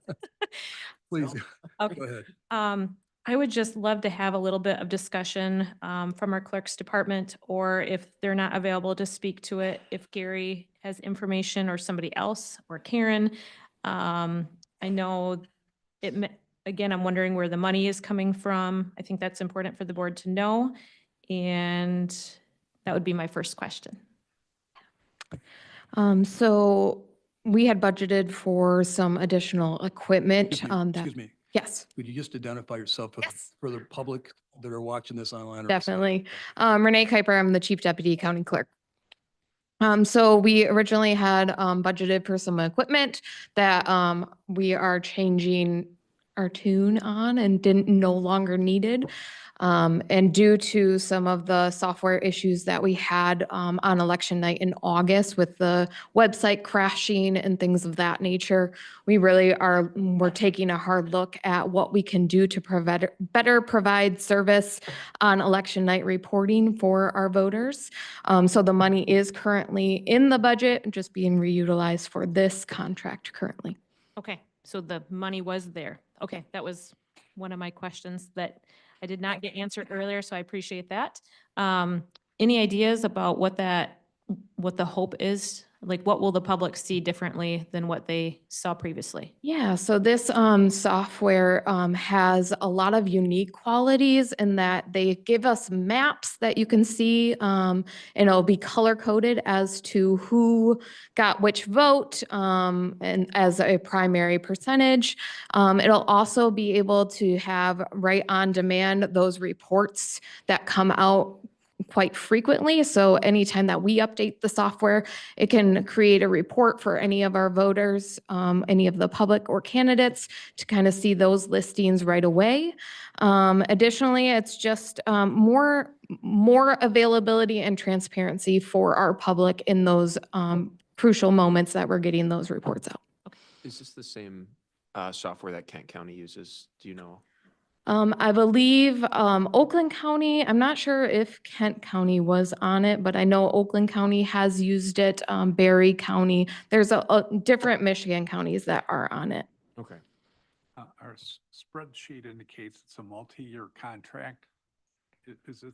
Please, Okay. go ahead. I would just love to have a little bit of discussion from our clerk's department, or if they're not available to speak to it, if Gary has information or somebody else or Karen. I know again, I'm wondering where the money is coming from. I think that's important for the board to know. And that would be my first question. So we had budgeted for some additional equipment. Excuse me. Yes, Would you just identify yourself for the public that are watching this online? or definitely. Renee Kuiper, I'm the Chief Deputy County Clerk. So we originally had budgeted for some equipment that we are changing our tune on and no longer needed. And due to some of the software issues that we had on election night in August with the website crashing and things of that nature, we're taking a hard look at what we can do to better provide service on election night reporting for our voters. So the money is currently in the budget, just being reutilized for this contract currently. Okay, so the money was there. Okay, that was one of my questions that I did not get answered earlier, so I appreciate that. Any ideas about what the hope is Like, what will the public see differently than what they saw previously? Yeah, so this software has a lot of unique qualities in that they give us maps that you can see, and it'll be color coded as to who got which vote and as a primary percentage. It'll also be able to have right on demand those reports that come out quite frequently. So anytime that we update the software, it can create a report for any of our voters, any of the public or candidates to kind of see those listings right away. Additionally, it's just more availability and transparency for our public in those crucial moments that we're getting those reports out. Is this the same software that Kent County uses? Do you know? I believe Oakland County, I'm not sure if Kent County was on it, but I know Oakland County has used it, Berry County. There's a different Michigan counties that are on it. Okay. Our spreadsheet indicates it's a multi-year contract. Is it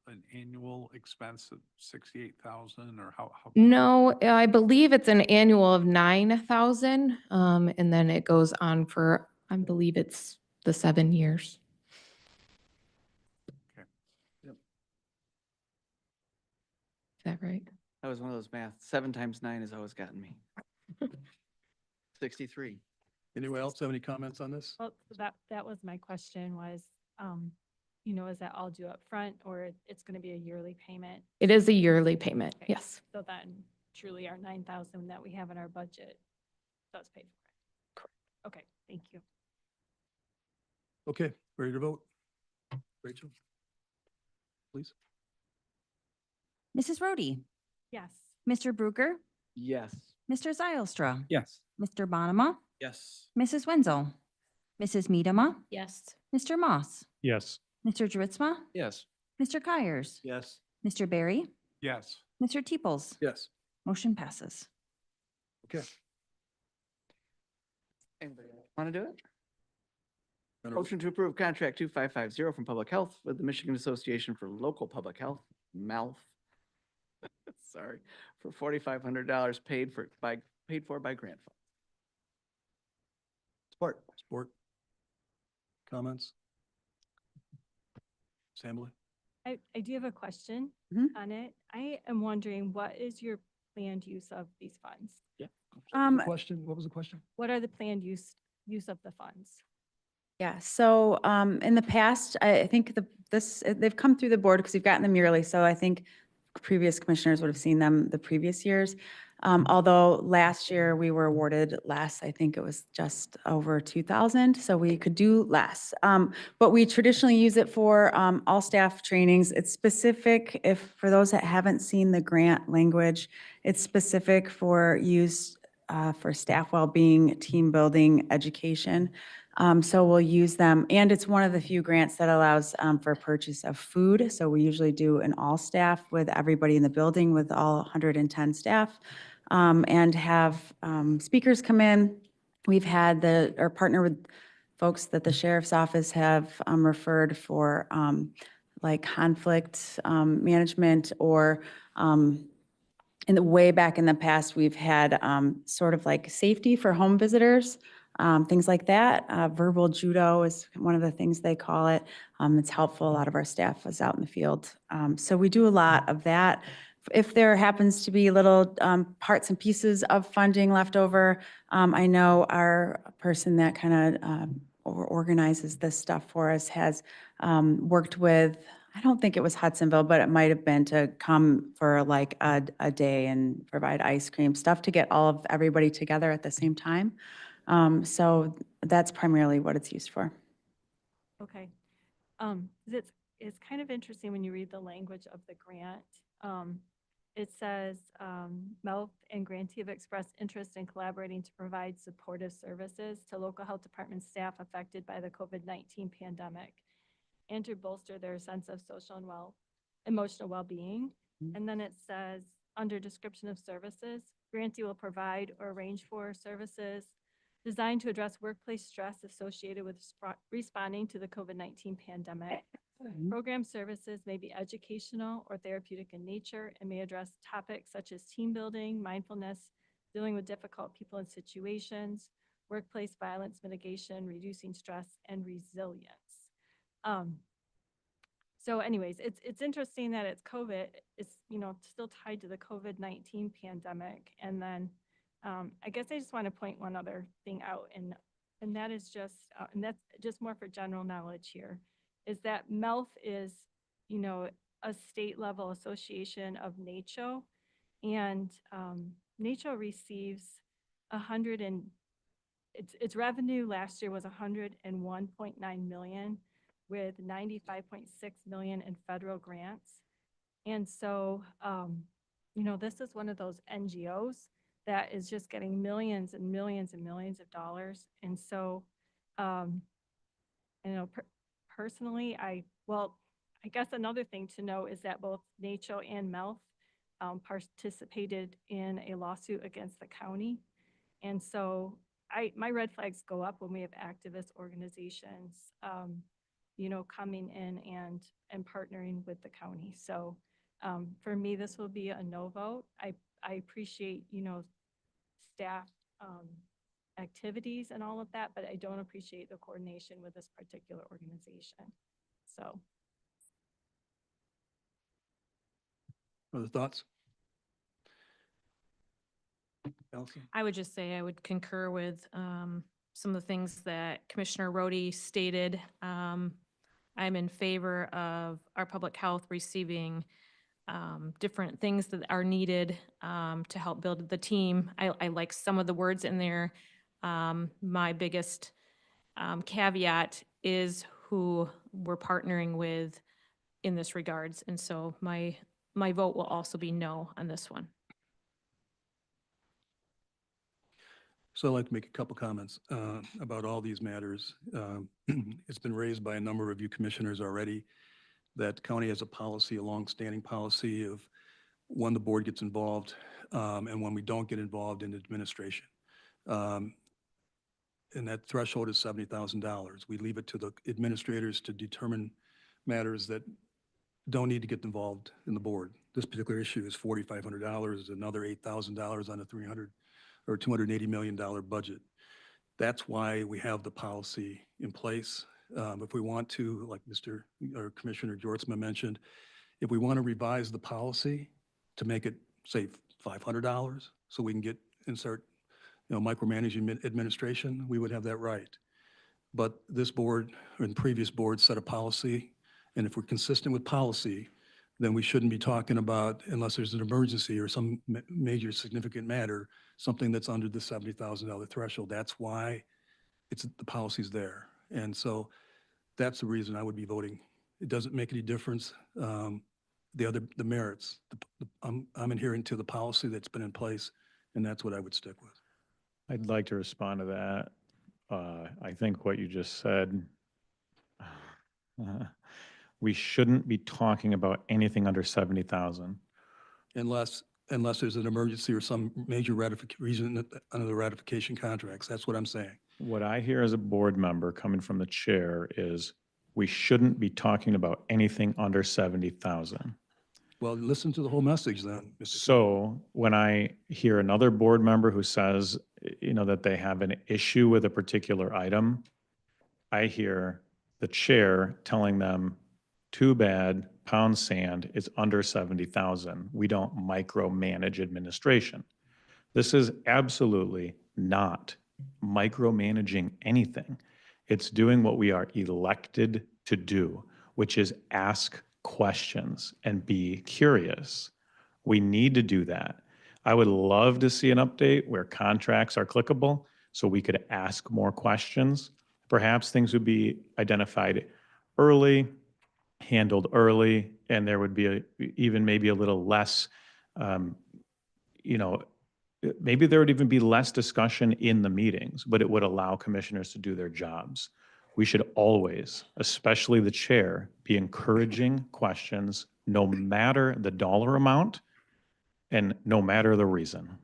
an annual expense of 68,000 or how? No, I believe it's an annual of 9,000, and then it goes on for, I believe it's the 7 years. Okay. Yep. Is that right? That was one of those math. 7 times 9 has always gotten me. 63. Anyone else have any comments on this? Well, that was my question was, is that all due up front or it's going to be a yearly payment? It is a yearly payment, Okay, yes. So then truly our 9,000 that we have in our budget does pay for it. Okay, thank you. Okay, ready to vote? Rachel? Please. Mrs. Rhodey, Yes. Mr. Bruker, Yes. Mr. Zylstra, Yes. Mr. Bonema, Yes. Mrs. Wenzel, Mrs. Medema, Yes. Mr. Moss, Yes. Mr. Dritzma, Yes. Mr. Kyers, Yes. Mr. Barry, Yes. Mr. Teeples. Yes. Motion passes. Okay. Anybody want to do it? Better- Motion to approve contract 2550 from Public Health with the Michigan Association for Local Public Health, MALF. Sorry, for $4,500 paid for by grant funds. Support. Comments? Assembly? I do have a question Mhm. on it. I am wondering, what is your planned use of these funds? Question? What was the question? What are the planned use of the funds? Yeah, so in the past, I think they've come through the board because we've gotten them yearly. So I think previous commissioners would have seen them the previous years. Although last year we were awarded less, I think it was just over 2,000, so we could do less. But we traditionally use it for all staff trainings. It's specific, for those that haven't seen the grant language, it's specific for use for staff well-being, team building, education. So we'll use them, and it's one of the few grants that allows for purchase of food. So we usually do an all staff with everybody in the building with all 110 staff, and have speakers come in. We've had or partner with folks that the sheriff's office have referred for like conflict management, or way back in the past, we've had sort of like safety for home visitors, things like that. Verbal judo is one of the things they call it. It's helpful. A lot of our staff is out in the field. So we do a lot of that. If there happens to be little parts and pieces of funding left over, I know our person that kind of organizes this stuff for us has worked with, I don't think it was Hudsonville, but it might have been, to come for like a day and provide ice cream, stuff to get everybody together at the same time. So that's primarily what it's used for. Okay. It's kind of interesting when you read the language of the grant. It says, MELF and grantee have expressed interest in collaborating to provide supportive services to local health department staff affected by the COVID-19 pandemic and to bolster their sense of social and emotional well-being. And then it says, under description of services, grantee will provide or arrange for services designed to address workplace stress associated with responding to the COVID-19 pandemic. Program services may be educational or therapeutic in nature and may address topics such as team building, mindfulness, dealing with difficult people and situations, workplace violence mitigation, reducing stress, and resilience. So anyways, it's interesting that it's COVID, it's, still tied to the COVID-19 pandemic. And then I guess I just want to point one other thing out, and that is just, and that's just more for general knowledge here, is that MELF is, a state level association of NACCHO, and NACCHO receives its revenue last year was 101.9 million, with 95.6 million in federal grants. And so, this is one of those NGOs that is just getting millions and millions and millions of dollars. And so, personally, I guess another thing to know is that both NACCHO and MELF participated in a lawsuit against the county. And so my red flags go up when we have activist organizations, coming in and partnering with the county. So for me, this will be a no vote. I appreciate, staff activities and all of that, but I don't appreciate the coordination with this particular organization. So. Other thoughts? Allison? I would just say I would concur with some of the things that Commissioner Rhodey stated. I'm in favor of our public health receiving different things that are needed to help build the team. I like some of the words in there. My biggest caveat is who we're partnering with in this regards. And so my vote will also be no on this one. So I'd like to make a couple comments about all these matters. It's been raised by a number of you commissioners already that the county has a policy, a longstanding policy of when the board gets involved and when we don't get involved in administration. And that threshold is $70,000. We leave it to the administrators to determine matters that don't need to get involved in the board. This particular issue is $4,500, another $8,000 on a $280 million budget. That's why we have the policy in place. If we want to, like Commissioner Jortsma mentioned, if we want to revise the policy to make it, say, $500, so we can start micromanaging administration, we would have that right. But this board and previous boards set a policy, and if we're consistent with policy, then we shouldn't be talking about, unless there's an emergency or some major significant matter, something that's under the $70,000 threshold. That's why the policy's there. And so that's the reason I would be voting. It doesn't make any difference. The merits, I'm adhering to the policy that's been in place, and that's what I would stick with. I'd like to respond to that. I think what you just said, we shouldn't be talking about anything under 70,000. Unless there's an emergency or some major reason under the ratification contracts. That's what I'm saying. What I hear as a board member coming from the chair is we shouldn't be talking about anything under 70,000. Well, listen to the whole message then. So when I hear another board member who says, that they have an issue with a particular item, I hear the chair telling them, too bad, pound sand is under 70,000. We don't micromanage administration. This is absolutely not micromanaging anything. It's doing what we are elected to do, which is ask questions and be curious. We need to do that. I would love to see an update where contracts are clickable so we could ask more questions. Perhaps things would be identified early, handled early, and there would be even maybe a little less, maybe there would even be less discussion in the meetings, but it would allow commissioners to do their jobs. We should always, especially the chair, be encouraging questions no matter the dollar amount and no matter the reason.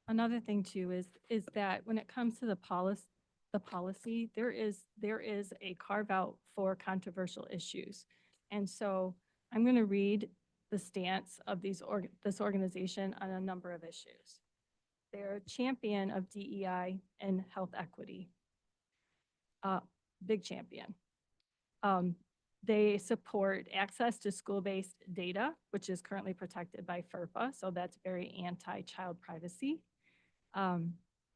Another thing too is that when it comes to the the policy, there is a carve out for controversial issues. And so I'm going to read the stance of this organization on a number of issues. They're a champion of DEI and health equity. Big champion. They support access to school-based data, which is currently protected by FERPA, so that's very anti-child privacy.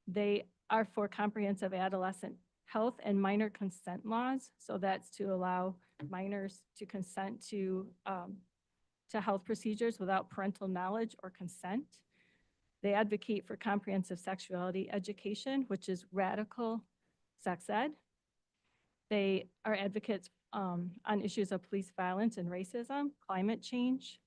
They are for comprehensive adolescent health and minor consent laws, so that's to allow minors to consent to health procedures without parental knowledge or consent. They advocate for comprehensive sexuality education, which is radical sex ed. They are advocates on issues of police violence and racism, climate change,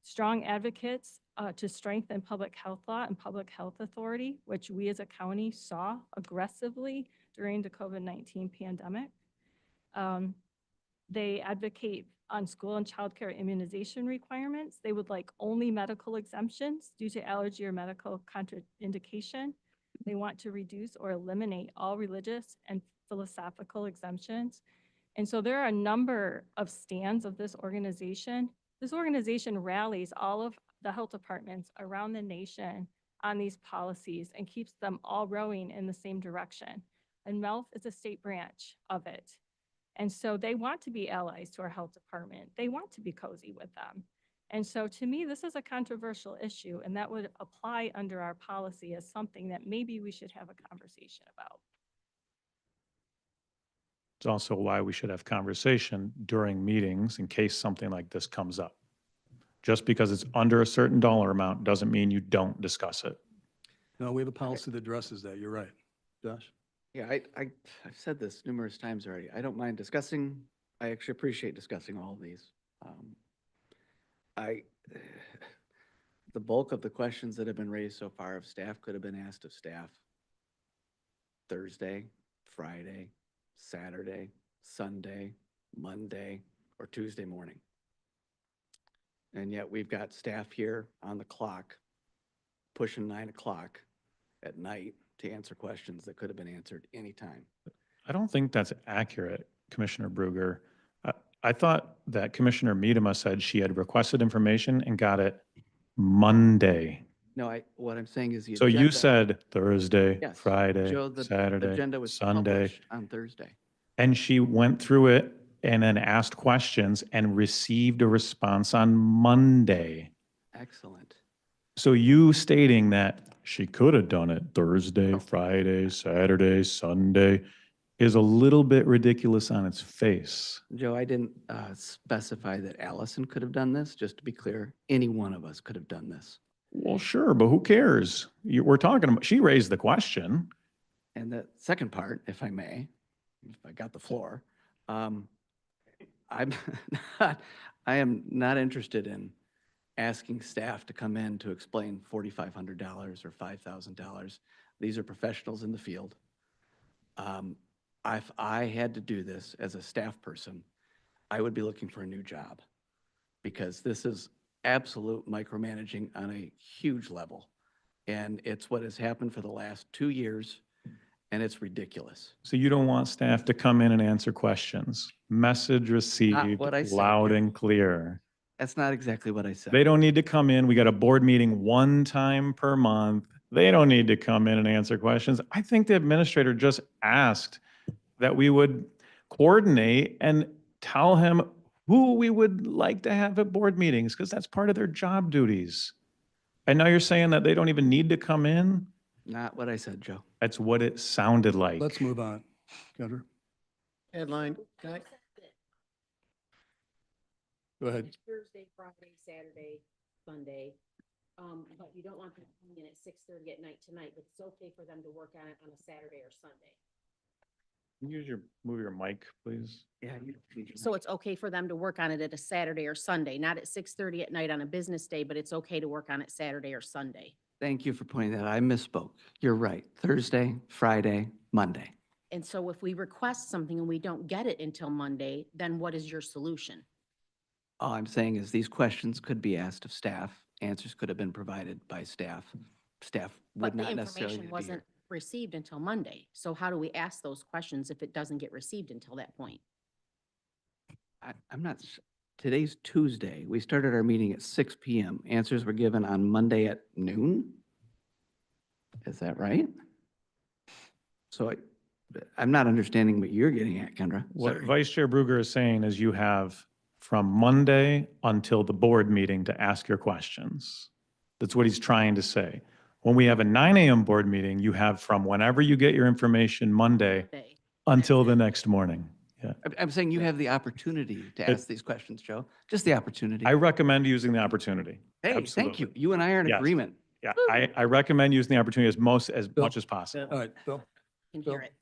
strong advocates to strengthen public health law and public health authority, which we as a county saw aggressively during the COVID-19 pandemic. They advocate on school and childcare immunization requirements. They would like only medical exemptions due to allergy or medical contraindication. They want to reduce or eliminate all religious and philosophical exemptions. And so there are a number of stands of this organization. This organization rallies all of the health departments around the nation on these policies and keeps them all rowing in the same direction. And MELF is a state branch of it. And so they want to be allies to our health department. They want to be cozy with them. And so to me, this is a controversial issue, and that would apply under our policy as something that maybe we should have a conversation about. It's also why we should have conversation during meetings in case something like this comes up. Just because it's under a certain dollar amount doesn't mean you don't discuss it. No, we have a policy that addresses that. You're right. Josh? Yeah, I've said this numerous times already. I don't mind discussing. I actually appreciate discussing all of these. The bulk of the questions that have been raised so far of staff could have been asked of staff Thursday, Friday, Saturday, Sunday, Monday, or Tuesday morning. And yet we've got staff here on the clock, pushing 9 o'clock at night to answer questions that could have been answered anytime. I don't think that's accurate, Commissioner Bruger. I thought that Commissioner Miedema said she had requested information and got it Monday. No, what I'm saying is the So you agenda- said Thursday, Yes, Friday, Joe, the Saturday, agenda was Sunday. published on Thursday. And she went through it and then asked questions and received a response on Monday. Excellent. So you stating that she could have done it Thursday, Friday, Saturday, Sunday is a little bit ridiculous on its face. Joe, I didn't specify that Allison could have done this. Just to be clear, any one of us could have done this. Well, sure, but who cares? We're talking about, she raised the question. And the second part, if I may, if I got the floor, I am not interested in asking staff to come in to explain $4,500 or $5,000. These are professionals in the field. If I had to do this as a staff person, I would be looking for a new job because this is absolute micromanaging on a huge level. And it's what has happened for the last 2 years, and it's ridiculous. So you don't want staff to come in and answer questions. Message received what I said, loud Joe. and clear. That's not exactly what I said. They don't need to come in. We got a board meeting one time per month. They don't need to come in and answer questions. I think the administrator just asked that we would coordinate and tell him who we would like to have at board meetings, because that's part of their job duties. And now you're saying that they don't even need to come in? Not what I said, Joe. That's what it sounded like. Let's move on. Kendra? Headline, can I- Go ahead. Thursday, Friday, Saturday, Sunday. But you don't want them coming in at 6:30 at night tonight, but it's okay for them to work on it on a Saturday or Sunday. Can you move your mic, please? Yeah. So it's okay for them to work on it at a Saturday or Sunday, not at 6:30 at night on a business day, but it's okay to work on it Saturday or Sunday. Thank you for pointing that out. I misspoke. You're right. Thursday, Friday, Monday. And so if we request something and we don't get it until Monday, then what is your solution? All I'm saying is these questions could be asked of staff. Answers could have been provided by staff. Staff would But the not necessarily information need to be here. received until Monday. So how do we ask those questions if it doesn't get received until that point? I'm not, today's Tuesday. We started our meeting at 6 PM. Answers were given on Monday at noon? Is that right? So I'm not understanding what you're getting at, Kendra. What Sorry. Vice Chair Bruger is saying is you have from Monday until the board meeting to ask your questions. That's what he's trying to say. When we have a 9 AM board meeting, you have from whenever you get your information Monday until the next morning. Yeah. I'm saying you have the opportunity to ask these questions, Joe. Just the opportunity. I recommend using the opportunity. Hey, thank Absolutely. you. You and I are in Yes. agreement. Yeah, I recommend using the opportunity as much as possible. All right, Bill. Can Bill? hear it.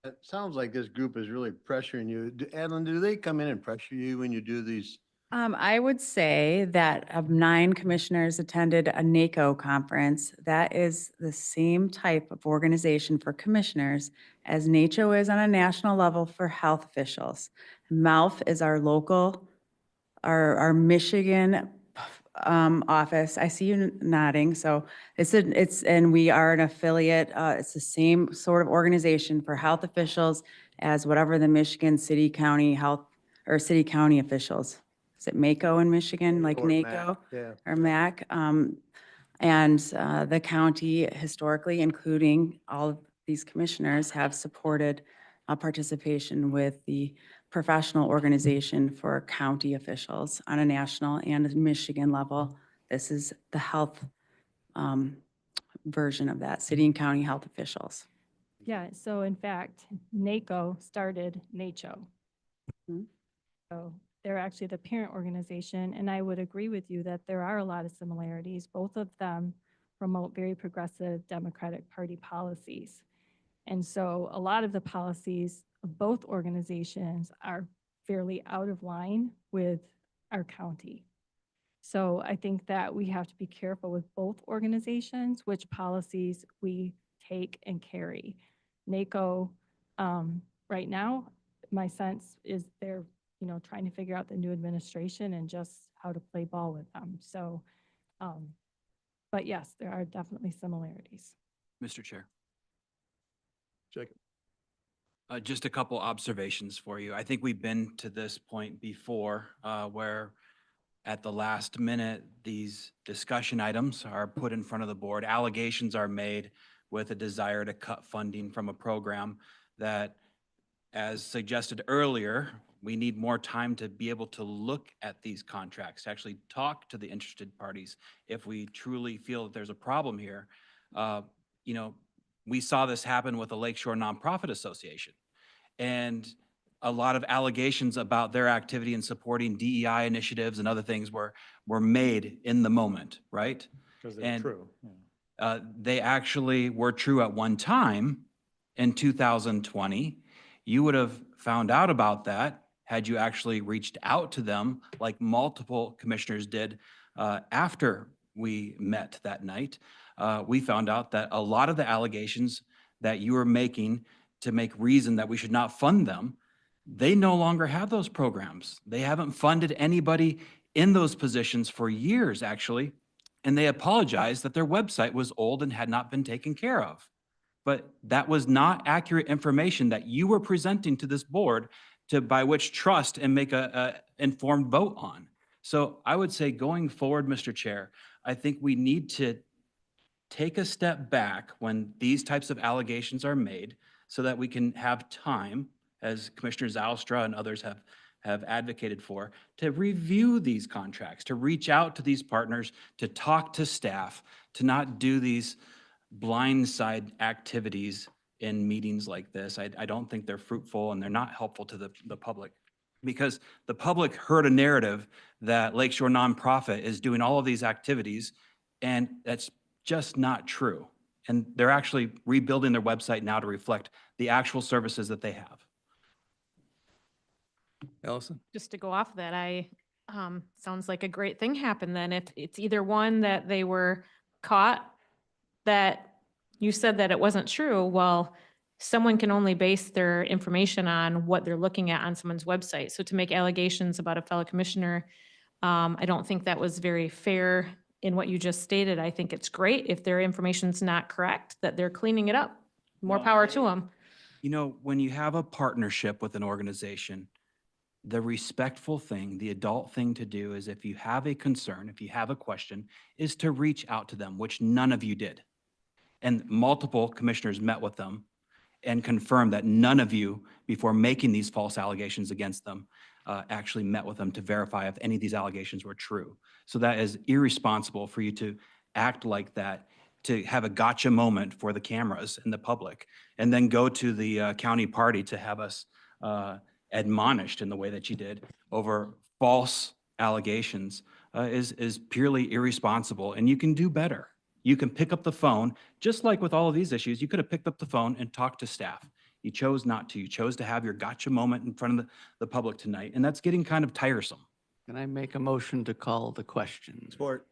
It sounds like this group is really pressuring you. Adeline, do they come in and pressure you when you do these? I would say that of 9 commissioners attended a NACO conference. That is the same type of organization for commissioners as NACO is on a national level for health officials. MALF is our local, our Michigan office. I see you nodding. So and we are an affiliate. It's the same sort of organization for health officials as whatever the Michigan City County Health or City County officials. Is it MACO in Michigan, like Or NACO Yeah. or MAC? And the county historically, including all of these commissioners, have supported participation with the professional organization for county officials on a national and a Michigan level. This is the health version of that, city and county health officials. Yeah, so in fact, NACO started NACO. Mhm. So they're actually the parent organization, and I would agree with you that there are a lot of similarities. Both of them promote very progressive Democratic Party policies. And so a lot of the policies of both organizations are fairly out of line with our county. So I think that we have to be careful with both organizations, which policies we take and carry. NACO, right now, my sense is they're, trying to figure out the new administration and just how to play ball with them. So, but yes, there are definitely similarities. Mr. Chair. Jacob. Just a couple observations for you. I think we've been to this point before where at the last minute, these discussion items are put in front of the board. Allegations are made with a desire to cut funding from a program that, as suggested earlier, we need more time to be able to look at these contracts, to actually talk to the interested parties if we truly feel that there's a problem here. We saw this happen with the Lakeshore Nonprofit Association. And a lot of allegations about their activity in supporting DEI initiatives and other things were made in the moment, right? Because they're true. They actually were true at one time in 2020. You would have found out about that had you actually reached out to them like multiple commissioners did after we met that night. We found out that a lot of the allegations that you were making to make reason that we should not fund them, they no longer have those programs. They haven't funded anybody in those positions for years, actually. And they apologized that their website was old and had not been taken care of. But that was not accurate information that you were presenting to this board by which trust and make a informed vote on. So I would say going forward, Mr. Chair, I think we need to take a step back when these types of allegations are made so that we can have time, as Commissioner Zylstra and others have advocated for, to review these contracts, to reach out to these partners, to talk to staff, to not do these blindside activities in meetings like this. I don't think they're fruitful and they're not helpful to the public, because the public heard a narrative that Lakeshore Nonprofit is doing all of these activities, and that's just not true. And they're actually rebuilding their website now to reflect the actual services that they have. Allison? Just to go off of that, sounds like a great thing happened then. If it's either one that they were caught, that you said that it wasn't true, well, someone can only base their information on what they're looking at on someone's website. So to make allegations about a fellow commissioner, I don't think that was very fair in what you just stated. I think it's great if their information's not correct, that they're cleaning it up. more power to them. You know, when you have a partnership with an organization, the respectful thing, the adult thing to do is if you have a concern, if you have a question, is to reach out to them, which none of you did. And multiple commissioners met with them and confirmed that none of you, before making these false allegations against them, actually met with them to verify if any of these allegations were true. So that is irresponsible for you to act like that, to have a gotcha moment for the cameras and the public, and then go to the county party to have us admonished in the way that you did over false allegations is purely irresponsible, and you can do better. You can pick up the phone, just like with all of these issues, you could have picked up the phone and talked to staff. You chose not to. You chose to have your gotcha moment in front of the public tonight, and that's getting kind of tiresome. Can I make a motion to call the question? Support.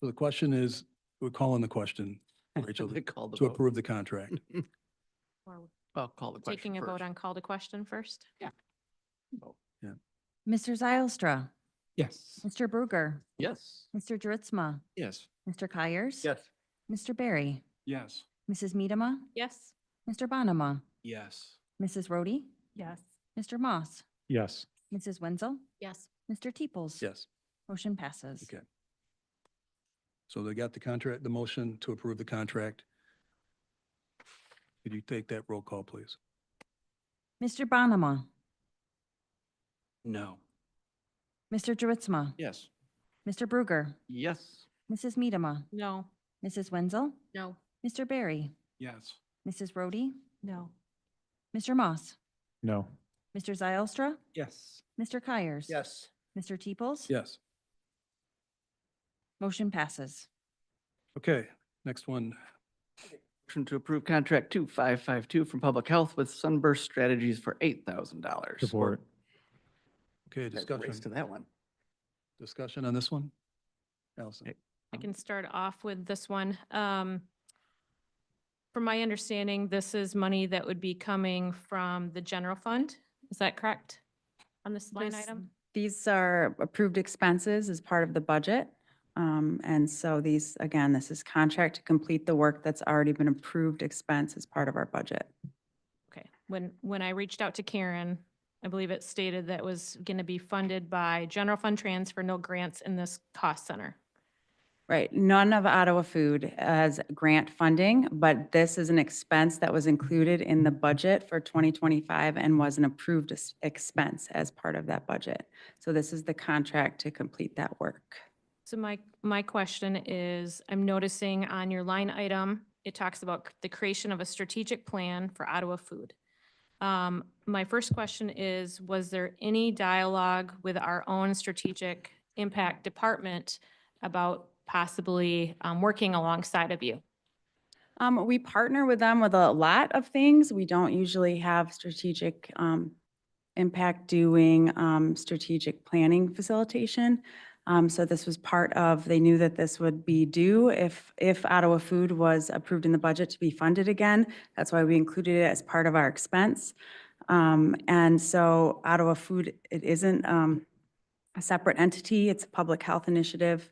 So the question is, we're calling the question, Rachel, They call the to vote. approve the contract. I'll call the question Taking a vote first. on call to question first? Yeah. Mr. Zylstra, Yes. Mr. Bruegger, Yes. Mr. Dritzma, Yes. Mr. Kyers. Yes. Mr. Barry, Yes. Mrs. Medema, Yes. Mr. Bonema, Yes. Mrs. Rhodey, Yes. Mr. Moss, Yes. Mrs. Wenzel, Yes. Mr. Teeples. Yes. Motion passes. Okay. So they got the contract, the motion to approve the contract. Could you take that roll call, please? Mr. Bonema, No. Mr. Dritzma, Yes. Mr. Bruegger, Yes. Mrs. Medema, No. Mrs. Wenzel, No. Mr. Barry, Yes. Mrs. Rhodey, No. Mr. Moss, No. Mr. Zylstra, Yes. Mr. Kyers. Yes. Mr. Teeples. Yes. Motion passes. Okay, next one. Motion to approve contract 2552 from Public Health with Sunburst Strategies for $8,000. Support. Okay, Race discussion, to that one. discussion on this one? Allison? I can start off with this one. From my understanding, this is money that would be coming from the general fund. Is that correct? On this line This- item? These are approved expenses as part of the budget. And so these, again, this is contract to complete the work that's already been approved expense as part of our budget. Okay. When I reached out to Karen, I believe it stated that was going to be funded by general fund transfer, no grants in this cost center. Right, none of Ottawa Food has grant funding, but this is an expense that was included in the budget for 2025 and was an approved expense as part of that budget. So this is the contract to complete that work. So my question is, I'm noticing on your line item, it talks about the creation of a strategic plan for Ottawa Food. My first question is, was there any dialogue with our own strategic impact department about possibly working alongside of you? We partner with them with a lot of things. We don't usually have strategic impact doing strategic planning facilitation. So this was part of, they knew that this would be due if Ottawa Food was approved in the budget to be funded again. That's why we included it as part of our expense. And so Ottawa Food, it isn't a separate entity. It's a public health initiative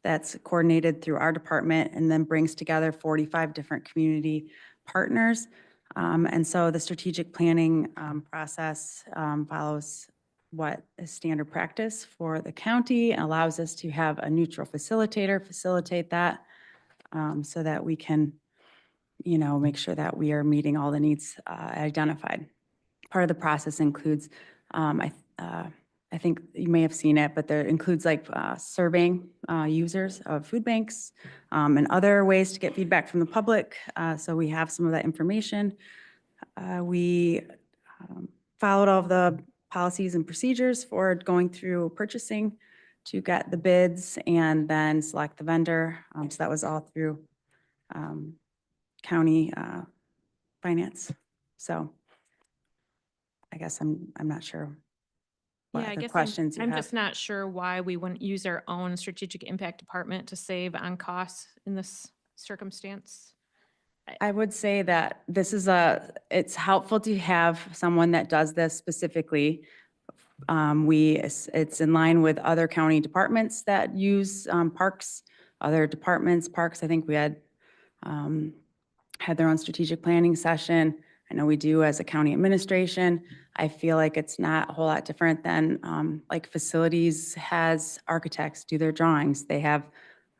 that's coordinated through our department and then brings together 45 different community partners. And so the strategic planning process follows what is standard practice for the county, and allows us to have a neutral facilitator facilitate that so that we can, make sure that we are meeting all the needs identified. Part of the process includes, I think you may have seen it, but there includes like surveying users of food banks and other ways to get feedback from the public. So we have some of that information. We followed all of the policies and procedures for going through purchasing to get the bids and then select the vendor. So that was all through county finance. So I guess I'm not sure what Yeah, I other guess questions you I'm have. just not sure why we wouldn't use our own strategic impact department to save on costs in this circumstance. I would say that this is it's helpful to have someone that does this specifically It's in line with other county departments that use parks, other departments, parks. I think we had their own strategic planning session. I know we do as a county administration. I feel like it's not a whole lot different than like facilities has architects do their drawings. They have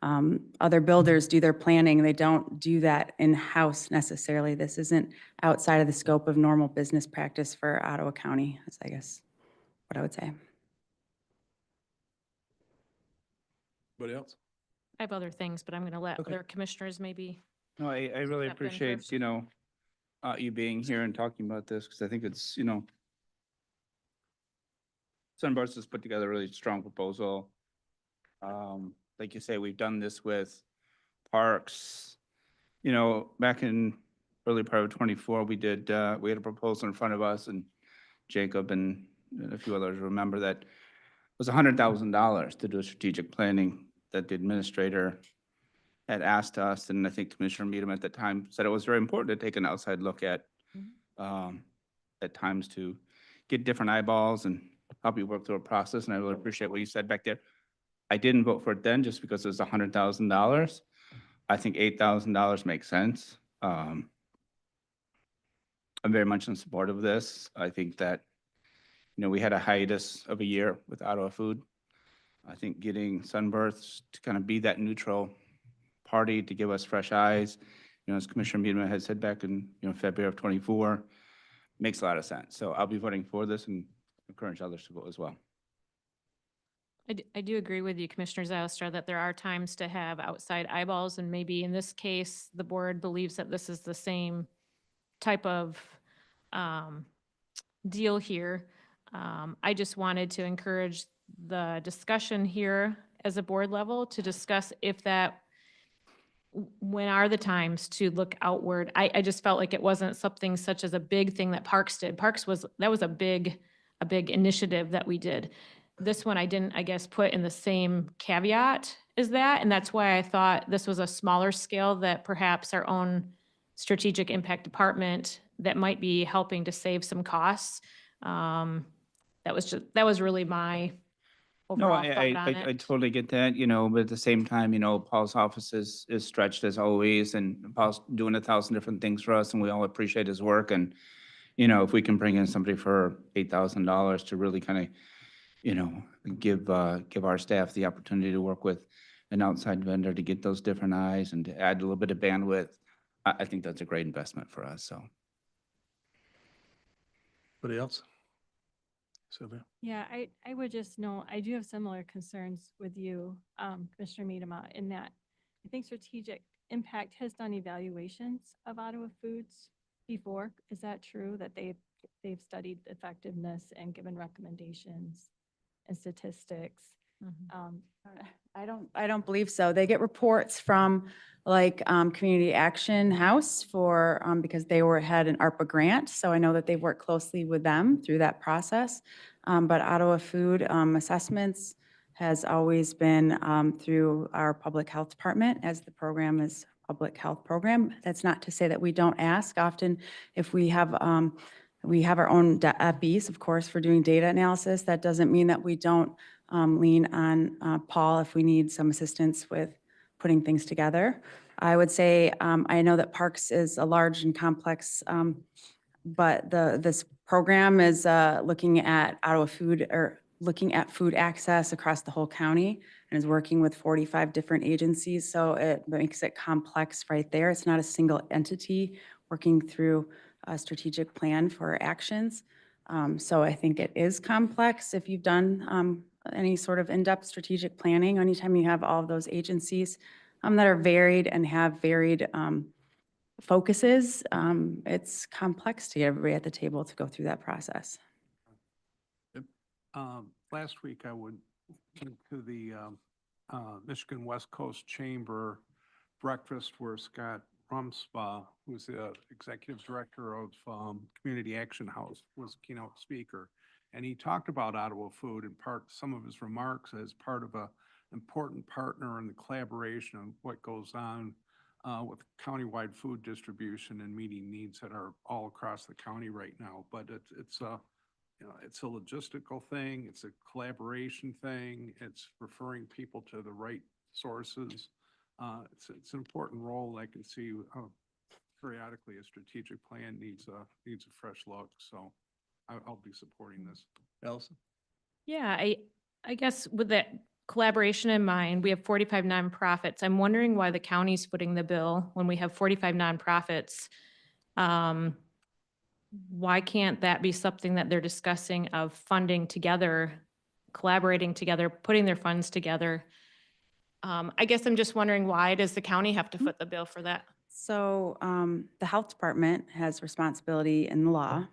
other builders do their planning. They don't do that in-house necessarily. This isn't outside of the scope of normal business practice for Ottawa County, is I guess what I would say. Anybody else? I have other things, but I'm going to let Okay. other commissioners maybe. No, I really Step in appreciate, first. you being here and talking about this, because I think it's, Sunburst has put together a really strong proposal. Like you say, we've done this with parks. Back in early part of 24, we had a proposal in front of us, and Jacob and a few others remember that it was $100,000 to do a strategic planning that the administrator had asked us, and I think Commissioner Meadham at the time said it was very important to take an outside look at times to get different eyeballs and help you work through a process, and I really appreciate what you said back there. I didn't vote for it then just because it was $100,000. I think $8,000 makes sense. I'm very much in support of this. I think that, we had a hiatus of a year with Ottawa Food. I think getting Sunburst to kind of be that neutral party to give us fresh eyes, as Commissioner Meadman had said back in, February of 24, makes a lot of sense. So I'll be voting for this and encourage others to vote as well. I do agree with you, Commissioner Zylstra, that there are times to have outside eyeballs, and maybe in this case, the board believes that this is the same type of deal here. I just wanted to encourage the discussion here as a board level to discuss when are the times to look outward. I just felt like it wasn't something such as a big thing that Parks did. That was a big initiative that we did. This one I didn't, I guess, put in the same caveat as that, and that's why I thought this was a smaller scale that perhaps our own strategic impact department that might be helping to save some costs. That was really my No, overall thought on I it. totally get that, but at the same time, Paul's office is stretched as always, and Paul's doing 1,000 different things for us, and we all appreciate his work. And, if we can bring in somebody for $8,000 to really kind of, give our staff the opportunity to work with an outside vendor to get those different eyes and to add a little bit of bandwidth, I think that's a great investment for us, so. Anybody else? Sylvia? Yeah, I would just note, I do have similar concerns with you, Commissioner Miedema, in that I think Strategic Impact has done evaluations of Ottawa Foods before. Is that true, that they've studied effectiveness and given recommendations and statistics? I don't believe so. They get reports from like Community Action House because they had an ARPA grant. So I know that they've worked closely with them through that process. But Ottawa Food Assessments has always been through our public health department, as the program is a public health program. That's not to say that we don't ask. Often if we have our own FBs, of course, for doing data analysis. That doesn't mean that we don't lean on Paul if we need some assistance with putting things together. I would say, I know that Parks is a large and complex, but this program is looking at Ottawa Food, or looking at food access across the whole county, and is working with 45 different agencies. So it makes it complex right there. It's not a single entity working through a strategic plan for actions. So I think it is complex. If you've done any sort of in-depth strategic planning, anytime you have all of those agencies that are varied and have varied focuses, it's complex to get everybody at the table to go through that process. Last week I went to the Michigan West Coast Chamber breakfast where Scott Rumspa, who's the executive director of Community Action House, was a keynote speaker. And he talked about Ottawa Food in some of his remarks as part of an important partner in the collaboration of what goes on with countywide food distribution and meeting needs that are all across the county right now. But it's a logistical thing, it's a collaboration thing, it's referring people to the right sources. It's an important role. I can see periodically a strategic plan needs a fresh look. So I'll be supporting this. Allison? Yeah, I guess with that collaboration in mind, we have 45 nonprofits. I'm wondering why the county's footing the bill when we have 45 nonprofits. Why can't that be something that they're discussing of funding together, collaborating together, putting their funds together? I guess I'm just wondering, why does the county have to foot the bill for that? So the health department has responsibility in the law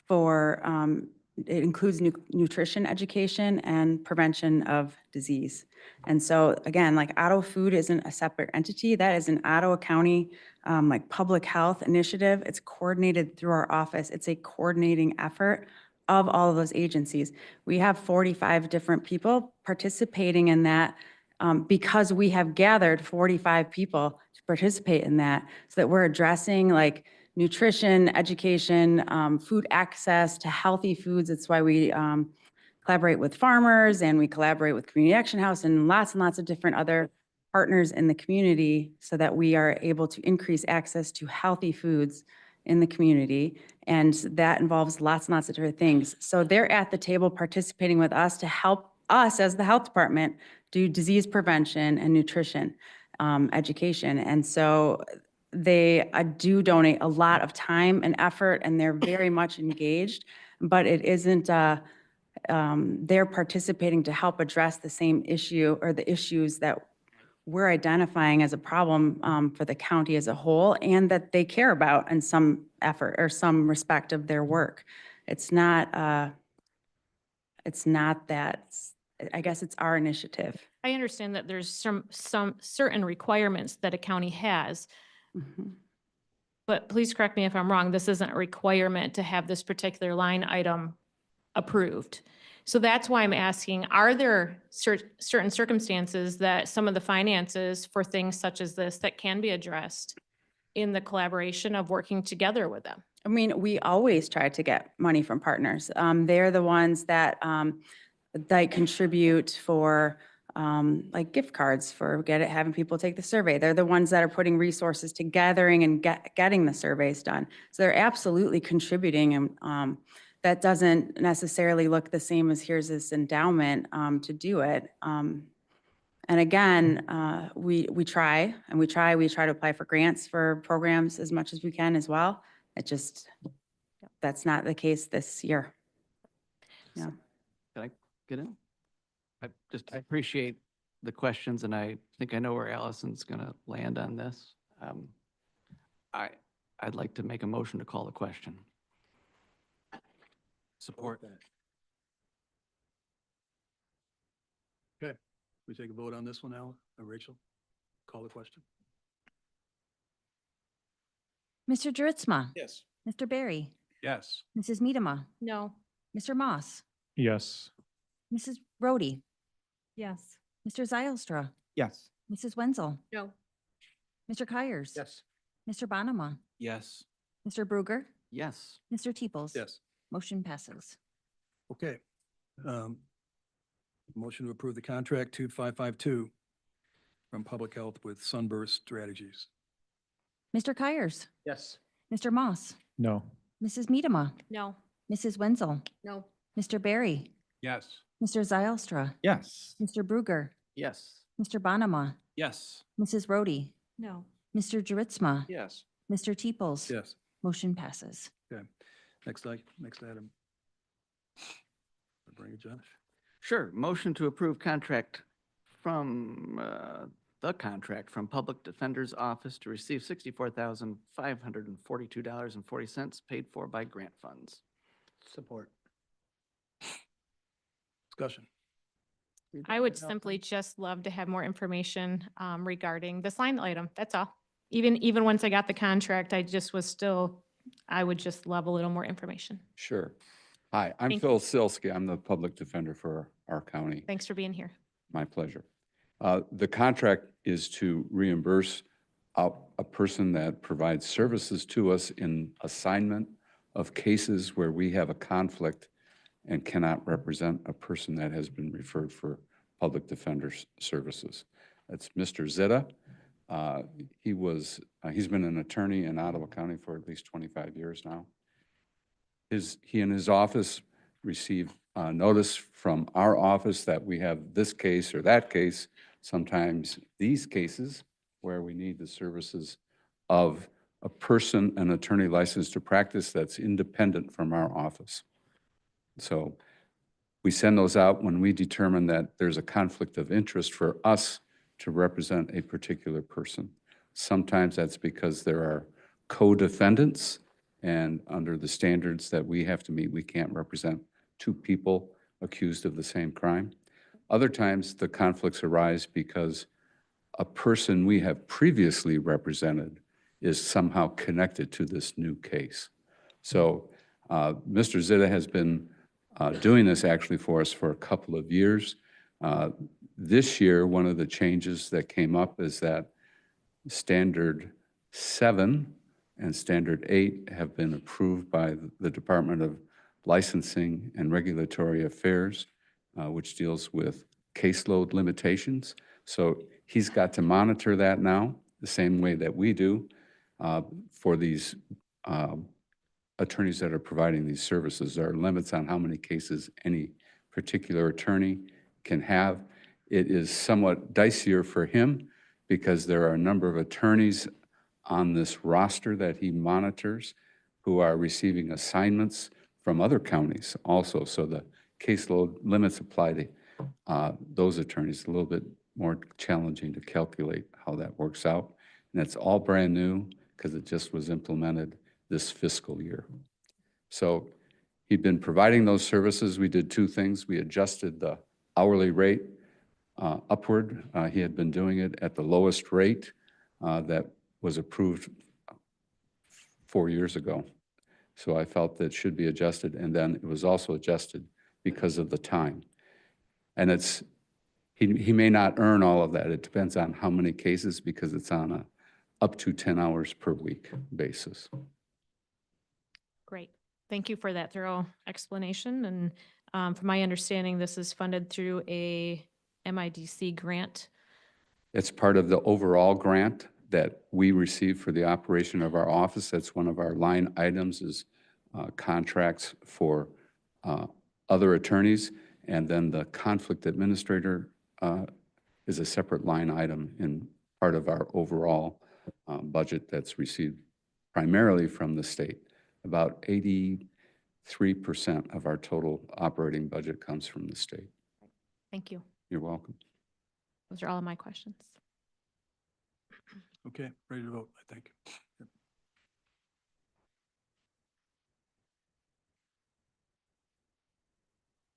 for, it includes nutrition education and prevention of disease. And so again, like Ottawa Food isn't a separate entity. That is an Ottawa County like public health initiative. It's coordinated through our office. It's a coordinating effort of all of those agencies. We have 45 different people participating in that because we have gathered 45 people to participate in that, so that we're addressing like nutrition, education, food access to healthy foods. That's why we collaborate with farmers and we collaborate with Community Action House and lots of different other partners in the community, so that we are able to increase access to healthy foods in the community. And that involves lots of different things. So they're at the table participating with us to help us as the health department do disease prevention and nutrition education. And so they do donate a lot of time and effort, and they're very much engaged, but it isn't, they're participating to help address the same issue or the issues that we're identifying as a problem for the county as a whole, and that they care about in some effort or some respect of their work. It's not that, I guess it's our initiative. I understand that there's some certain requirements that a county has, but please correct me if I'm wrong, this isn't a requirement to have this particular line item approved. So that's why I'm asking, are there certain circumstances that some of the finances for things such as this that can be addressed in the collaboration of working together with them? I mean, we always try to get money from partners. They're the ones that contribute for like gift cards for having people take the survey. They're the ones that are putting resources to gathering and getting the surveys done. So they're absolutely contributing, and that doesn't necessarily look the same as here's this endowment to do it. And again, we try to apply for grants for programs as much as we can as well. It just, that's not the case this year. Yeah. Can I get in? I appreciate the questions, and I think I know where Allison's going to land on this. I'd like to make a motion to call the question. Support. Okay, we take a vote on this one, Al, Rachel? Call the question. Mr. Dritzma? Yes. Mr. Barry? Yes. Mrs. Medema? No. Mr. Moss? Yes. Mrs. Rhodey? Yes. Mr. Zylstra? Yes. Mrs. Wenzel? No. Mr. Kyers? Yes. Mr. Bonema? Yes. Mr. Bruger? Yes. Mr. Teeples? Yes. Motion passes. Okay. Motion to approve the contract 2552 from Public Health with Sunburst Strategies. Mr. Kyers? Yes. Mr. Moss? No. Mrs. Medema? No. Mrs. Wenzel? No. Mr. Barry? Yes. Mr. Zylstra? Yes. Mr. Bruger? Yes. Mr. Bonema? Yes. Mrs. Rhodey? No. Mr. Dritzma? Yes. Mr. Teeples? Yes. Motion passes. Okay. Next item. Bring it, Josh. Sure. Motion to approve contract from, the contract from Public Defender's Office to receive $64,542.40 paid for by grant funds. Support. Discussion. I would simply just love to have more information regarding this line item. That's all. Even once I got the contract, I would just love a little more information. Sure. Hi, I'm Thank Phil Silsky. I'm the public defender for our county. Thanks for being here. My pleasure. The contract is to reimburse a person that provides services to us in assignment of cases where we have a conflict and cannot represent a person that has been referred for public defender's services. That's Mr. Zitta. He's been an attorney in Ottawa County for at least 25 years now. He and his office received notice from our office that we have this case or that case, sometimes these cases where we need the services of a person, an attorney licensed to practice that's independent from our office. So we send those out when we determine that there's a conflict of interest for us to represent a particular person. Sometimes that's because there are co-defendants, and under the standards that we have to meet, we can't represent two people accused of the same crime. Other times, the conflicts arise because a person we have previously represented is somehow connected to this new case. So Mr. Zitta has been doing this actually for us for a couple of years. This year, one of the changes that came up is that Standard 7 and Standard 8 have been approved by the Department of Licensing and Regulatory Affairs, which deals with caseload limitations. So he's got to monitor that now, the same way that we do for these attorneys that are providing these services. There are limits on how many cases any particular attorney can have. It is somewhat dicier for him because there are a number of attorneys on this roster that he monitors who are receiving assignments from other counties also. So the caseload limits apply to those attorneys. A little bit more challenging to calculate how that works out. And it's all brand new because it just was implemented this fiscal year. So he'd been providing those services. We did two things. We adjusted the hourly rate upward. He had been doing it at the lowest rate that was approved 4 years ago. So I felt that it should be adjusted, and then it was also adjusted because of the time. And he may not earn all of that. It depends on how many cases, because it's on a up to 10 hours per week basis. Great. Thank you for that thorough explanation. And from my understanding, this is funded through a MIDC grant. It's part of the overall grant that we receive for the operation of our office. That's one of our line items is contracts for other attorneys. And then the conflict administrator is a separate line item in part of our overall budget that's received primarily from the state. About 83% of our total operating budget comes from the state. Thank you. You're welcome. Those are all of my questions. Okay, ready to vote, I think. Yep.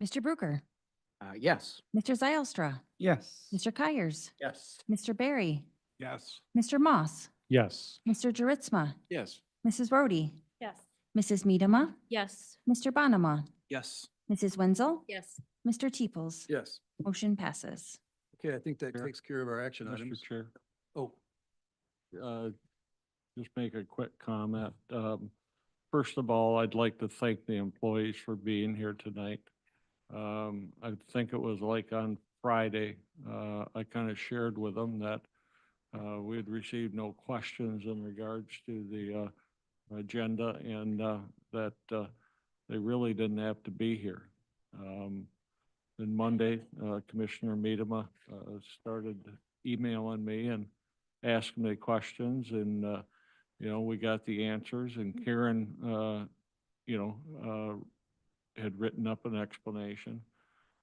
Mr. Bruker, Yes. Mr. Zylstra, Yes. Mr. Kyers, Yes. Mr. Barry, Yes. Mr. Moss, Yes. Mr. Juritzma, Yes. Mrs. Rhodey, Yes. Mrs. Medema, Yes. Mr. Bonema, Yes. Mrs. Wenzel, Yes. Mr. Teeples. Yes. Motion passes. Okay, I think that Chair. takes care of our action Mr. items. Chair, Oh, just make a quick comment. First of all, I'd like to thank the employees for being here tonight. I think it was like on Friday, I kind of shared with them that we had received no questions in regards to the agenda and that they really didn't have to be here. Then Monday, Commissioner Medema started emailing me and asking me questions, and we got the answers. And Karen, had written up an explanation,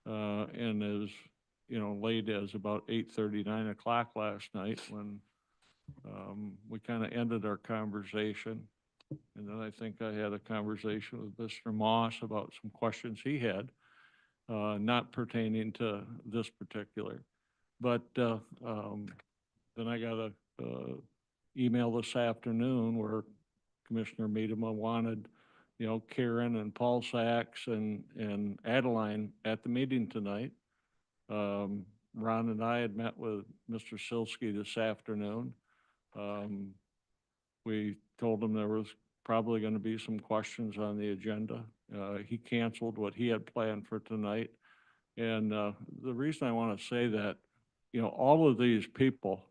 and as late as about 8:30, 9 o'clock last night when we kind of ended our conversation. And then I think I had a conversation with Mr. Moss about some questions he had, not pertaining to this particular. But then I got a email this afternoon where Commissioner Medema wanted, Karen and Paul Sachs and Adeline at the meeting tonight. Ron and I had met with Mr. Silsky this afternoon. We told him there was probably going to be some questions on the agenda. He canceled what he had planned for tonight. And the reason I want to say that, you know, all of these people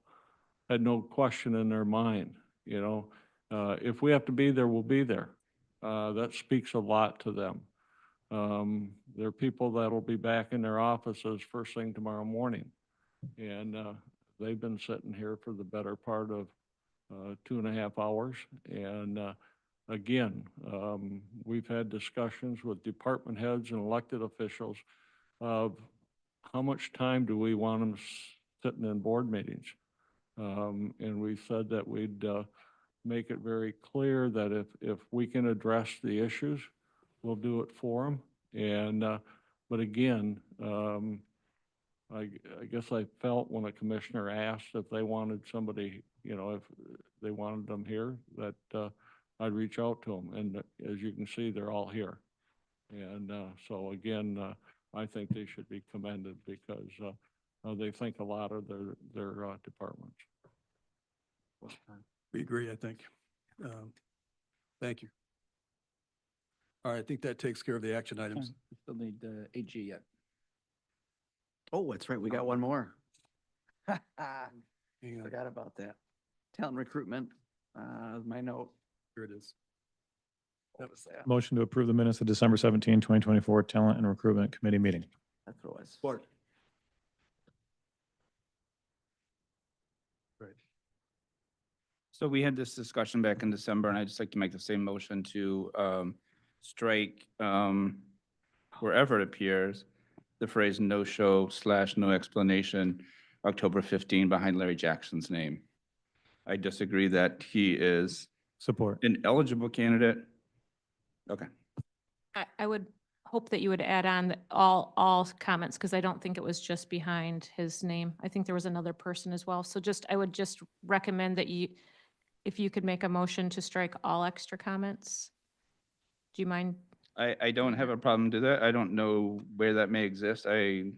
had no question in their mind, you know. If we have to be there, we'll be there. That speaks a lot to them. There are people that'll be back in their offices first thing tomorrow morning. And they've been sitting here for the better part of 2.5 hours. And again, we've had discussions with department heads and elected officials of how much time do we want them sitting in board meetings. And we said that we'd make it very clear that if we can address the issues, we'll do it for them. And, but again, I guess I felt when a commissioner asked if they wanted somebody, you know, if they wanted them here, that I'd reach out to them. And as you can see, they're all here. And so again, I think they should be commended because they think a lot of their departments. We agree, I think. Thank you. All right, I think that takes care of the action items. Still need AG yet. Oh, that's right. We got one more. Hang on. Forgot about that. Talent recruitment, my note. Here it is. What was that? Motion to approve the minutes of December 17, 2024 Talent and Recruitment Committee meeting. That's what it was. Support. Right. So we had this discussion back in December, and I'd just like to make the same motion to strike wherever it appears, the phrase "no show / no explanation, October 15" behind Larry Jackson's name. I disagree that he is Support. an eligible candidate. Okay. I would hope that you would add on all comments, because I don't think it was just behind his name. I think there was another person as well. So I would just recommend that if you could make a motion to strike all extra comments. Do you mind? I don't have a problem to that. I don't know where that may exist. Were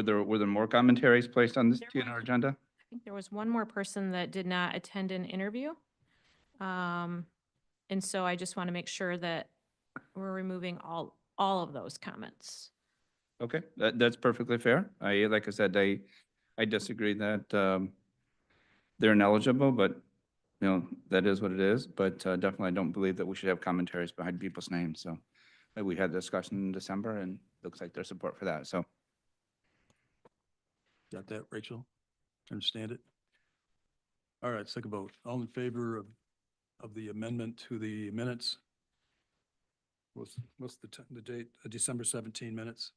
there more commentaries placed on this TNR agenda? I think there was one more person that did not attend an interview. And so I just want to make sure that we're removing all of those comments. Okay, that's perfectly fair. Like I said, I disagree that they're ineligible, but you know, that is what it is. But definitely, I don't believe that we should have commentaries behind people's names. So we had the discussion in December, and looks like there's support for that. So Got that, Rachel? Understand it? All right, second vote. All in favor of the amendment to the minutes? What's the date? December 17 minutes,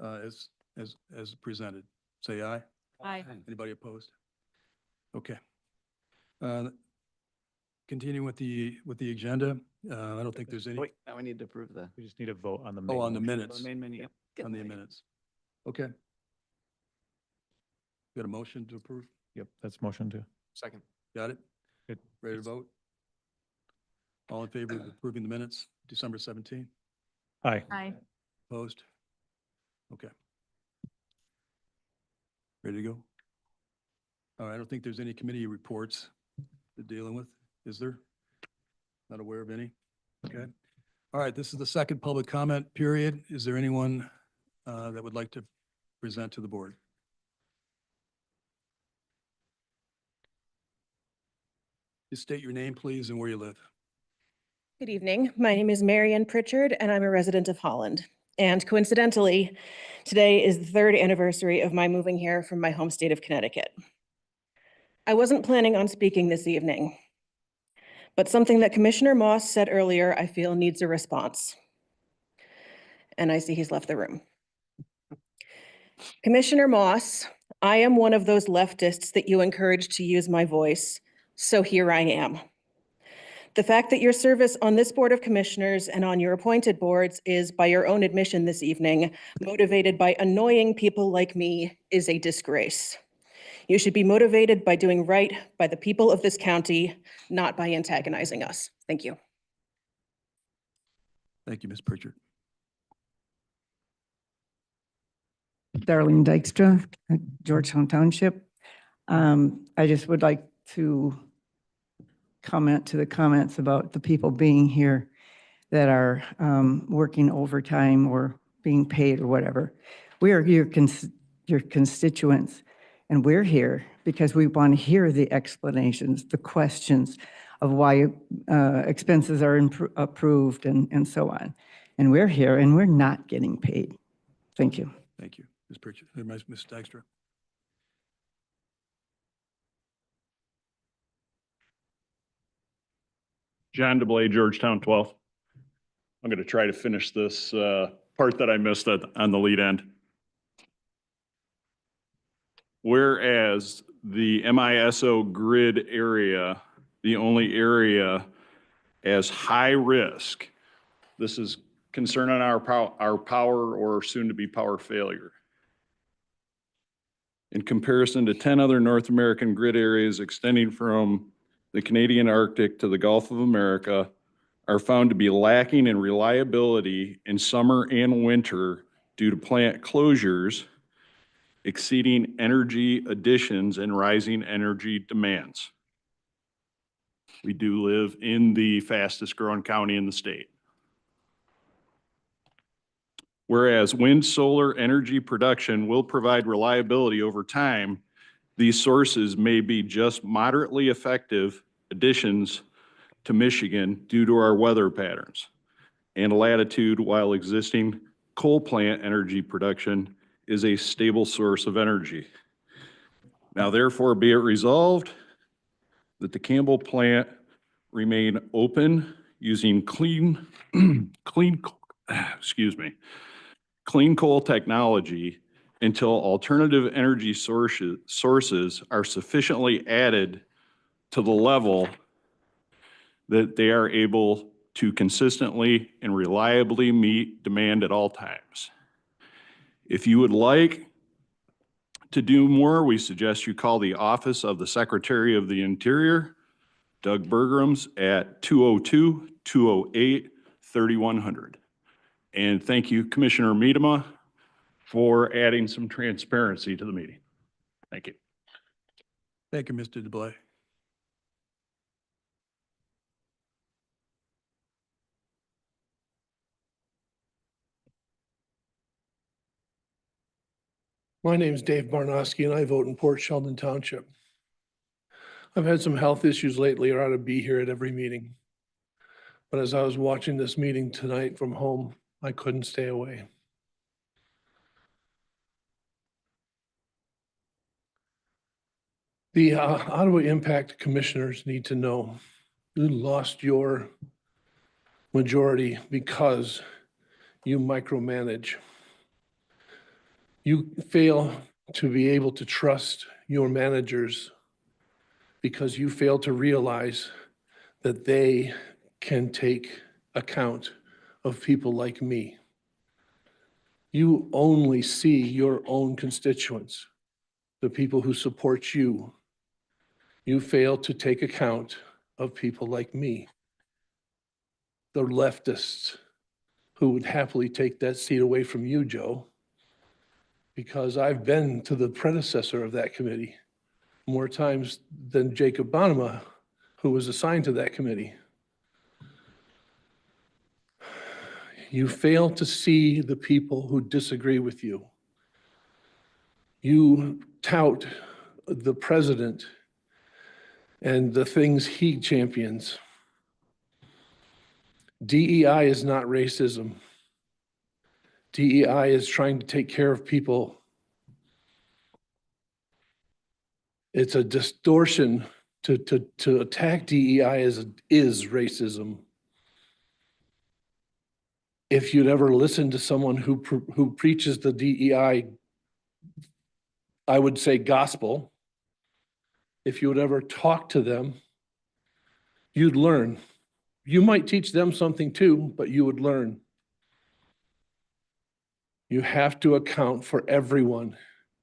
as presented. Say aye. Aye. Anybody opposed? Okay. Continuing with the agenda, I don't think there's any. Wait, now we need to approve the. We just need a vote on the. Oh, on the motion. minutes. Main menu. Yep. On the minutes. Okay. Got a motion to approve? Yep, that's motion two. Second. Got it? Good. Ready to vote? All in favor of approving the minutes, December 17? Aye. Aye. Opposed? Okay. Ready to go? All right, I don't think there's any committee reports to dealing with, is there? Not aware of any? Okay. All right, this is the second public comment period. Is there anyone that would like to present to the board? Just state your name, please, and where you live. Good evening. My name is Marianne Pritchard, and I'm a resident of Holland. And coincidentally, today is the third anniversary of my moving here from my home state of Connecticut. I wasn't planning on speaking this evening, but something that Commissioner Moss said earlier, I feel needs a response. And I see he's left the room. Commissioner Moss, I am one of those leftists that you encouraged to use my voice, so here I am. The fact that your service on this Board of Commissioners and on your appointed boards is, by your own admission this evening, motivated by annoying people like me is a disgrace. You should be motivated by doing right by the people of this county, not by antagonizing us. Thank you. Thank you, Ms. Pritchard. Darlene Dykstra, Georgetown Township. I just would like to comment to the comments about the people being here that are working overtime or being paid or whatever. We are your constituents, and we're here because we want to hear the explanations, the questions of why expenses are approved and so on. And we're here and we're not getting paid. Thank you. Thank you, Ms. Pritchett. Ms. Dykstra. John DeBlay, Georgetown 12th. I'm going to try to finish this part that I missed on the lead end. Whereas the MISO grid area, the only area as high risk, this is concern on our power or soon to be power failure. In comparison to 10 other North American grid areas extending from the Canadian Arctic to the Gulf of America, are found to be lacking in reliability in summer and winter due to plant closures, exceeding energy additions and rising energy demands. We do live in the fastest growing county in the state. Whereas wind solar energy production will provide reliability over time, these sources may be just moderately effective additions to Michigan due to our weather patterns and latitude, while existing coal plant energy production is a stable source of energy. Now therefore be it resolved that the Campbell plant remain open using clean coal technology until alternative energy sources are sufficiently added to the level that they are able to consistently and reliably meet demand at all times. If you would like to do more, we suggest you call the Office of the Secretary of the Interior, Doug Bergrams, at 202-208-3100. And thank you, Commissioner Miedema, for adding some transparency to the meeting. Thank you. Thank you, Mr. DeBlay. My name is Dave Barnowski, and I vote in Port Sheldon Township. I've had some health issues lately, or I ought to be here at every meeting. But as I was watching this meeting tonight from home, I couldn't stay away. The Ottawa Impact Commissioners need to know you lost your majority because you micromanage. You fail to be able to trust your managers because you fail to realize that they can take account of people like me. You only see your own constituents, the people who support you. You fail to take account of people like me, the leftists who would happily take that seat away from you, Joe, because I've been to the predecessor of that committee more times than Jacob Bonema, who was assigned to that committee. You fail to see the people who disagree with you. You tout the president and the things he champions. DEI is not racism. DEI is trying to take care of people. It's a distortion to attack DEI is racism. If you'd ever listen to someone who preaches the DEI, I would say gospel, if you would ever talk to them, you'd learn. You might teach them something too, but you would learn. You have to account for everyone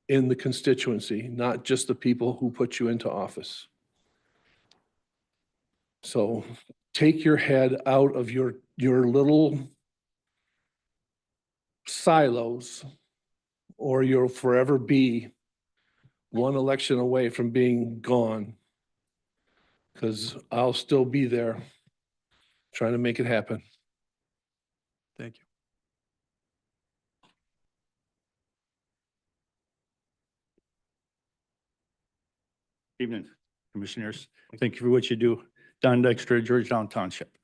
in the constituency, not just the people who put you into office. So take your head out of your little silos, or you'll forever be one election away from being gone. because I'll still be there trying to make it happen. Thank you. Evening, Commissioners. Thank you for what you do. Don Dexter, Georgetown Township.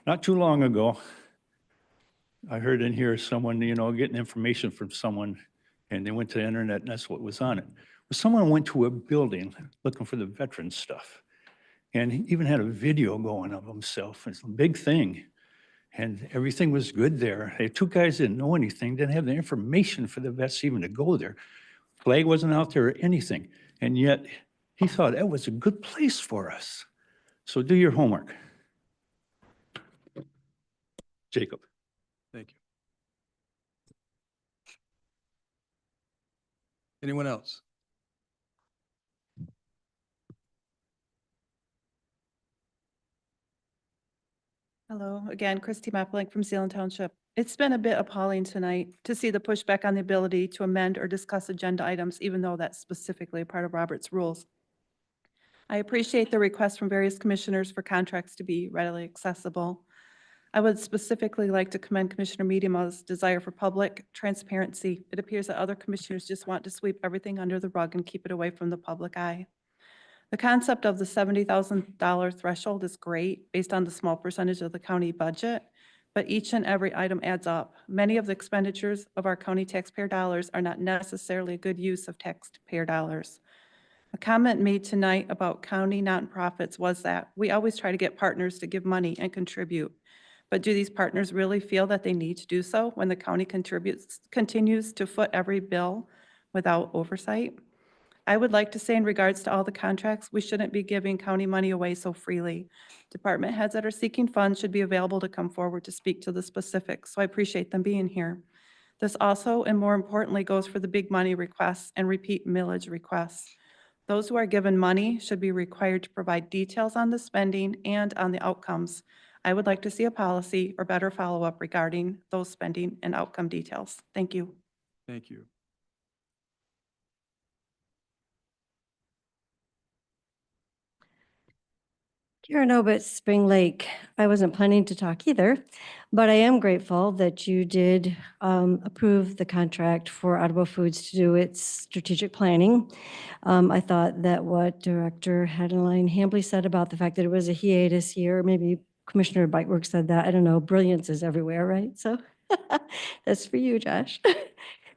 Not too long ago, I heard in here someone, getting information from someone, and they went to the internet and that's what was on it. Well, someone went to a building looking for the veteran stuff, and he even had a video going of himself. It's a big thing. And everything was good there. Hey, two guys didn't know anything, didn't have the information for the vets even to go there. Flag wasn't out there or anything. And yet he thought that was a good place for us. So do your homework. Jacob. Thank you. Anyone else? Hello, again, Christy Maplink from Zealand Township. It's been a bit appalling tonight to see the pushback on the ability to amend or discuss agenda items, even though that's specifically a part of Robert's rules. I appreciate the request from various commissioners for contracts to be readily accessible. I would specifically like to commend Commissioner Media's desire for public transparency. It appears that other commissioners just want to sweep everything under the rug and keep it away from the public eye. The concept of the $70,000 threshold is great based on the small percentage of the county budget, but each and every item adds up. Many of the expenditures of our county taxpayer dollars are not necessarily a good use of taxpayer dollars. A comment made tonight about county nonprofits was that we always try to get partners to give money and contribute. But do these partners really feel that they need to do so when the county continues to foot every bill without oversight? I would like to say in regards to all the contracts, we shouldn't be giving county money away so freely. Department heads that are seeking funds should be available to come forward to speak to the specifics, so I appreciate them being here. This also, and more importantly, goes for the big money requests and repeat millage requests. Those who are given money should be required to provide details on the spending and on the outcomes. I would like to see a policy or better follow-up regarding those spending and outcome details. Thank you. Thank you. Karen Obitz, Spring Lake. I wasn't planning to talk either, but I am grateful that you did approve the contract for Ottawa Foods to do its strategic planning. I thought that what Director Hadeline Hambley said about the fact that it was a hiatus year, maybe Commissioner Bitework said that, I don't know, brilliance is everywhere, right? So that's for you, Josh.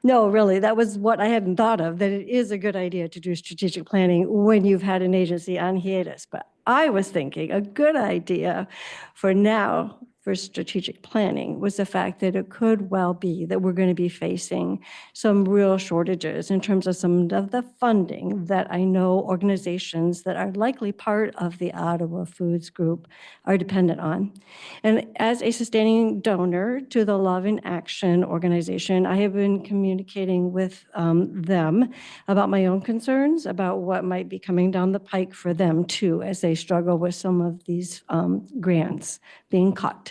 No, really, that was what I hadn't thought of, that it is a good idea to do strategic planning when you've had an agency on hiatus. But I was thinking a good idea for now for strategic planning was the fact that it could well be that we're going to be facing some real shortages in terms of some of the funding that I know organizations that are likely part of the Ottawa Foods Group are dependent on. And as a sustaining donor to the Love in Action organization, I have been communicating with them about my own concerns about what might be coming down the pike for them too, as they struggle with some of these grants being cut.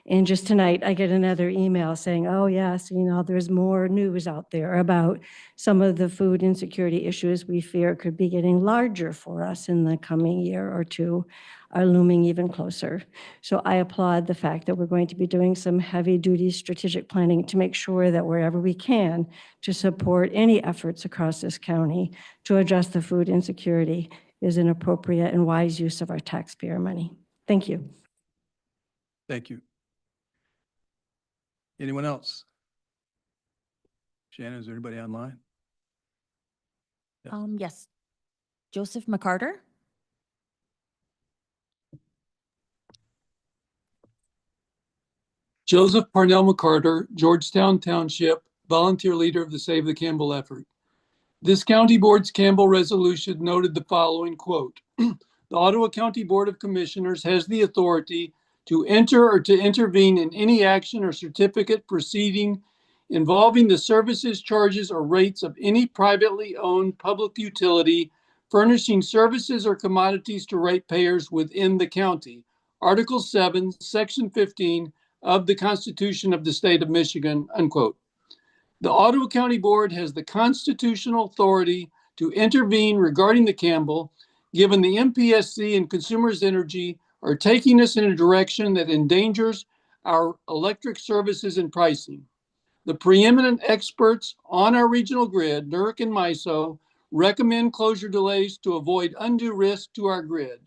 And just tonight, I get another email saying, oh yes, there's more news out there about some of the food insecurity issues we fear could be getting larger for us in the coming year or two, are looming even closer. So I applaud the fact that we're going to be doing some heavy-duty strategic planning to make sure that wherever we can to support any efforts across this county to address the food insecurity is an appropriate and wise use of our taxpayer money. Thank you. Thank you. Anyone else? Shannon, is there anybody online? Yes. Joseph McCarter. Joseph Parnell McCarter, Georgetown Township, volunteer leader of the Save the Campbell effort. This County Board's Campbell resolution noted the following quote, "The Ottawa County Board of Commissioners has the authority to enter or to intervene in any action or certificate proceeding involving the services, charges, or rates of any privately owned public utility furnishing services or commodities to ratepayers within the county." Article 7, Section 15 of the Constitution of the State of Michigan, unquote. The Ottawa County Board has the constitutional authority to intervene regarding the Campbell given the MPSC and Consumers Energy are taking us in a direction that endangers our electric services and pricing. The preeminent experts on our regional grid, NERC and MISO, recommend closure delays to avoid undue risk to our grid.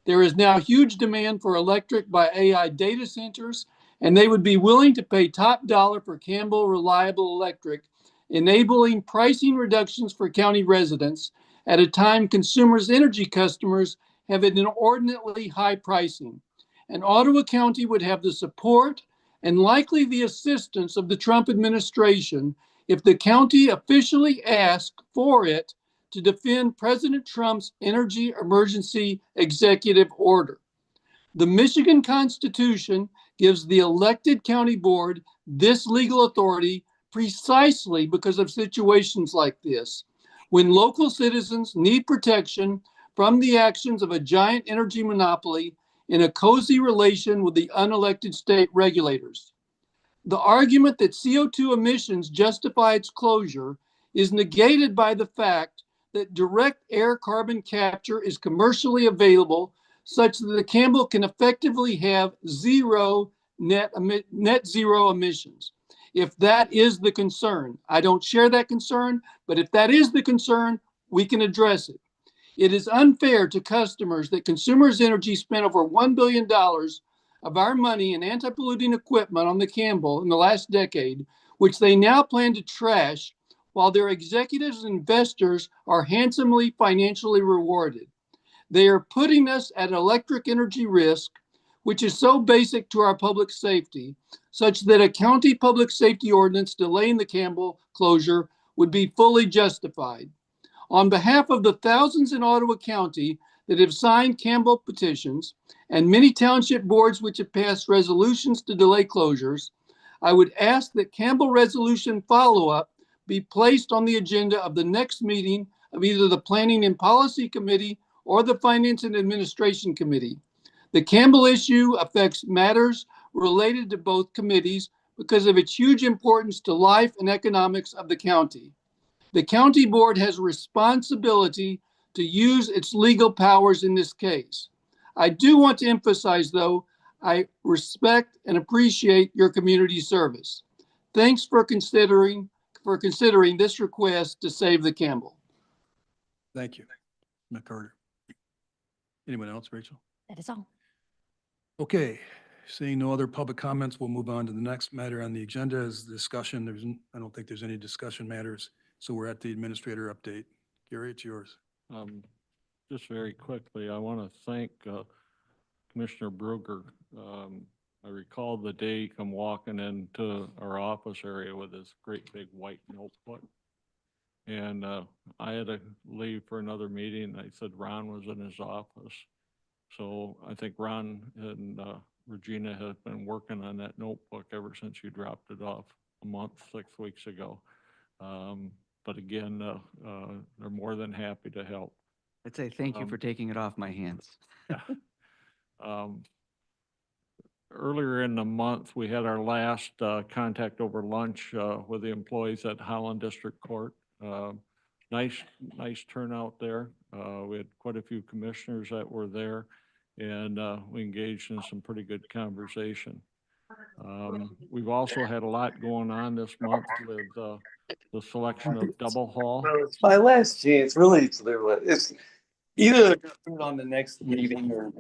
There is now huge demand for electric by AI data centers, and they would be willing to pay top dollar for Campbell Reliable Electric, enabling pricing reductions for county residents at a time Consumers Energy customers have an inordinately high pricing. And Ottawa County would have the support and likely the assistance of the Trump administration if the county officially asked for it to defend President Trump's energy emergency executive order. The Michigan Constitution gives the elected county board this legal authority precisely because of situations like this, when local citizens need protection from the actions of a giant energy monopoly in a cozy relation with the unelected state regulators. The argument that CO2 emissions justify its closure is negated by the fact that direct air carbon capture is commercially available such that the Campbell can effectively have net zero emissions. If that is the concern, I don't share that concern, but if that is the concern, we can address it. It is unfair to customers that Consumers Energy spent over $1 billion of our money in anti-polluting equipment on the Campbell in the last decade, which they now plan to trash while their executives and investors are handsomely financially rewarded. They are putting us at electric energy risk, which is so basic to our public safety, such that a county public safety ordinance delaying the Campbell closure would be fully justified. On behalf of the thousands in Ottawa County that have signed Campbell petitions and many township boards which have passed resolutions to delay closures, I would ask that Campbell resolution follow-up be placed on the agenda of the next meeting of either the Planning and Policy Committee or the Finance and Administration Committee. The Campbell issue affects matters related to both committees because of its huge importance to life and economics of the county. The county board has a responsibility to use its legal powers in this case. I do want to emphasize, though, I respect and appreciate your community service. Thanks for considering this request to save the Campbell. Thank you, McCarter. Anyone else, Rachel? That is all. Okay, seeing no other public comments, we'll move on to the next matter on the agenda is discussion. I don't think there's any discussion matters. So we're at the administrator update. Gary, it's yours. Just very quickly, I want to thank Commissioner Bruegger. I recall the day he come walking into our office area with this great big white notebook. And I had to leave for another meeting. I said Ron was in his office. So I think Ron and Regina have been working on that notebook ever since you dropped it off a month, 6 weeks ago. But again, they're more than happy to help. I'd say thank you for taking it off my hands. Earlier in the month, we had our last contact over lunch with the employees at Holland District Court. Nice turnout there. We had quite a few commissioners that were there, and we engaged in some pretty good conversation. We've also had a lot going on this month with the selection of Double Hall. It's my last chance, really. It's either put it on the next meeting or.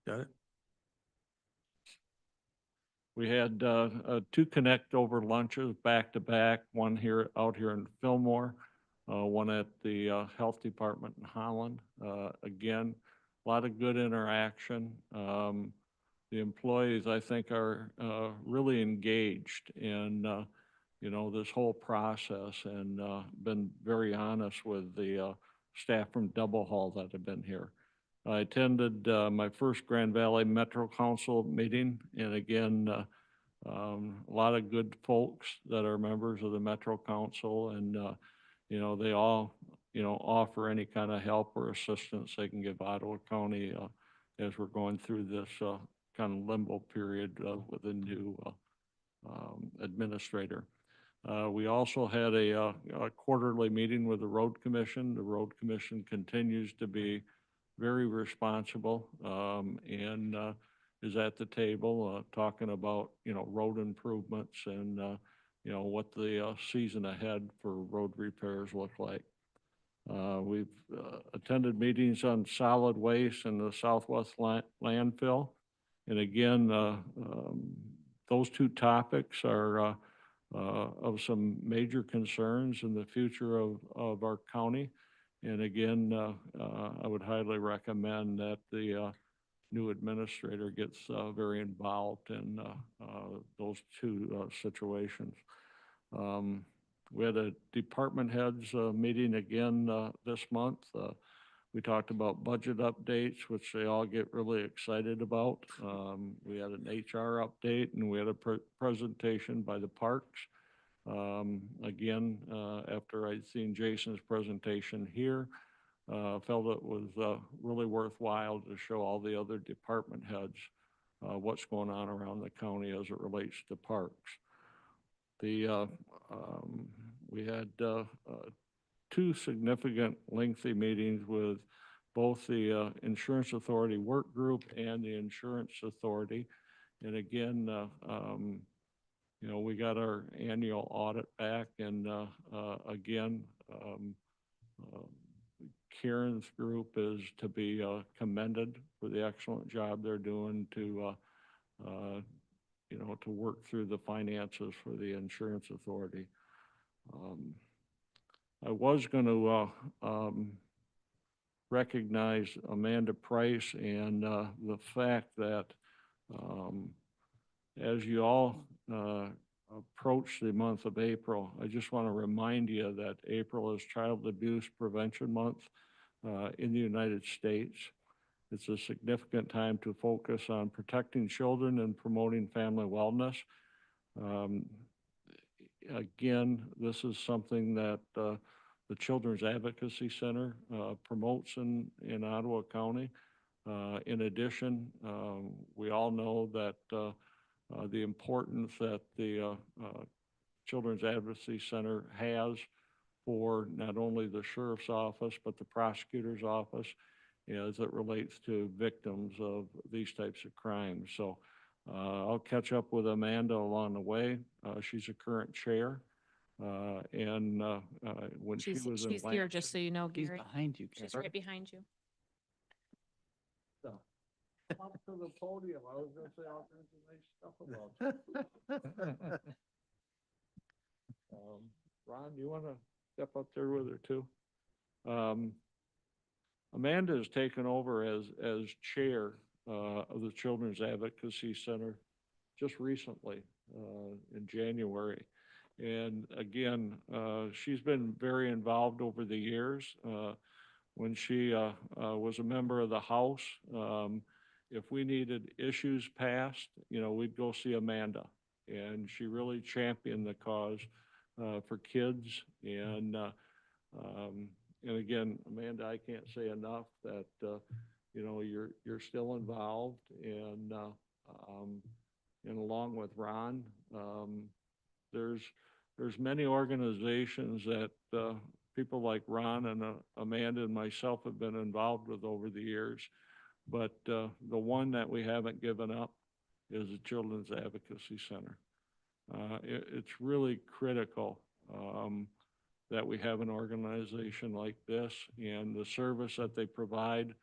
Got it. We had 2 connect over lunches back to back, one out here in Fillmore, one at the Health Department in Holland. Again, a lot of good interaction. The employees, I think, are really engaged in this whole process and been very honest with the staff from Double Hall that have been here. I attended my first Grand Valley Metro Council meeting, and again, a lot of good folks that are members of the Metro Council, and they all offer any kind of help or assistance they can give Ottawa County as we're going through this kind of limbo period with a new administrator. We also had a quarterly meeting with the road commission. The road commission continues to be very responsible, and is at the table talking about, road improvements and, what the season ahead for road repairs look like. We've attended meetings on solid waste and the Southwest landfill. And again, those two topics are of some major concerns in the future of our county. And again, I would highly recommend that the new administrator gets very involved in those two situations. We had a department heads meeting again this month. We talked about budget updates, which they all get really excited about. We had an HR update, and we had a presentation by the parks. Again, after I'd seen Jason's presentation here, felt it was really worthwhile to show all the other department heads what's going on around the county as it relates to parks. We had two significant lengthy meetings with both the Insurance Authority Work Group and the Insurance Authority. And again, we got our annual audit back, and again, Karen's group is to be commended for the excellent job they're doing to to work through the finances for the Insurance Authority. I was going to recognize Amanda Price and the fact that as you all approach the month of April, I just want to remind you that April is Child Abuse Prevention Month in the United States. It's a significant time to focus on protecting children and promoting family wellness. Again, this is something that the Children's Advocacy Center promotes in Ottawa County. In addition, we all know that the importance that the Children's Advocacy Center has for not only the sheriff's office, but the prosecutor's office as it relates to victims of these types of crimes. So I'll catch up with Amanda along the way. She's a current chair. And when She's she was in here, just so you know, Gary. Behind you. She's right behind you. Up to the podium. I was going to say all kinds of nice stuff about you. Ron, do you want to step up there with her too? Amanda has taken over as chair of the Children's Advocacy Center just recently in January. And again, she's been very involved over the years. When she was a member of the House, if we needed issues passed, we'd go see Amanda. And she really championed the cause for kids. And again, Amanda, I can't say enough that, you're still involved. And along with Ron, there's many organizations that people like Ron and Amanda and myself have been involved with over the years. But the one that we haven't given up is the Children's Advocacy Center. It's really critical that we have an organization like this and the service that they provide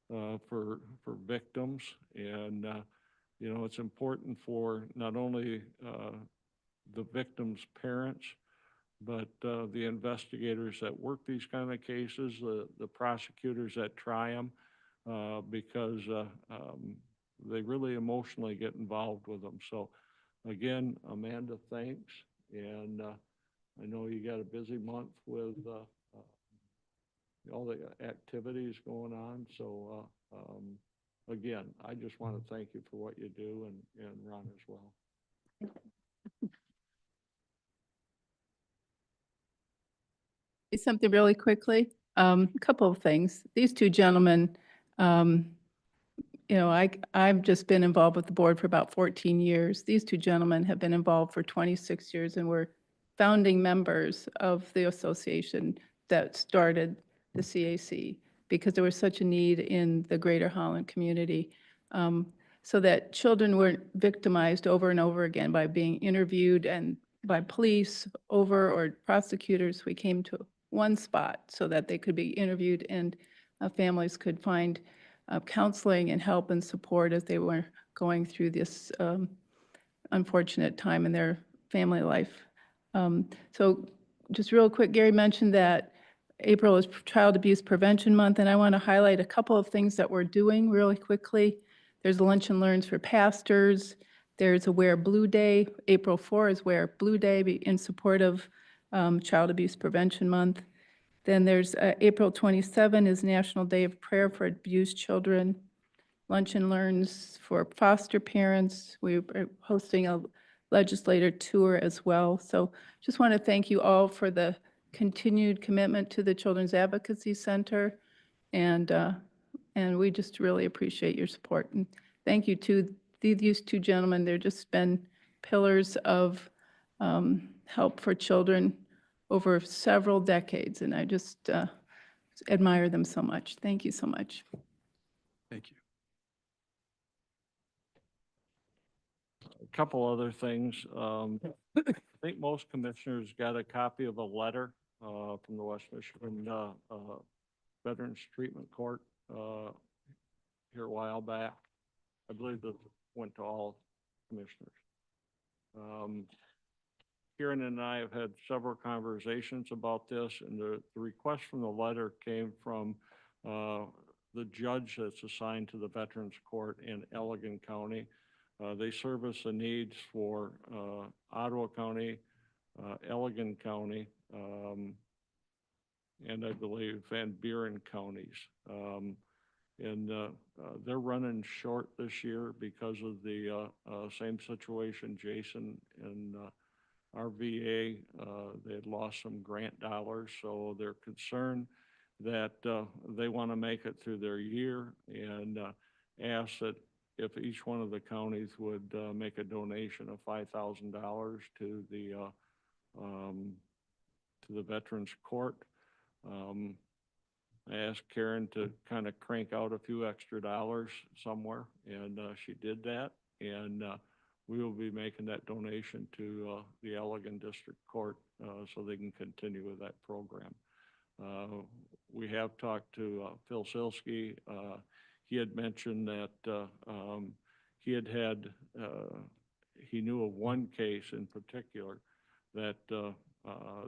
for victims. And, it's important for not only the victims' parents, but the investigators that work these kind of cases, the prosecutors that try them, because they really emotionally get involved with them. So again, Amanda, thanks. And I know you got a busy month with all the activities going on. So again, I just want to thank you for what you do, and Ron as well. Something really quickly. A couple of things. These two gentlemen, I've just been involved with the board for about 14 years. These two gentlemen have been involved for 26 years and were founding members of the association that started the CAC, because there was such a need in the Greater Holland community, so that children weren't victimized over and over again by being interviewed and by police or prosecutors. We came to one spot so that they could be interviewed and families could find counseling and help and support as they were going through this unfortunate time in their family life. So just real quick, Gary mentioned that April is Child Abuse Prevention Month, and I want to highlight a couple of things that we're doing really quickly. There's Lunch and Learns for pastors. There's a Wear Blue Day. April 4 is Wear Blue Day in support of Child Abuse Prevention Month. Then there's April 27 is National Day of Prayer for Abused Children. Lunch and Learns for foster parents. We are hosting a legislator tour as well. So just want to thank you all for the continued commitment to the Children's Advocacy Center. And we just really appreciate your support. And thank you to these two gentlemen. They've just been pillars of help for children over several decades. And I just admire them so much. Thank you so much. Thank you. A couple other things. I think most commissioners got a copy of a letter from the West Michigan Veterans Treatment Court here a while back. I believe that went to all commissioners. Karen and I have had several conversations about this, and the request from the letter came from the judge that's assigned to the Veterans Court in Allegan County. They service the needs for Ottawa County, Allegan County, and I believe Van Buren counties. And they're running short this year because of the same situation Jason and our VA, they had lost some grant dollars, so they're concerned that they want to make it through their year, and ask that if each one of the counties would make a donation of $5,000 to the Veterans Court. I asked Karen to kind of crank out a few extra dollars somewhere, and she did that. And we will be making that donation to the Allegan District Court so they can continue with that program. We have talked to Phil Silsky. He had mentioned that he knew of one case in particular that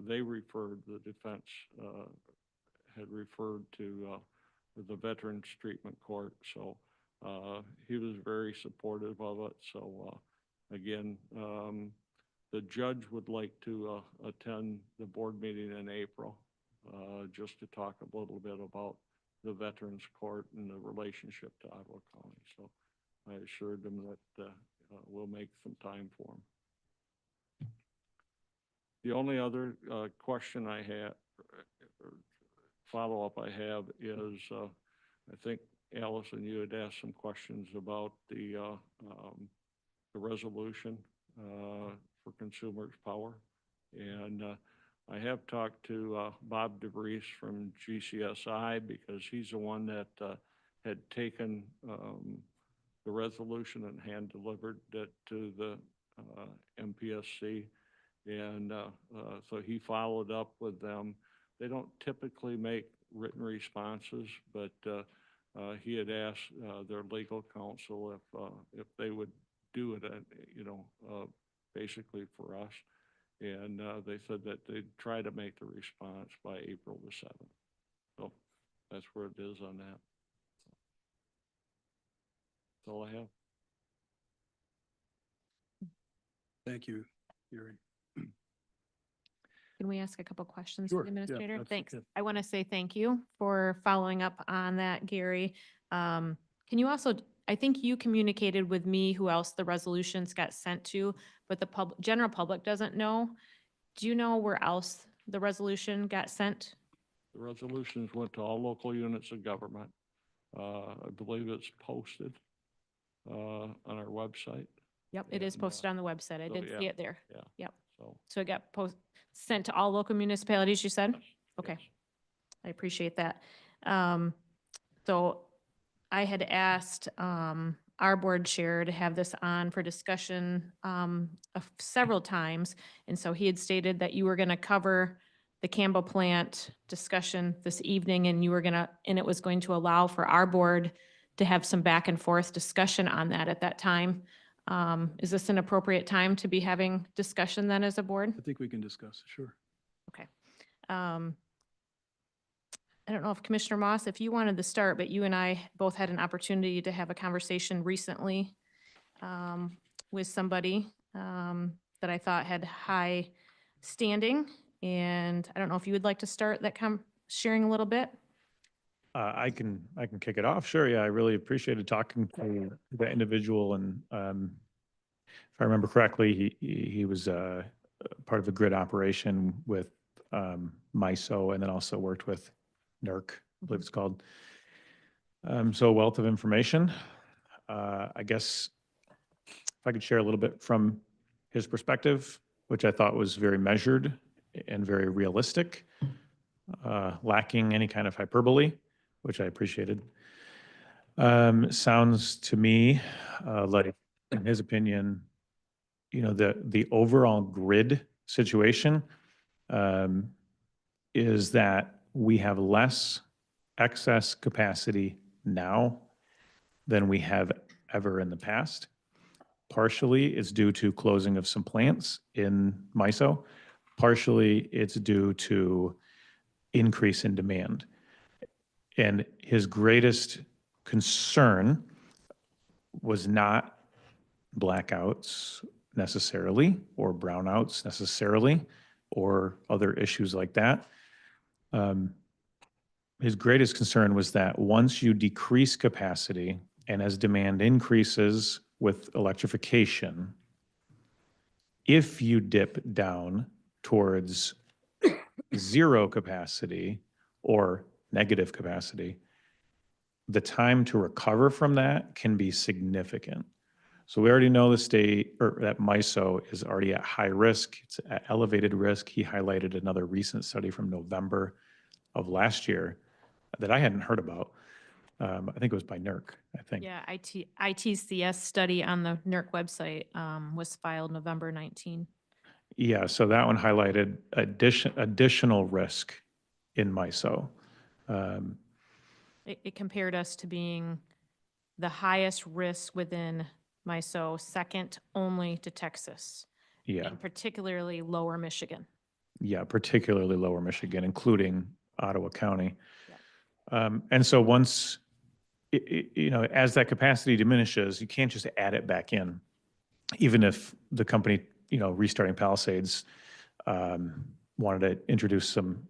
they referred, the defense had referred to the Veterans Treatment Court. So he was very supportive of it. So again, the judge would like to attend the board meeting in April just to talk a little bit about the Veterans Court and the relationship to Ottawa County. So I assured them that we'll make some time for them. The only other question I have, follow-up I have is, I think Allison, you had asked some questions about the resolution for consumers' power. And I have talked to Bob DeVries from GCSI, because he's the one that had taken the resolution and hand-delivered it to the MPSC. And so he followed up with them. They don't typically make written responses, but he had asked their legal counsel if they would do it, basically for us. And they said that they'd try to make the response by April the 7th. So that's where it is on that. That's all I have. Thank you, Gary. Can we ask a couple questions Sure. to the Yeah, administrator? that's Thanks. okay. I want to say thank you for following up on that, Gary. Can you also, I think you communicated with me who else the resolutions got sent to, but the general public doesn't know. Do you know where else the resolution got sent? The resolutions went to all local units of government. I believe it's posted on our website. Yep, it is posted on the website. I so did see yeah, it there. Yeah. Yep. So So it got posted. sent to all local municipalities, you said? Okay. I appreciate that. So I had asked our board chair to have this on for discussion several times. And so he had stated that you were going to cover the Campbell plant discussion this evening, and and it was going to allow for our board to have some back and forth discussion on that at that time. Is this an appropriate time to be having discussion then as a board? I think we can discuss, sure. Okay. I don't know if Commissioner Moss, if you wanted to start, but you and I both had an opportunity to have a conversation recently with somebody that I thought had high standing. And I don't know if you would like to start that sharing a little bit. I can kick it off. Sure. Yeah, I really appreciated talking to the individual, and if I remember correctly, he was part of a grid operation with MISO, and then also worked with NERC, I believe it's called. So a wealth of information. I guess if I could share a little bit from his perspective, which I thought was very measured and very realistic, lacking any kind of hyperbole, which I appreciated. Sounds to me like, in his opinion, the overall grid situation is that we have less excess capacity now than we have ever in the past. Partially, it's due to closing of some plants in MISO. Partially, it's due to increase in demand. And his greatest concern was not blackouts necessarily, or brownouts necessarily, or other issues like that. His greatest concern was that once you decrease capacity, and as demand increases with electrification, if you dip down towards zero capacity or negative capacity, the time to recover from that can be significant. So we already know the state, or that MISO is already at high risk. It's at elevated risk. He highlighted another recent study from November of last year that I hadn't heard about. I think it was by NERC, I think. Yeah, ITCS study on the NERC website was filed November 19. Yeah, so that one highlighted additional risk in MISO. It compared us to being the highest risk within MISO, second only to Texas. Yeah. And particularly Lower Michigan. Yeah, particularly Lower Michigan, including Ottawa County. And so once, as that capacity diminishes, you can't just add it back in. Even if the company, restarting Palisades, wanted to introduce some,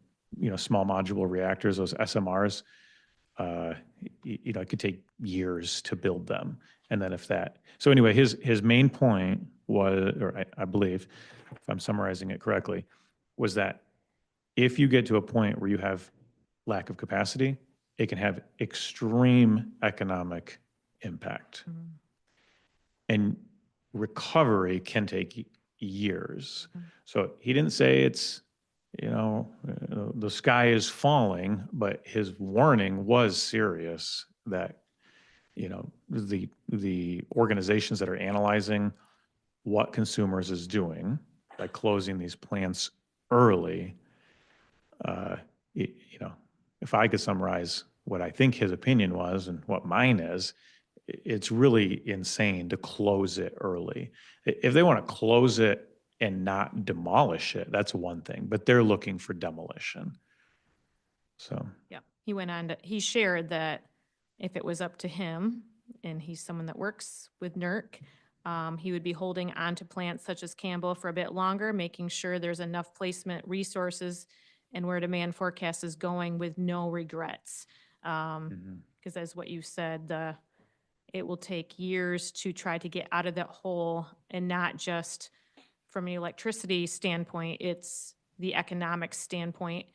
small modular reactors, those SMRs, it could take years to build them. And then so anyway, his main point was, or I believe, if I'm summarizing it correctly, was that if you get to a point where you have lack of capacity, it can have extreme economic impact. Mm-hmm. And recovery can take years. Mm-hmm. So he didn't say it's, the sky is falling, but his warning was serious that, the organizations that are analyzing what consumers is doing by closing these plants early, if I could summarize what I think his opinion was and what mine is, it's really insane to close it early. If they want to close it and not demolish it, that's one thing, but they're looking for demolition. So. Yeah, he went on he shared that if it was up to him, and he's someone that works with NERC, he would be holding on to plants such as Campbell for a bit longer, making sure there's enough placement resources and where demand forecast is going with no regrets. Because as what you said, it will take years to try to get out of that hole, and not just from an electricity standpoint, it's the economic standpoint.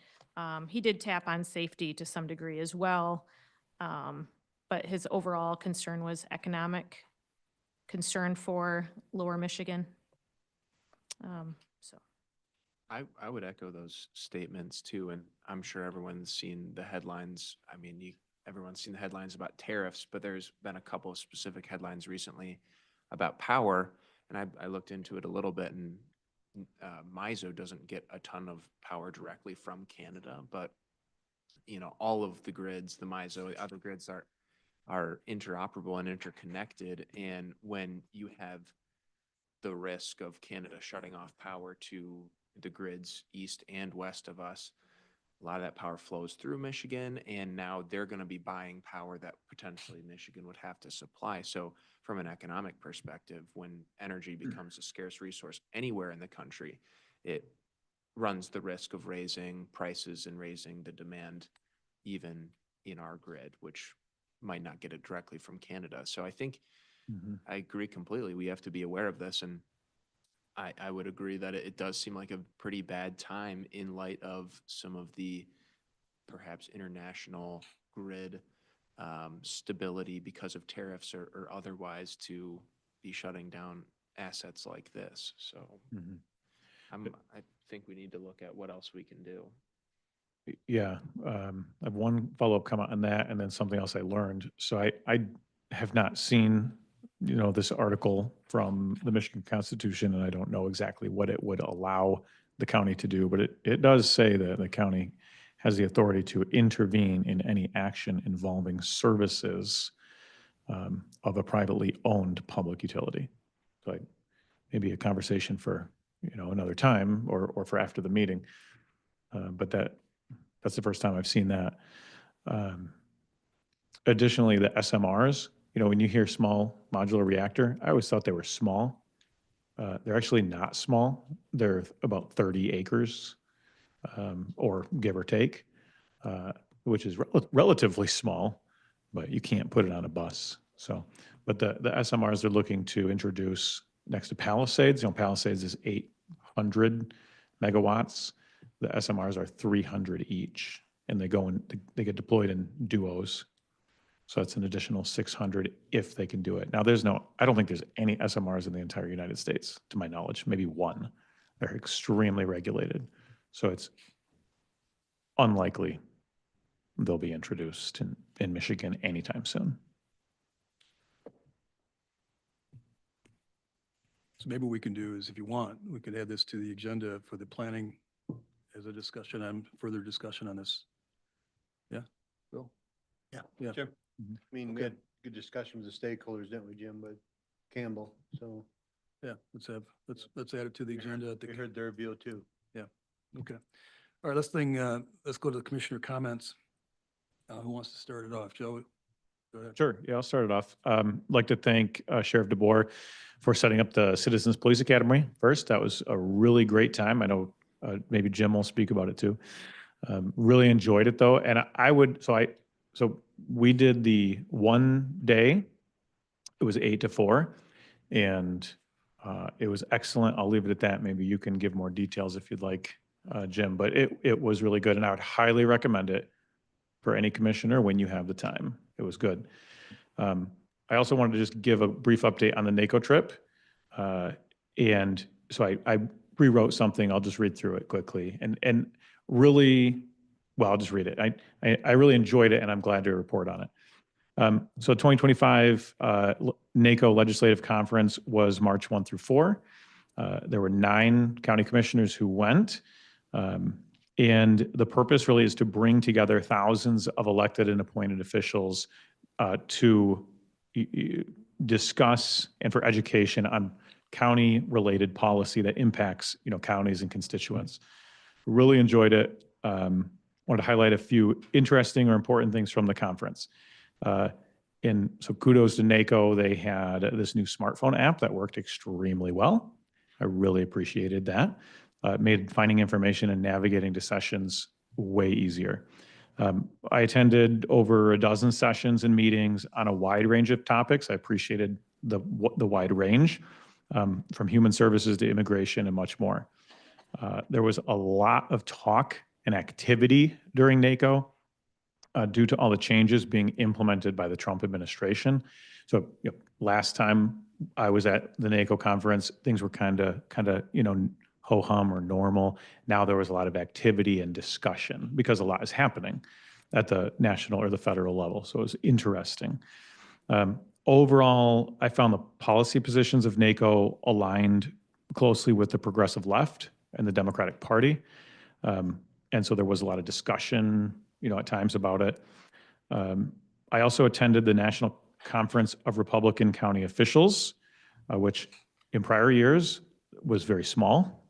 He did tap on safety to some degree as well, but his overall concern was economic concern for Lower Michigan. So I would echo those statements too, and I'm sure everyone's seen the headlines. I mean, everyone's seen the headlines about tariffs, but there's been a couple of specific headlines recently about power, and I looked into it a little bit, and MISO doesn't get a ton of power directly from Canada, but all of the grids, the MISO, other grids are interoperable and interconnected, and when you have the risk of Canada shutting off power to the grids east and west of us, a lot of that power flows through Michigan, and now they're going to be buying power that potentially Michigan would have to supply. So from an economic perspective, when energy becomes a scarce resource anywhere in the country, it runs the risk of raising prices and raising the demand even in our grid, which might not get it directly from Canada. So I think I agree completely. We have to be aware of this, and I would agree that it does seem like a pretty bad time in light of some of the perhaps international grid stability because of tariffs or otherwise to be shutting down assets like this. So I think we need to look at what else we can do. Yeah, I have one follow-up comment on that, and then something else I learned. So I have not seen, this article from the Michigan Constitution, and I don't know exactly what it would allow the county to do, but it does say that the county has the authority to intervene in any action involving services of a privately owned public utility. So maybe a conversation for, another time or for after the meeting. But that's the first time I've seen that. Additionally, the SMRs, when you hear small modular reactor, I always thought they were small. They're actually not small. They're about 30 acres or give or take, which is relatively small, but you can't put it on a bus. So, but the SMRs are looking to introduce next to Palisades. Palisades is 800 megawatts. The SMRs are 300 each, and they they get deployed in duos. So that's an additional 600 if they can do it. Now I don't think there's any SMRs in the entire United States, to my knowledge, maybe one. They're extremely regulated. So it's unlikely they'll be introduced in Michigan anytime soon. So maybe what we can do is, if you want, we could add this to the agenda for the planning as a discussion and further discussion on this. Yeah, Bill? Yeah. Sure. I mean, we had good discussion with the stakeholders, didn't we, Jim, but Campbell, so. Yeah, let's add it to the agenda. We heard their view too. Yeah, okay. All right, let's go to the commissioner comments. Who wants to start it off? Joe? Go ahead. Sure. Yeah, I'll start it off. I'd like to thank Sheriff DeBoer for setting up the Citizens Police Academy first. That was a really great time. I know maybe Jim will speak about it too. Really enjoyed it though. And so we did the one day, it was 8 to 4, and it was excellent. I'll leave it at that. Maybe you can give more details if you'd like, Jim, but it was really good, and I would highly recommend it for any commissioner when you have the time. It was good. I also wanted to just give a brief update on the NACO trip. And so I rewrote something. I'll just read through it quickly. And really, well, I'll just read it. I really enjoyed it, and I'm glad to report on it. So 2025 NACO Legislative Conference was March 1 through 4. There were 9 county commissioners who went. And the purpose really is to bring together thousands of elected and appointed officials to discuss and for education on county-related policy that impacts, counties and constituents. Really enjoyed it. Wanted to highlight a few interesting or important things from the conference. And so kudos to NACO. They had this new smartphone app that worked extremely well. I really appreciated that. Made finding information and navigating to sessions way easier. I attended over a dozen sessions and meetings on a wide range of topics. I appreciated the wide range, from human services to immigration and much more. There was a lot of talk and activity during NACO due to all the changes being implemented by the Trump administration. So last time I was at the NACO conference, things were kind of ho-hum or normal. Now there was a lot of activity and discussion because a lot is happening at the national or the federal level. So it was interesting. Overall, I found the policy positions of NACO aligned closely with the progressive left and the Democratic Party. And so there was a lot of discussion, at times about it. I also attended the National Conference of Republican County Officials, which in prior years was very small,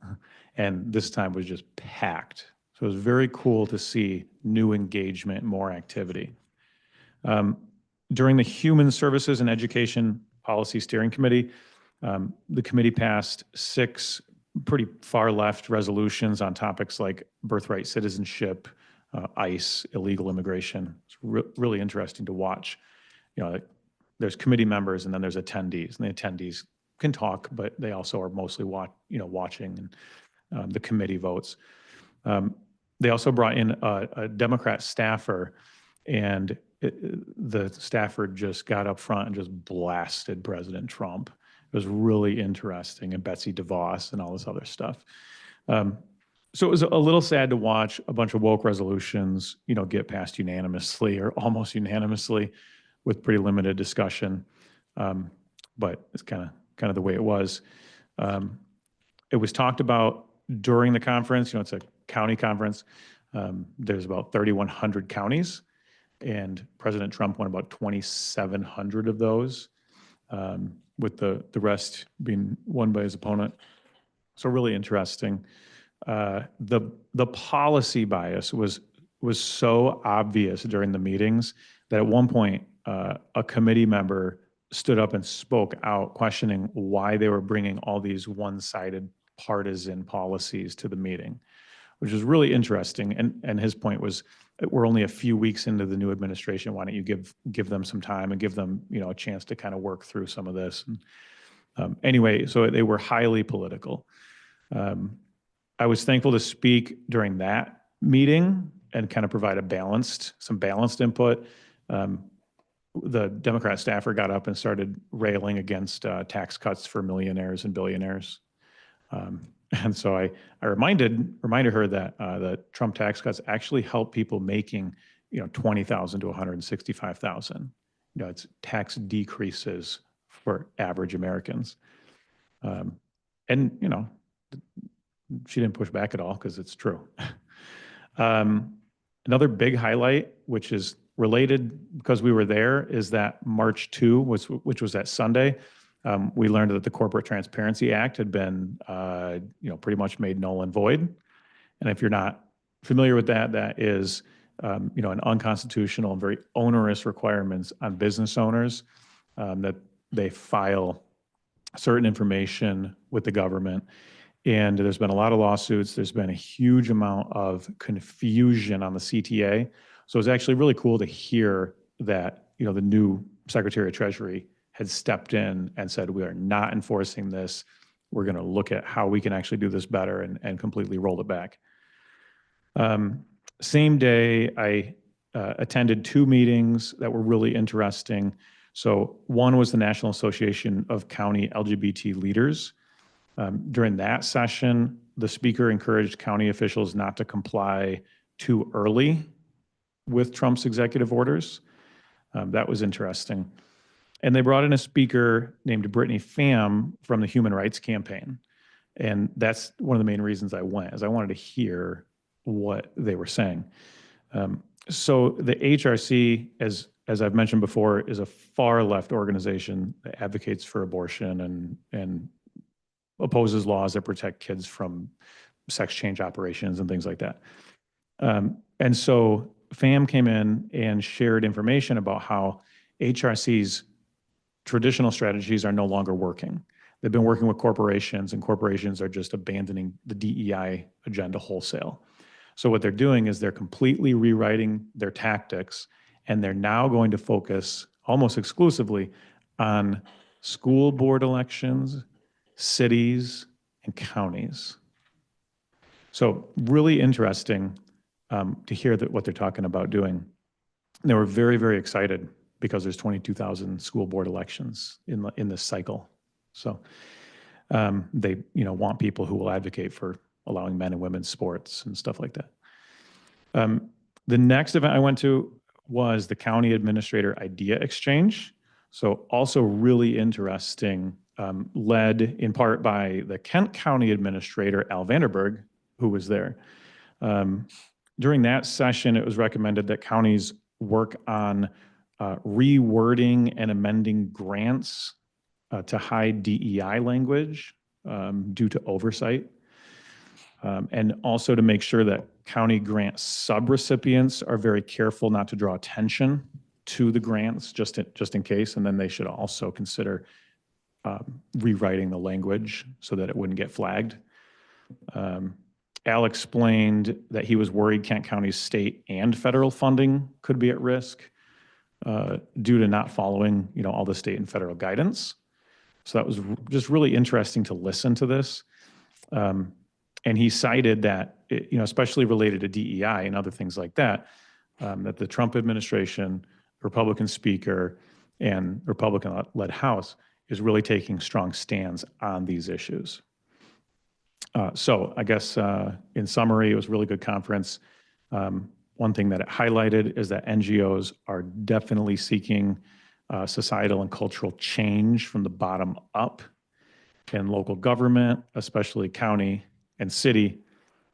and this time was just packed. So it was very cool to see new engagement, more activity. During the Human Services and Education Policy Steering Committee, the committee passed 6 pretty far left resolutions on topics like birthright citizenship, ICE, illegal immigration. It's really interesting to watch. There's committee members and then there's attendees, and the attendees can talk, but they also are mostly watching the committee votes. They also brought in a Democrat staffer, and the staffer just got up front and just blasted President Trump. It was really interesting, and Betsy DeVos and all this other stuff. So it was a little sad to watch a bunch of woke resolutions, get passed unanimously or almost unanimously with pretty limited discussion. But it's kind of the way it was. It was talked about during the conference. It's a county conference. There's about 3,100 counties, and President Trump won about 2,700 of those, with the rest being won by his opponent. So really interesting. The policy bias was so obvious during the meetings that at one point a committee member stood up and spoke out, questioning why they were bringing all these one-sided partisan policies to the meeting, which was really interesting. And his point was, we're only a few weeks into the new administration. Why don't you give them some time and give them a chance to kind of work through some of this? And, anyway, so they were highly political. I was thankful to speak during that meeting and kind of provide some balanced input. The Democrat staffer got up and started railing against tax cuts for millionaires and billionaires. And so I reminded her that the Trump tax cuts actually help people making, $20,000 to $165,000. It's tax decreases for average Americans. And, she didn't push back at all because it's true. Another big highlight, which is related because we were there, is that March 2, which was that Sunday. We learned that the Corporate Transparency Act had been, pretty much made null and void. And if you're not familiar with that, that is, an unconstitutional and very onerous requirements on business owners that they file certain information with the government. And there's been a lot of lawsuits. There's been a huge amount of confusion on the CTA. So it's actually really cool to hear that, the new Secretary of Treasury had stepped in and said, we are not enforcing this. We're going to look at how we can actually do this better, and completely rolled it back. Same day, I attended 2 meetings that were really interesting. So one was the National Association of County LGBT Leaders. During that session, the speaker encouraged county officials not to comply too early with Trump's executive orders. That was interesting. And they brought in a speaker named Brittany Pham from the Human Rights Campaign. And that's one of the main reasons I went, is I wanted to hear what they were saying. So the HRC, as I've mentioned before, is a far left organization that advocates for abortion and opposes laws that protect kids from sex change operations and things like that. And so FAM came in and shared information about how HRC's traditional strategies are no longer working. They've been working with corporations, and corporations are just abandoning the DEI agenda wholesale. So what they're doing is they're completely rewriting their tactics, and they're now going to focus almost exclusively on school board elections, cities, and counties. So really interesting to hear that what they're talking about doing. And they were very, very excited because there's 22,000 school board elections in this cycle. So They, want people who will advocate for allowing men and women's sports and stuff like that. The next event I went to was the County Administrator Idea Exchange. So also really interesting, led in part by the Kent County Administrator, Al Vanderberg, who was there. During that session, it was recommended that counties work on rewording and amending grants to hide DEI language due to oversight. And also to make sure that county grant subrecipients are very careful not to draw attention to the grants just in case. And then they should also consider rewriting the language so that it wouldn't get flagged. Al explained that he was worried Kent County's state and federal funding could be at risk due to not following, all the state and federal guidance. So that was just really interesting to listen to this. And he cited that, especially related to DEI and other things like that, that the Trump administration, Republican speaker, and Republican-led House is really taking strong stands on these issues. So I guess in summary, it was a really good conference. One thing that it highlighted is that NGOs are definitely seeking societal and cultural change from the bottom up, and local government, especially county and city,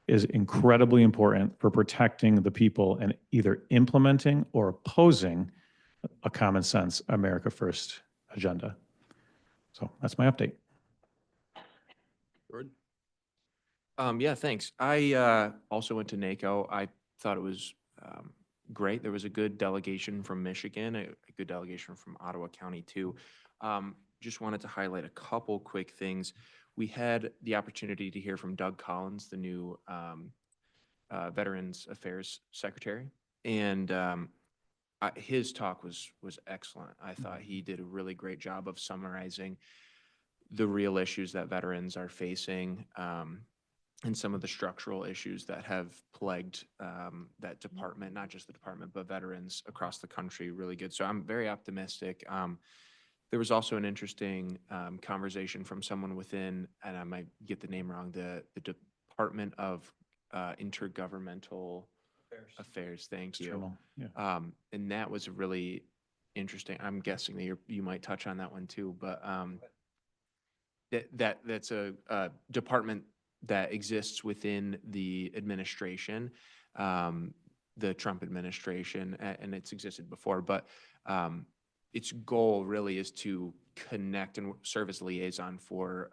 is incredibly important for protecting the people and either implementing or opposing a common sense America First agenda. So that's my update. Jordan? Yeah, thanks. I also went to NACO. I thought it was great. There was a good delegation from Michigan, a good delegation from Ottawa County too. Just wanted to highlight a couple quick things. We had the opportunity to hear from Doug Collins, the new Veterans Affairs Secretary, and his talk was excellent. I thought he did a really great job of summarizing the real issues that veterans are facing, and some of the structural issues that have plagued that department, not just the department, but veterans across the country. Really good. So I'm very optimistic. There was also an interesting conversation from someone within, and I might get the name wrong, the Department of Intergovernmental Affairs. Thank you. Yeah. And that was really interesting. I'm guessing that you might touch on that one too, but that's a department that exists within the administration, the Trump administration, and it's existed before, but its goal really is to connect and serve as liaison for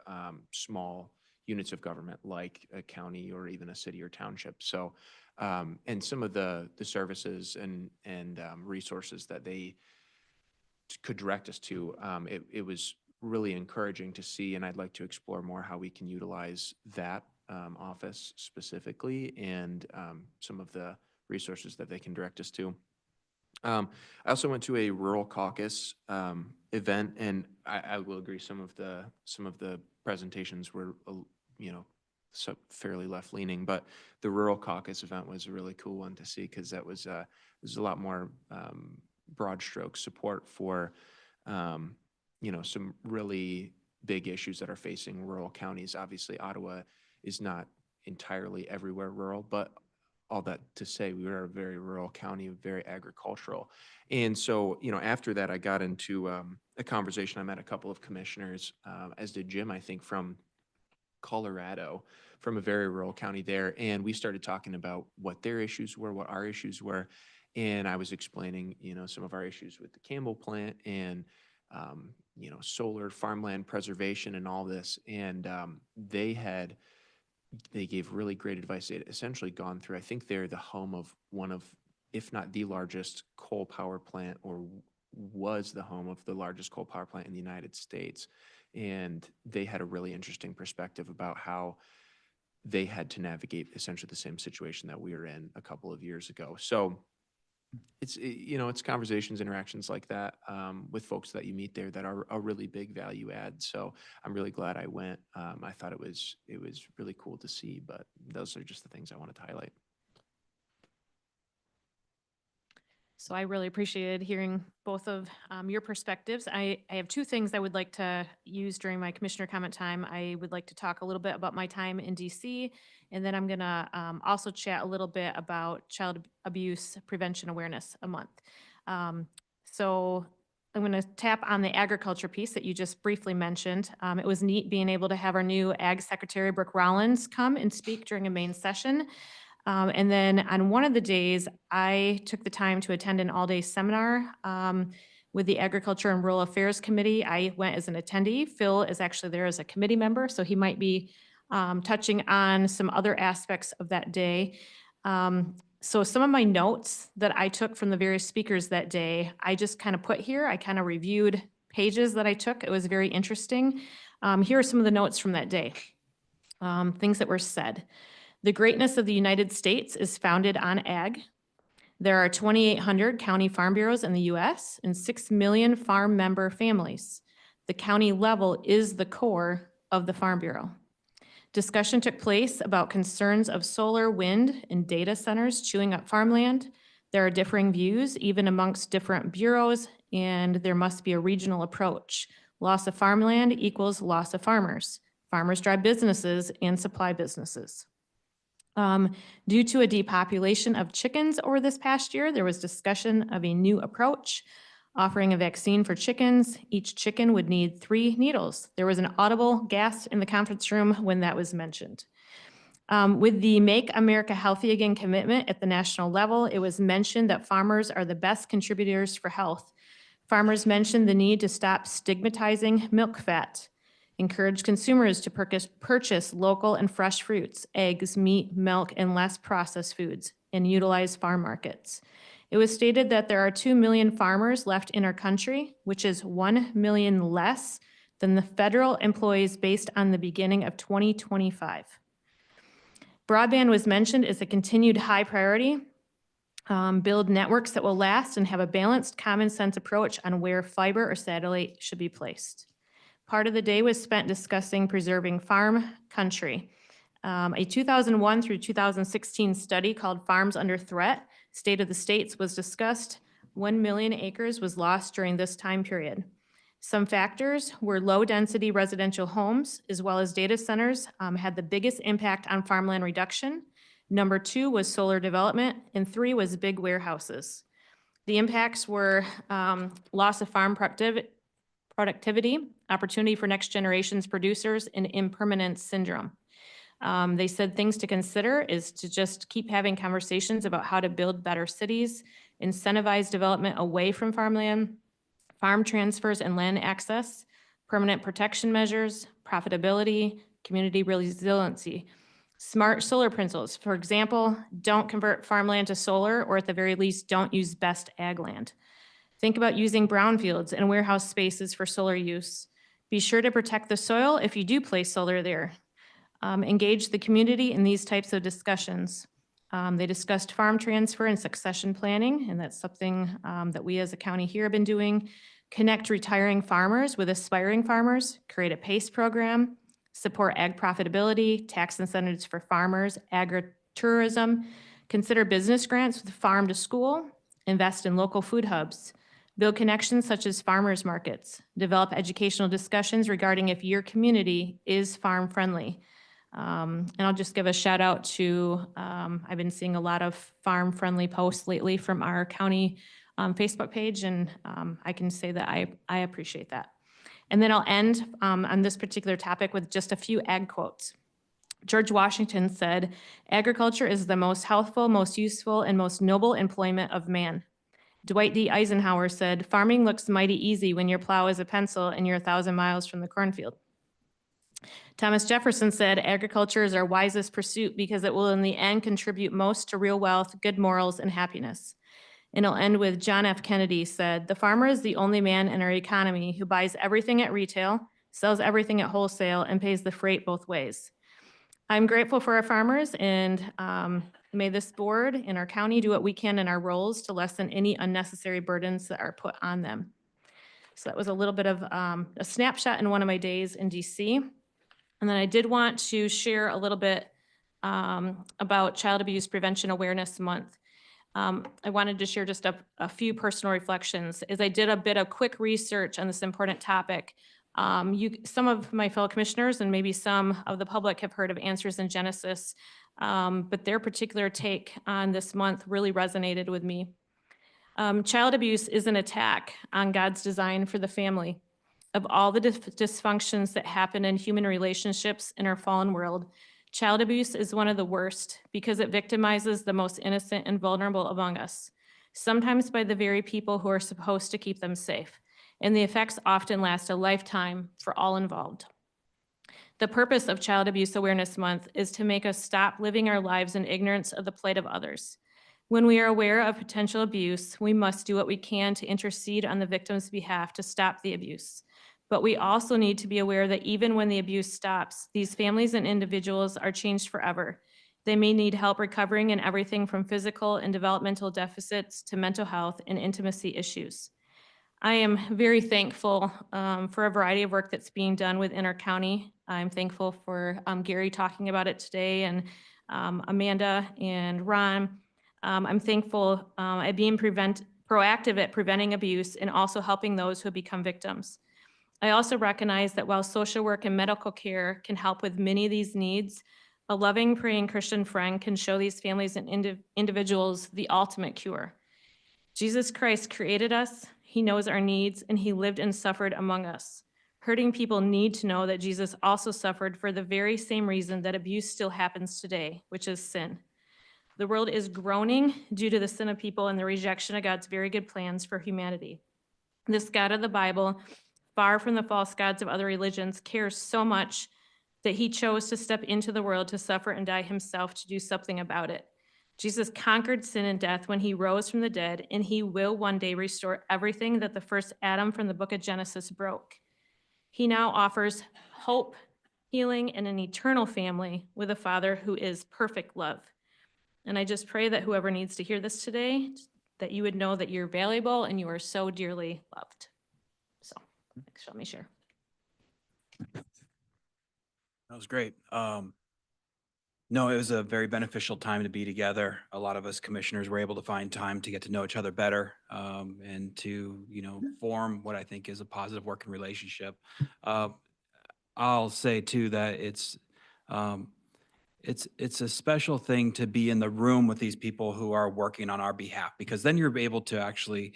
small units of government like a county or even a city or township. So, and some of the services and resources that they could direct us to, it was really encouraging to see, and I'd like to explore more how we can utilize that office specifically and some of the resources that they can direct us to. I also went to a rural caucus event, and I will agree some of the presentations were so fairly left leaning, but the rural caucus event was a really cool one to see because that was there's a lot more broad stroke support for some really big issues that are facing rural counties. Obviously, Ottawa is not entirely everywhere rural, but all that to say, we are a very rural county, very agricultural. And so, after that, I got into a conversation. I met a couple of commissioners, as did Jim, I think, from Colorado, from a very rural county there. And we started talking about what their issues were, what our issues were. And I was explaining, some of our issues with the Campbell plant and, solar farmland preservation and all this. And they gave really great advice. They had essentially gone through, I think they're the home of one of, if not the largest coal power plant, or was the home of the largest coal power plant in the United States. And they had a really interesting perspective about how they had to navigate essentially the same situation that we were in a couple of years ago. So it's conversations, interactions like that with folks that you meet there that are a really big value add. So I'm really glad I went. I thought it was really cool to see, but those are just the things I wanted to highlight. So I really appreciated hearing both of your perspectives. I have two things I would like to use during my commissioner comment time. I would like to talk a little bit about my time in DC, and then I'm gonna also chat a little bit about Child Abuse Prevention Awareness Month. So I'm gonna tap on the agriculture piece that you just briefly mentioned. It was neat being able to have our new Ag Secretary, Brooke Rollins, come and speak during a main session. And then on one of the days, I took the time to attend an all-day seminar with the Agriculture and Rural Affairs Committee. I went as an attendee. Phil is actually there as a committee member, so he might be touching on some other aspects of that day. So some of my notes that I took from the various speakers that day, I just kind of put here. I kind of reviewed pages that I took. It was very interesting. Here are some of the notes from that day, things that were said. The greatness of the United States is founded on ag. There are 2,800 county farm bureaus in the U.S. and 6 million farm member families. The county level is the core of the Farm Bureau. Discussion took place about concerns of solar, wind, and data centers chewing up farmland. There are differing views, even amongst different bureaus, and there must be a regional approach. Loss of farmland equals loss of farmers. Farmers drive businesses and supply businesses. Due to a depopulation of chickens over this past year, there was discussion of a new approach, offering a vaccine for chickens. Each chicken would need 3 needles. There was an audible gasp in the conference room when that was mentioned. With the Make America Healthy Again commitment at the national level, it was mentioned that farmers are the best contributors for health. Farmers mentioned the need to stop stigmatizing milk fat, encourage consumers to purchase local and fresh fruits, eggs, meat, milk, and less processed foods, and utilize farm markets. It was stated that there are 2 million farmers left in our country, which is 1 million less than the federal employees based on the beginning of 2025. Broadband was mentioned as a continued high priority. Build networks that will last and have a balanced, common sense approach on where fiber or satellite should be placed. Part of the day was spent discussing preserving farm country. A 2001 through 2016 study called Farms Under Threat, State of the States, was discussed. 1 million acres was lost during this time period. Some factors were low-density residential homes, as well as data centers, had the biggest impact on farmland reduction. Number 2 was solar development, and 3 was big warehouses. The impacts were loss of farm productivity, opportunity for next generation's producers, and impermanence syndrome. They said things to consider is to just keep having conversations about how to build better cities, incentivize development away from farmland, farm transfers and land access, permanent protection measures, profitability, community resiliency, smart solar principles. For example, don't convert farmland to solar, or at the very least, don't use best ag land. Think about using brownfields and warehouse spaces for solar use. Be sure to protect the soil if you do place solar there. Engage the community in these types of discussions. They discussed farm transfer and succession planning, and that's something that we as a county here have been doing. Connect retiring farmers with aspiring farmers, create a PACE program, support ag profitability, tax incentives for farmers, agritourism, consider business grants with farm to school, invest in local food hubs, build connections such as farmers markets, develop educational discussions regarding if your community is farm friendly. And I'll just give a shout out to, I've been seeing a lot of farm friendly posts lately from our county Facebook page, and I can say that I appreciate that. And then I'll end on this particular topic with just a few ag quotes. George Washington said, "Agriculture is the most healthful, most useful, and most noble employment of man." Dwight D. Eisenhower said, "Farming looks mighty easy when your plow is a pencil and you're 1,000 miles from the cornfield." Thomas Jefferson said, "Agriculture is our wisest pursuit because it will in the end contribute most to real wealth, good morals, and happiness." And I'll end with John F. Kennedy said, "The farmer is the only man in our economy who buys everything at retail, sells everything at wholesale, and pays the freight both ways." I'm grateful for our farmers, and may this board and our county do what we can in our roles to lessen any unnecessary burdens that are put on them. So that was a little bit of a snapshot in one of my days in DC. And then I did want to share a little bit about Child Abuse Prevention Awareness Month. I wanted to share just a few personal reflections. As I did a bit of quick research on this important topic, some of my fellow commissioners and maybe some of the public have heard of Answers in Genesis, but their particular take on this month really resonated with me. Child abuse is an attack on God's design for the family. Of all the dysfunctions that happen in human relationships in our fallen world, child abuse is one of the worst because it victimizes the most innocent and vulnerable among us, sometimes by the very people who are supposed to keep them safe, and the effects often last a lifetime for all involved. The purpose of Child Abuse Awareness Month is to make us stop living our lives in ignorance of the plight of others. When we are aware of potential abuse, we must do what we can to intercede on the victim's behalf to stop the abuse. But we also need to be aware that even when the abuse stops, these families and individuals are changed forever. They may need help recovering in everything from physical and developmental deficits to mental health and intimacy issues. I am very thankful for a variety of work that's being done within our county. I'm thankful for Gary talking about it today, and Amanda and Ron. I'm thankful at being proactive at preventing abuse and also helping those who become victims. I also recognize that while social work and medical care can help with many of these needs, a loving, praying Christian friend can show these families and individuals the ultimate cure. Jesus Christ created us, he knows our needs, and he lived and suffered among us. Hurting people need to know that Jesus also suffered for the very same reason that abuse still happens today, which is sin. The world is groaning due to the sin of people and the rejection of God's very good plans for humanity. This God of the Bible, far from the false gods of other religions, cares so much that he chose to step into the world to suffer and die himself to do something about it. Jesus conquered sin and death when he rose from the dead, and he will one day restore everything that the first Adam from the book of Genesis broke. He now offers hope, healing, and an eternal family with a Father who is perfect love. And I just pray that whoever needs to hear this today, that you would know that you're valuable and you are so dearly loved. So, thanks, let me share. That was great. No, it was a very beneficial time to be together. A lot of us commissioners were able to find time to get to know each other better, and to, form what I think is a positive working relationship. I'll say too that it's a special thing to be in the room with these people who are working on our behalf, because then you're able to actually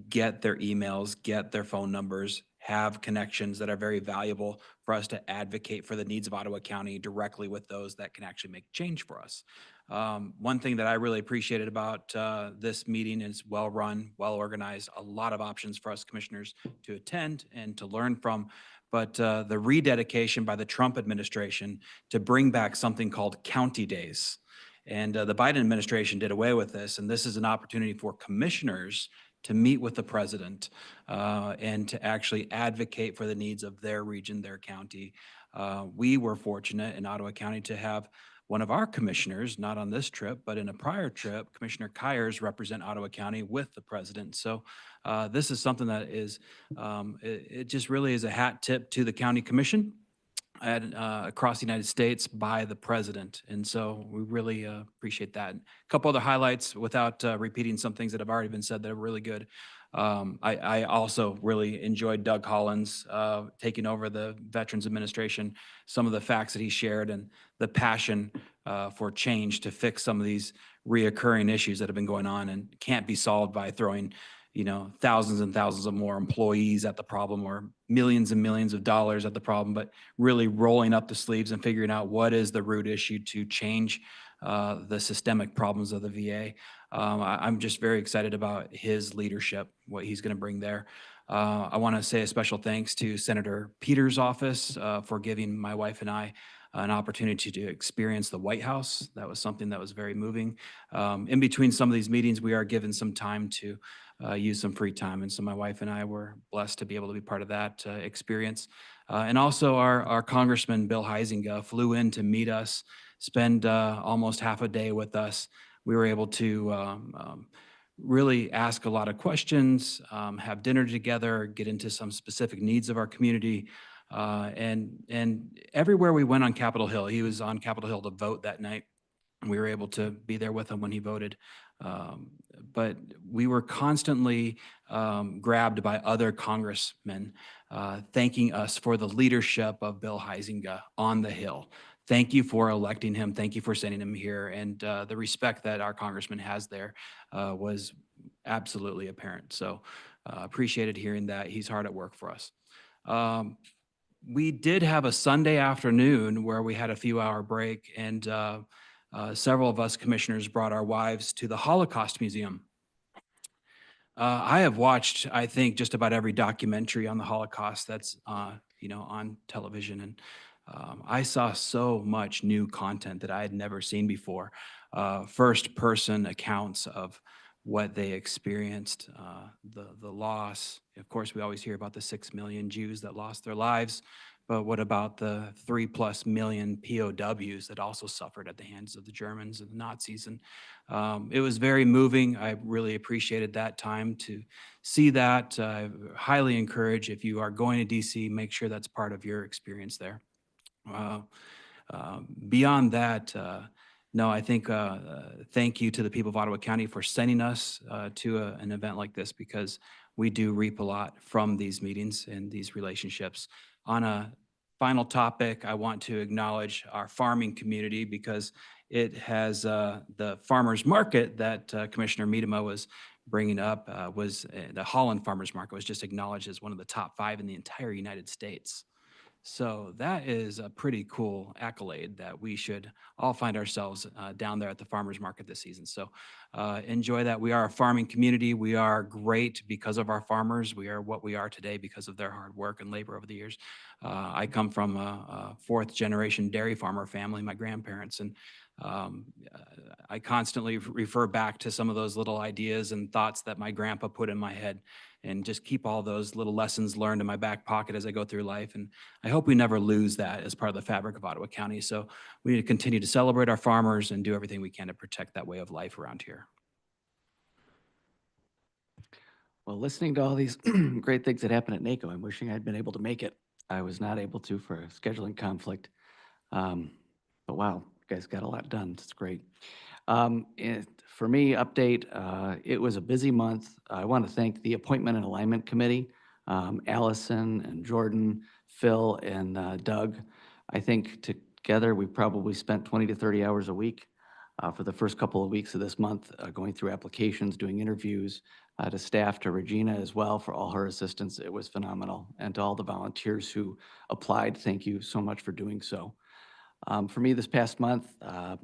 get their emails, get their phone numbers, have connections that are very valuable for us to advocate for the needs of Ottawa County directly with those that can actually make change for us. One thing that I really appreciated about this meeting is well-run, well-organized, a lot of options for us commissioners to attend and to learn from. But the rededication by the Trump administration to bring back something called county days. And the Biden administration did away with this. And this is an opportunity for commissioners to meet with the president and to actually advocate for the needs of their region, their county. We were fortunate in Ottawa County to have one of our commissioners, not on this trip, but in a prior trip, Commissioner Kyers, represent Ottawa County with the president. So this is something that is, it just really is a hat tip to the county commission across the United States by the president. And so we really appreciate that. A couple other highlights without repeating some things that have already been said that are really good. I also really enjoyed Doug Hollins taking over the Veterans Administration, some of the facts that he shared and the passion for change to fix some of these reoccurring issues that have been going on and can't be solved by throwing thousands and thousands of more employees at the problem or millions and millions of dollars at the problem, but really rolling up the sleeves and figuring out what is the root issue to change the systemic problems of the VA. I'm just very excited about his leadership, what he's going to bring there. I want to say a special thanks to Senator Peters' office for giving my wife and I an opportunity to experience the White House. That was something that was very moving. In between some of these meetings, we are given some time to use some free time. And so my wife and I were blessed to be able to be part of that experience. And also our Congressman, Bill Huizenga, flew in to meet us, spend almost half a day with us. We were able to really ask a lot of questions, have dinner together, get into some specific needs of our community. And everywhere we went on Capitol Hill, he was on Capitol Hill to vote that night. We were able to be there with him when he voted. But we were constantly grabbed by other congressmen thanking us for the leadership of Bill Huizenga on the Hill. Thank you for electing him. Thank you for sending him here. And the respect that our congressman has there was absolutely apparent. So appreciated hearing that. He's hard at work for us. We did have a Sunday afternoon where we had a few-hour break, and several of us commissioners brought our wives to the Holocaust Museum. I have watched, I think, just about every documentary on the Holocaust that's on television, and I saw so much new content that I had never seen before. First-person accounts of what they experienced, the loss. Of course, we always hear about the 6 million Jews that lost their lives, but what about the 3+ million POWs that also suffered at the hands of the Germans and the Nazis? And it was very moving. I really appreciated that time to see that. I highly encourage, if you are going to DC, make sure that's part of your experience there. Beyond that, no, I think thank you to the people of Ottawa County for sending us to an event like this, because we do reap a lot from these meetings and these relationships. On a final topic, I want to acknowledge our farming community, because it has the farmers market that Commissioner Miedema was bringing up was the Holland Farmers Market was just acknowledged as one of the top 5 in the entire United States. So that is a pretty cool accolade that we should all find ourselves down there at the farmers market this season. So enjoy that. We are a farming community. We are great because of our farmers. We are what we are today because of their hard work and labor over the years. I come from a 4th-generation dairy farmer family, my grandparents, and I constantly refer back to some of those little ideas and thoughts that my grandpa put in my head, and just keep all those little lessons learned in my back pocket as I go through life. And I hope we never lose that as part of the fabric of Ottawa County. So we need to continue to celebrate our farmers and do everything we can to protect that way of life around here. Well, listening to all these great things that happened at NACO, I'm wishing I'd been able to make it. I was not able to for a scheduling conflict. But wow, you guys got a lot done. It's great. For me, update, it was a busy month. I want to thank the Appointment and Alignment Committee, Allison and Jordan, Phil and Doug. I think together we probably spent 20 to 30 hours a week for the first couple of weeks of this month, going through applications, doing interviews, to staff, to Regina as well for all her assistance. It was phenomenal. And to all the volunteers who applied, thank you so much for doing so. For me this past month, I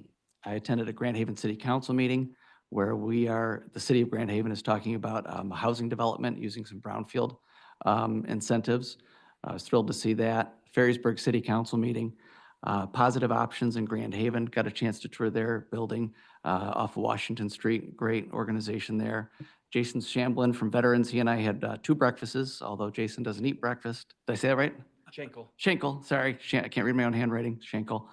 attended a Grand Haven City Council meeting where the city of Grand Haven is talking about housing development using some brownfield incentives. I was thrilled to see that. Ferrysburg City Council meeting, Positive Options in Grand Haven, got a chance to tour their building off of Washington Street, great organization there. Jason Shamblin from Veterans, he and I had 2 breakfasts, although Jason doesn't eat breakfast. Did I say that right? Schenkel, sorry. I can't read my own handwriting. Schenkel.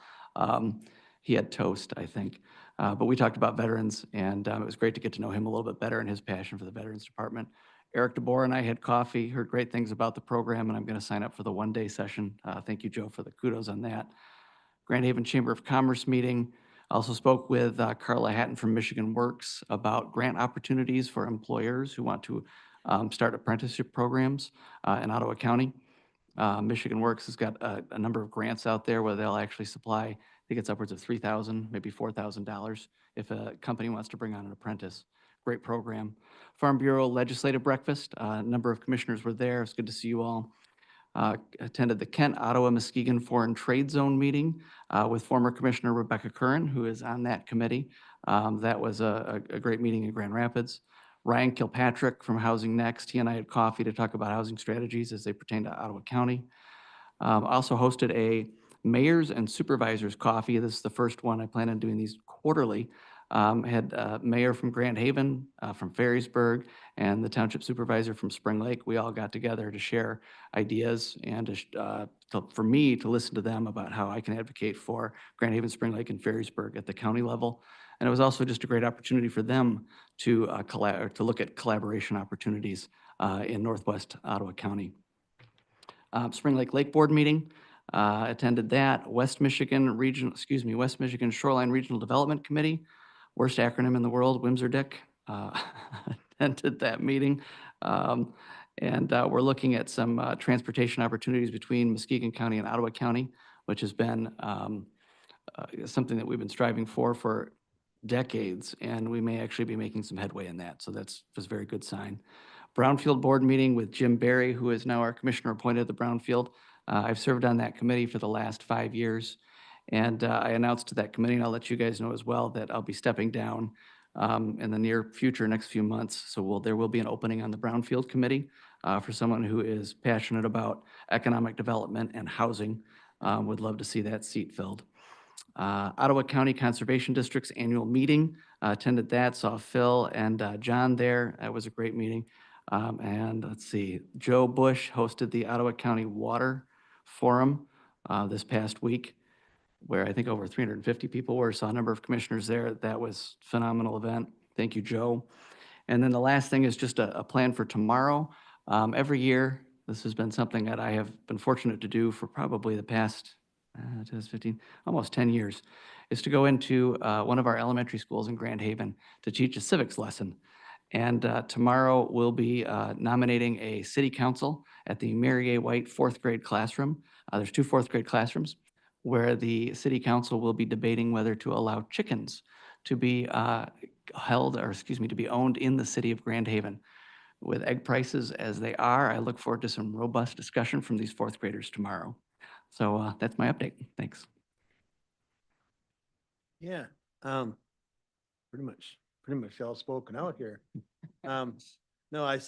He had toast, I think. But we talked about veterans, and it was great to get to know him a little bit better and his passion for the Veterans Department. Eric DeBoer and I had coffee, heard great things about the program, and I'm going to sign up for the one-day session. Thank you, Joe, for the kudos on that. Grand Haven Chamber of Commerce meeting. I also spoke with Carla Hatton from Michigan Works about grant opportunities for employers who want to start apprenticeship programs in Ottawa County. Michigan Works has got a number of grants out there where they'll actually supply, I think it's upwards of $3,000, maybe $4,000 if a company wants to bring on an apprentice. Great program. Farm Bureau Legislative Breakfast, a number of commissioners were there. It's good to see you all. Attended the Kent, Ottawa, Muskegon Foreign Trade Zone meeting with former Commissioner Rebecca Curran, who is on that committee. That was a great meeting in Grand Rapids. Ryan Kilpatrick from Housing Next, he and I had coffee to talk about housing strategies as they pertain to Ottawa County. Also hosted a Mayors and Supervisors coffee. This is the first one. I plan on doing these quarterly. Had Mayor from Grand Haven, from Ferrysburg, and the Township Supervisor from Spring Lake. We all got together to share ideas and for me to listen to them about how I can advocate for Grand Haven, Spring Lake, and Ferrysburg at the county level. And it was also just a great opportunity for them to look at collaboration opportunities in Northwest Ottawa County. Spring Lake Lake Board meeting. attended that. West Michigan Shoreline Regional Development Committee, worst acronym in the world, WMSRDIC, attended that meeting. And we're looking at some transportation opportunities between Muskegon County and Ottawa County, which has been something that we've been striving for decades, and we may actually be making some headway in that. So that's just a very good sign. Brownfield Board meeting with Jim Barry, who is now our commissioner appointed at the Brownfield. I've served on that committee for the last 5 years. And I announced to that committee, and I'll let you guys know as well, that I'll be stepping down in the near future, next few months. So there will be an opening on the Brownfield Committee for someone who is passionate about economic development and housing. Would love to see that seat filled. Ottawa County Conservation District's annual meeting, attended that, saw Phil and John there. That was a great meeting. And let's see, Joe Bush hosted the Ottawa County Water Forum this past week, where I think over 350 people were, saw a number of commissioners there. That was a phenomenal event. Thank you, Joe. And then the last thing is just a plan for tomorrow. Every year, this has been something that I have been fortunate to do for probably the past 15, almost 10 years, is to go into one of our elementary schools in Grand Haven to teach a civics lesson. And tomorrow we'll be nominating a city council at the Mary A. White fourth grade classroom. There's 2 fourth grade classrooms where the city council will be debating whether to allow chickens to be to be owned in the city of Grand Haven. With egg prices as they are, I look forward to some robust discussion from these fourth graders tomorrow. So that's my update. Thanks. Yeah, pretty much all spoken out here. No, I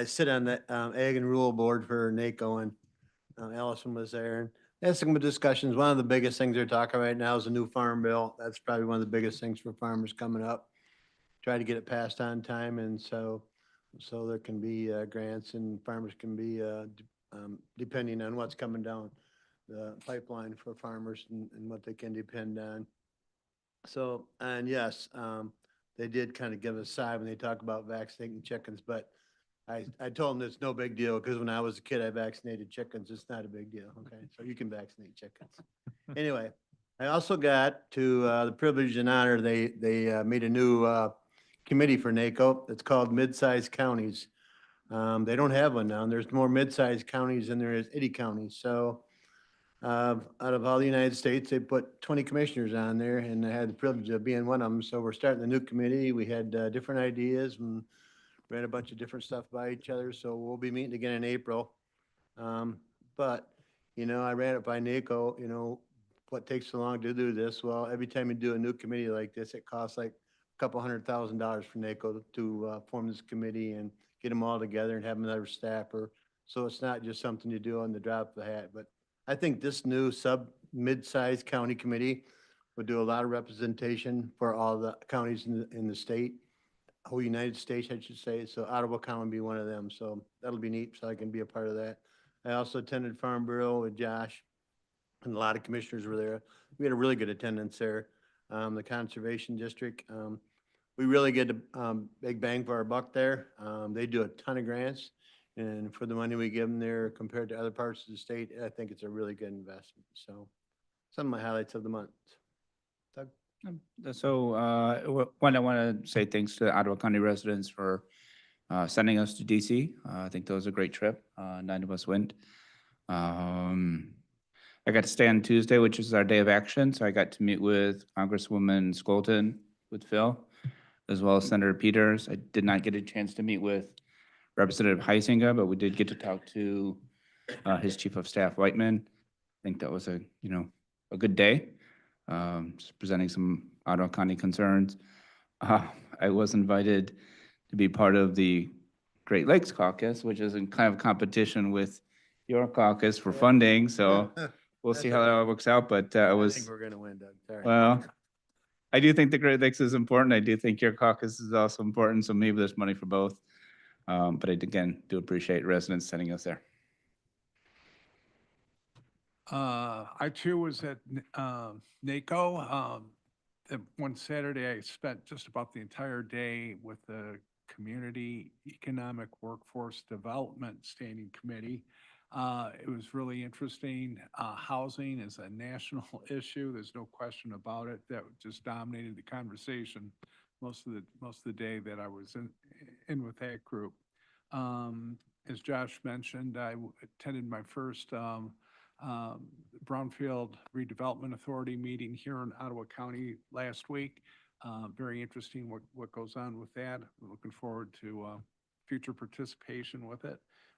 sit on the Ag and Rural Board for NACO, and Allison was there, and had some good discussions. One of the biggest things they're talking right now is a new farm bill. That's probably one of the biggest things for farmers coming up. Try to get it passed on time, and so there can be grants, and farmers can be depending on what's coming down the pipeline for farmers and what they can depend on. So, and yes, they did kind of give a sigh when they talk about vaccinating chickens, but I told them it's no big deal, because when I was a kid, I vaccinated chickens. It's not a big deal, okay? So you can vaccinate chickens. Anyway, I also got to the privilege and honor, they made a new committee for NACO. It's called Mid-Sized Counties. They don't have one now, and there's more mid-sized counties than there is itty counties. So out of all the United States, they put 20 commissioners on there, and I had the privilege of being one of them. So we're starting a new committee. We had different ideas and ran a bunch of different stuff by each other. So we'll be meeting again in April. But, I ran it by NACO, what takes so long to do this? Well, every time you do a new committee like this, it costs like a couple $100,000 for NACO to form this committee and get them all together and have another staffer. So it's not just something you do on the drop of the hat. But I think this new mid-sized county committee would do a lot of representation for all the counties in the state, whole United States, I should say. So Ottawa County would be one of them. So that'll be neat. So I can be a part of that. I also attended Farm Bureau with Josh, and a lot of commissioners were there. We had a really good attendance there. The Conservation District, we really get a big bang for our buck there. They do a ton of grants, and for the money we give them there compared to other parts of the state, I think it's a really good investment. So some of my highlights of the month. Doug? So one, I want to say thanks to the Ottawa County residents for sending us to DC. I think that was a great trip. 9 of us went. I got to stay on Tuesday, which is our day of action. So I got to meet with Congresswoman Skolton, with Phil, as well as Senator Peters. I did not get a chance to meet with Representative Heisinger, but we did get to talk to his Chief of Staff, Whiteman. I think that was a good day, just presenting some Ottawa County concerns. I was invited to be part of the Great Lakes Caucus, which is in kind of competition with your caucus for funding. So we'll see how that works out. But I think we're going to win, Doug. Sorry. Well, I do think the Great Lakes is important. I do think your caucus is also important. So maybe there's money for both. But I, again, do appreciate residents sending us there. I too was at NACO. One Saturday, I spent just about the entire day with the Community Economic Workforce Development Standing Committee. It was really interesting. Housing is a national issue. There's no question about it. That just dominated the conversation most of the day that I was in with that group. As Josh mentioned, attended my first Brownfield Redevelopment Authority meeting here in Ottawa County last week. Very interesting what goes on with that. We're looking forward to future participation with it.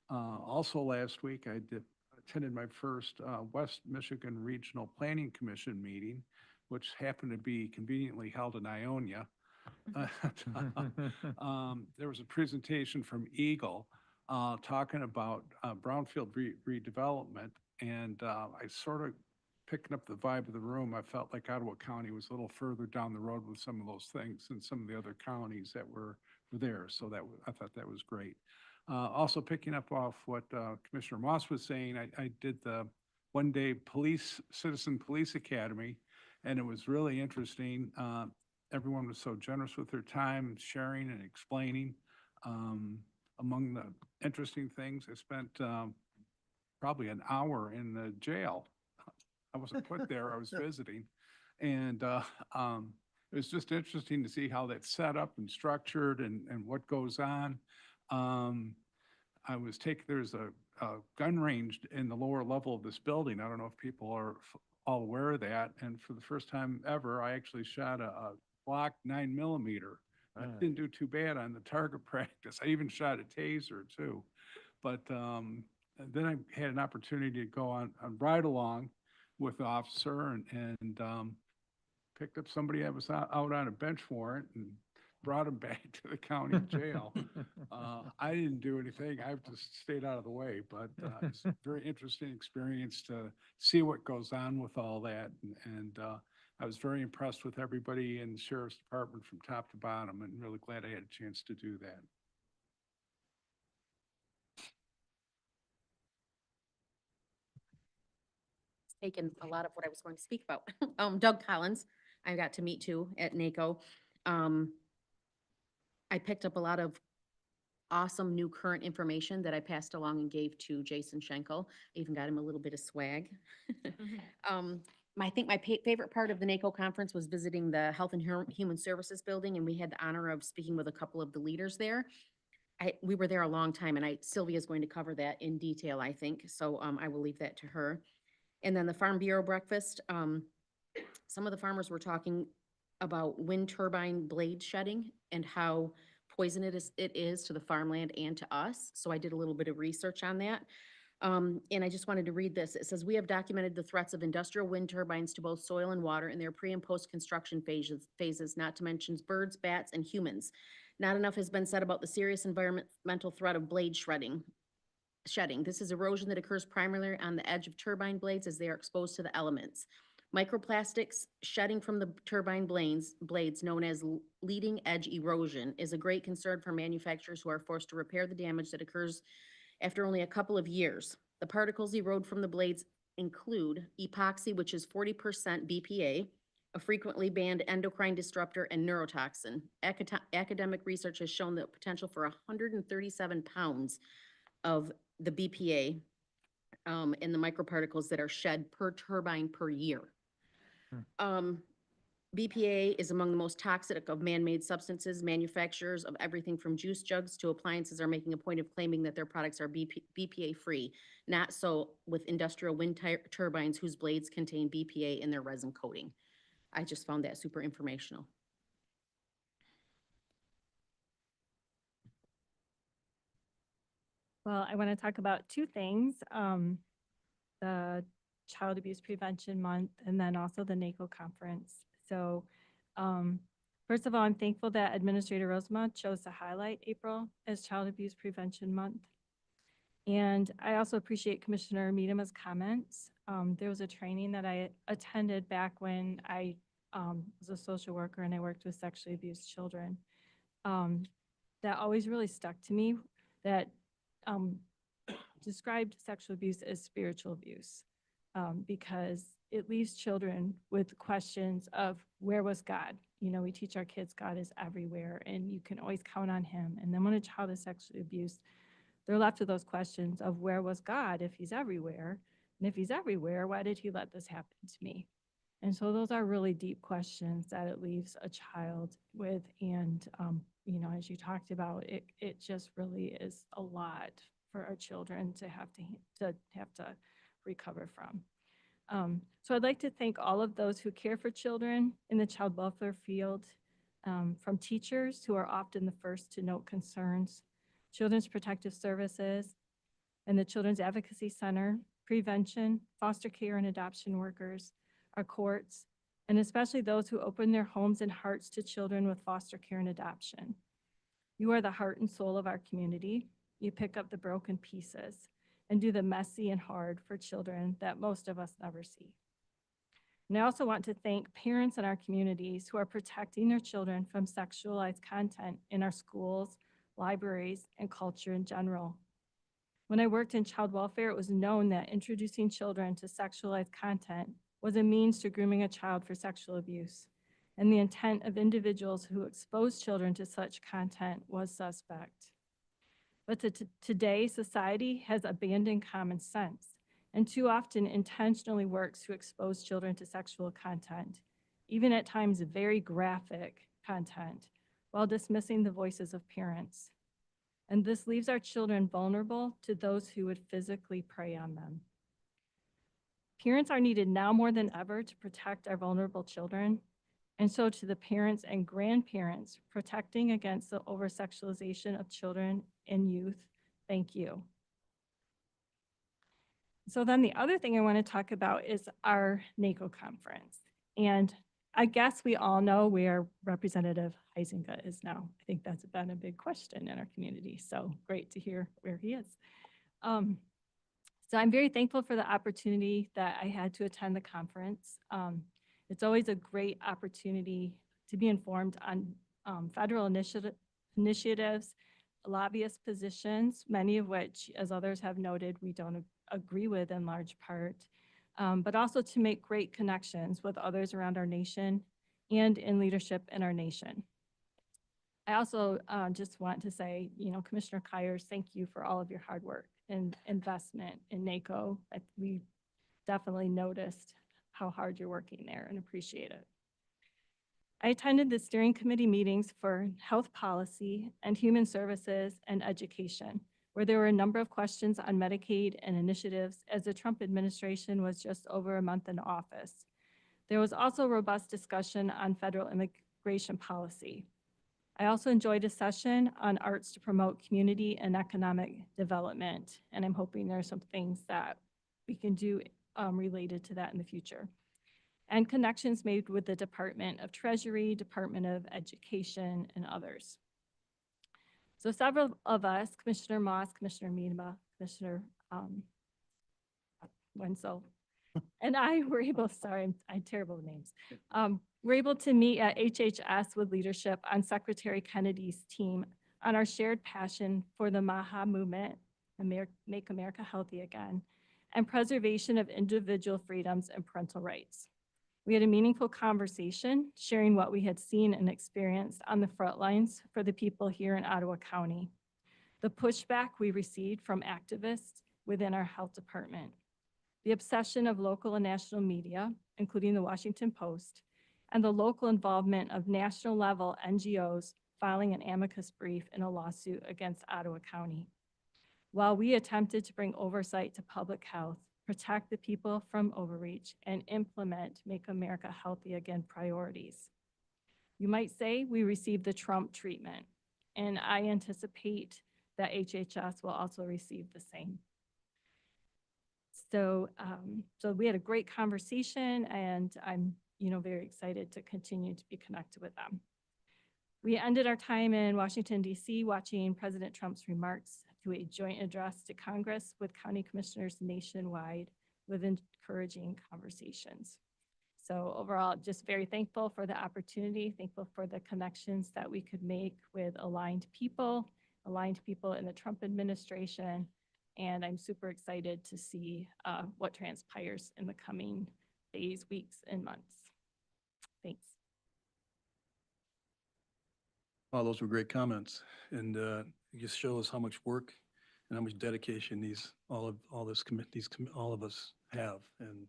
Also last week, I attended my first West Michigan Regional Planning Commission meeting, which happened to be conveniently held in Ionia. There was a presentation from Eagle talking about brownfield redevelopment, and I sort of picking up the vibe of the room. I felt like Ottawa County was a little further down the road with some of those things than some of the other counties that were there. So I thought that was great. Also picking up off what Commissioner Moss was saying, I did the one-day Citizen Police Academy, and it was really interesting. Everyone was so generous with their time, sharing and explaining. Among the interesting things, I spent probably an hour in the jail. I wasn't put there, I was visiting. And it was just interesting to see how that's set up and structured and what goes on. There's a gun range in the lower level of this building. I don't know if people are all aware of that. And for the first time ever, I actually shot a Glock 9mm. I didn't do too bad on the target practice. I even shot a taser too. But then I had an opportunity to go on ride along with the officer and picked up somebody that was out on a bench warrant and brought him back to the county jail. I didn't do anything. I just stayed out of the way, but it's a very interesting experience to see what goes on with all that. And I was very impressed with everybody in the Sheriff's Department from top to bottom, and really glad I had a chance to do that. Taken a lot of what I was going to speak about. Doug Collins, I got to meet too at NACO. I picked up a lot of awesome new current information that I passed along and gave to Jason Schenkel. I even got him a little bit of swag. I think my favorite part of the NACO conference was visiting the Health and Human Services building, and we had the honor of speaking with a couple of the leaders there. We were there a long time, and Sylvia is going to cover that in detail, I think. So I will leave that to her. And then the Farm Bureau breakfast, some of the farmers were talking about wind turbine blade shedding and how poisonous it is to the farmland and to us. So I did a little bit of research on that. And I just wanted to read this. It says, we have documented the threats of industrial wind turbines to both soil and water in their pre and post construction phases, not to mention birds, bats, and humans. Not enough has been said about the serious environmental threat of blade shedding. This is erosion that occurs primarily on the edge of turbine blades as they are exposed to the elements. Microplastics shedding from the turbine blades, known as leading edge erosion, is a great concern for manufacturers who are forced to repair the damage that occurs after only a couple of years. The particles erode from the blades include epoxy, which is 40% BPA, a frequently banned endocrine disruptor, and neurotoxin. Academic research has shown the potential for 137 pounds of the BPA in the microparticles that are shed per turbine per year. BPA is among the most toxic of man-made substances. Manufacturers of everything from juice jugs to appliances are making a point of claiming that their products are BPA-free. Not so with industrial wind turbines whose blades contain BPA in their resin coating. I just found that super informational. Well, I want to talk about two things, the Child Abuse Prevention Month and then also the NACO conference. So first of all, I'm thankful that Administrator Rosemont chose to highlight April as Child Abuse Prevention Month. And I also appreciate Commissioner Miedema's comments. There was a training that I attended back when I was a social worker and I worked with sexually abused children. That always really stuck to me, that described sexual abuse as spiritual abuse, because it leaves children with questions of where was God? You know, we teach our kids God is everywhere and you can always count on him. And then when a child is sexually abused, they're left with those questions of where was God if he's everywhere? And if he's everywhere, why did he let this happen to me? And so those are really deep questions that it leaves a child with. And, you know, as you talked about, it just really is a lot for our children to have to recover from. So I'd like to thank all of those who care for children in the child welfare field, from teachers who are often the first to note concerns, Children's Protective Services, and the Children's Advocacy Center, prevention, foster care and adoption workers, our courts, and especially those who open their homes and hearts to children with foster care and adoption. You are the heart and soul of our community. You pick up the broken pieces and do the messy and hard for children that most of us never see. And I also want to thank parents in our communities who are protecting their children from sexualized content in our schools, libraries, and culture in general. When I worked in child welfare, it was known that introducing children to sexualized content was a means to grooming a child for sexual abuse, and the intent of individuals who expose children to such content was suspect. But today, society has abandoned common sense and too often intentionally works to expose children to sexual content, even at times very graphic content, while dismissing the voices of parents. And this leaves our children vulnerable to those who would physically prey on them. Parents are needed now more than ever to protect our vulnerable children. And so to the parents and grandparents protecting against the over-sexualization of children and youth, thank you. So then the other thing I want to talk about is our NACO conference. And I guess we all know where Representative Huizenga is now. I think that's been a big question in our community. So great to hear where he is. So I'm very thankful for the opportunity that I had to attend the conference. It's always a great opportunity to be informed on federal initiatives, lobbyist positions, many of which, as others have noted, we don't agree with in large part, but also to make great connections with others around our nation and in leadership in our nation. I also just want to say, you know, Commissioner Kyers, thank you for all of your hard work and investment in NACO. We definitely noticed how hard you're working there and appreciate it. I attended the steering committee meetings for health policy and human services and education, where there were a number of questions on Medicaid and initiatives as the Trump administration was just over a month in office. There was also robust discussion on federal immigration policy. I also enjoyed a session on arts to promote community and economic development, and I'm hoping there are some things that we can do related to that in the future. And connections made with the Department of Treasury, Department of Education, and others. So several of us, Commissioner Moss, Commissioner Miedema, Commissioner Wenzel, and I were able, sorry, I'm terrible with names, we're able to meet at HHS with leadership on Secretary Kennedy's team on our shared passion for the MAHA movement, Make America Healthy Again, and preservation of individual freedoms and parental rights. We had a meaningful conversation, sharing what we had seen and experienced on the front lines for the people here in Ottawa County, the pushback we received from activists within our health department, the obsession of local and national media, including the Washington Post, and the local involvement of national level NGOs filing an amicus brief in a lawsuit against Ottawa County. While we attempted to bring oversight to public health, protect the people from overreach, and implement Make America Healthy Again priorities. You might say we received the Trump treatment, and I anticipate that HHS will also receive the same. So, so we had a great conversation, and I'm very excited to continue to be connected with them. We ended our time in Washington, D.C. watching President Trump's remarks to a joint address to Congress with county commissioners nationwide with encouraging conversations. So overall, just very thankful for the opportunity, thankful for the connections that we could make with aligned people in the Trump administration, and I'm super excited to see what transpires in the coming days, weeks, and months. Thanks. Well, those were great comments, and it just shows how much work and how much dedication all of us have, and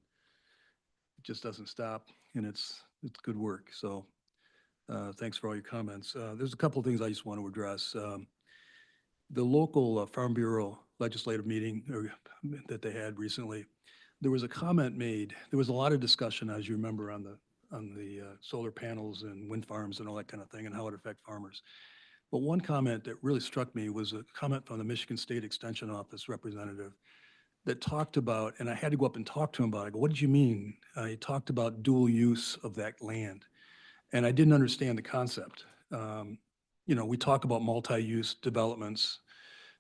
it just doesn't stop, and it's good work. So thanks for all your comments. There's a couple of things I just want to address. The local Farm Bureau legislative meeting that they had recently, there was a comment made. There was a lot of discussion, as you remember, on the solar panels and wind farms and all that kind of thing and how it affect farmers. But one comment that really struck me was a comment from the Michigan State Extension Office representative that talked about, and I had to go up and talk to him about it. I go, what did you mean? He talked about dual use of that land. And I didn't understand the concept. We talk about multi-use developments,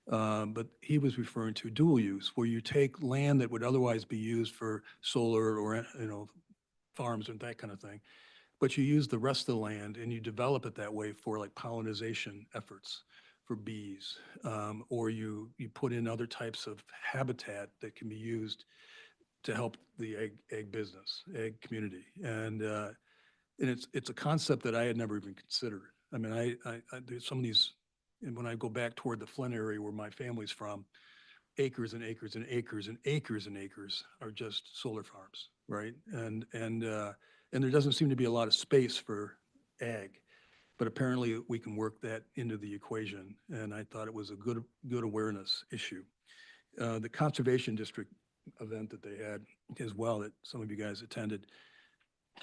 but he was referring to dual use, where you take land that would otherwise be used for solar or, farms and that kind of thing, but you use the rest of the land and you develop it that way for like pollination efforts for bees, or you put in other types of habitat that can be used to help the egg community. And it's a concept that I had never even considered. I mean, there's some of these, and when I go back toward the Flint area where my family's from, acres and acres and acres and acres and acres are just solar farms, right? And there doesn't seem to be a lot of space for ag, but apparently we can work that into the equation. And I thought it was a good awareness issue. The Conservation District event that they had as well, that some of you guys attended,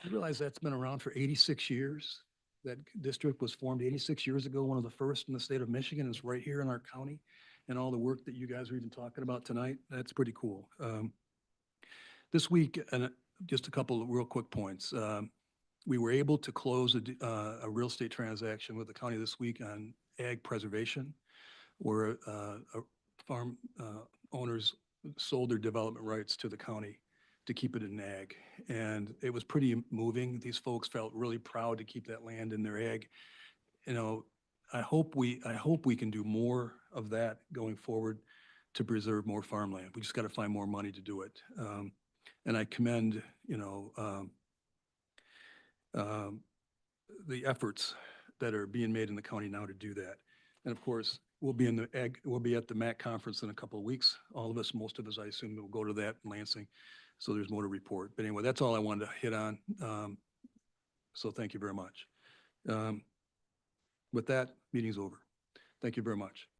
I realize that's been around for 86 years. That district was formed 86 years ago, one of the first in the state of Michigan. It's right here in our county. And all the work that you guys are even talking about tonight, that's pretty cool. This week, and just a couple of real quick points. We were able to close a real estate transaction with the county this week on ag preservation, where farm owners sold their development rights to the county to keep it in ag. And it was pretty moving. These folks felt really proud to keep that land in their ag. I hope we can do more of that going forward to preserve more farmland. We just got to find more money to do it. And I commend, the efforts that are being made in the county now to do that. And of course, we'll be at the MAC conference in a couple of weeks. All of us, most of us, I assume, will go to that in Lansing. So there's more to report. But anyway, that's all I wanted to hit on. So thank you very much. With that, meeting's over. Thank you very much.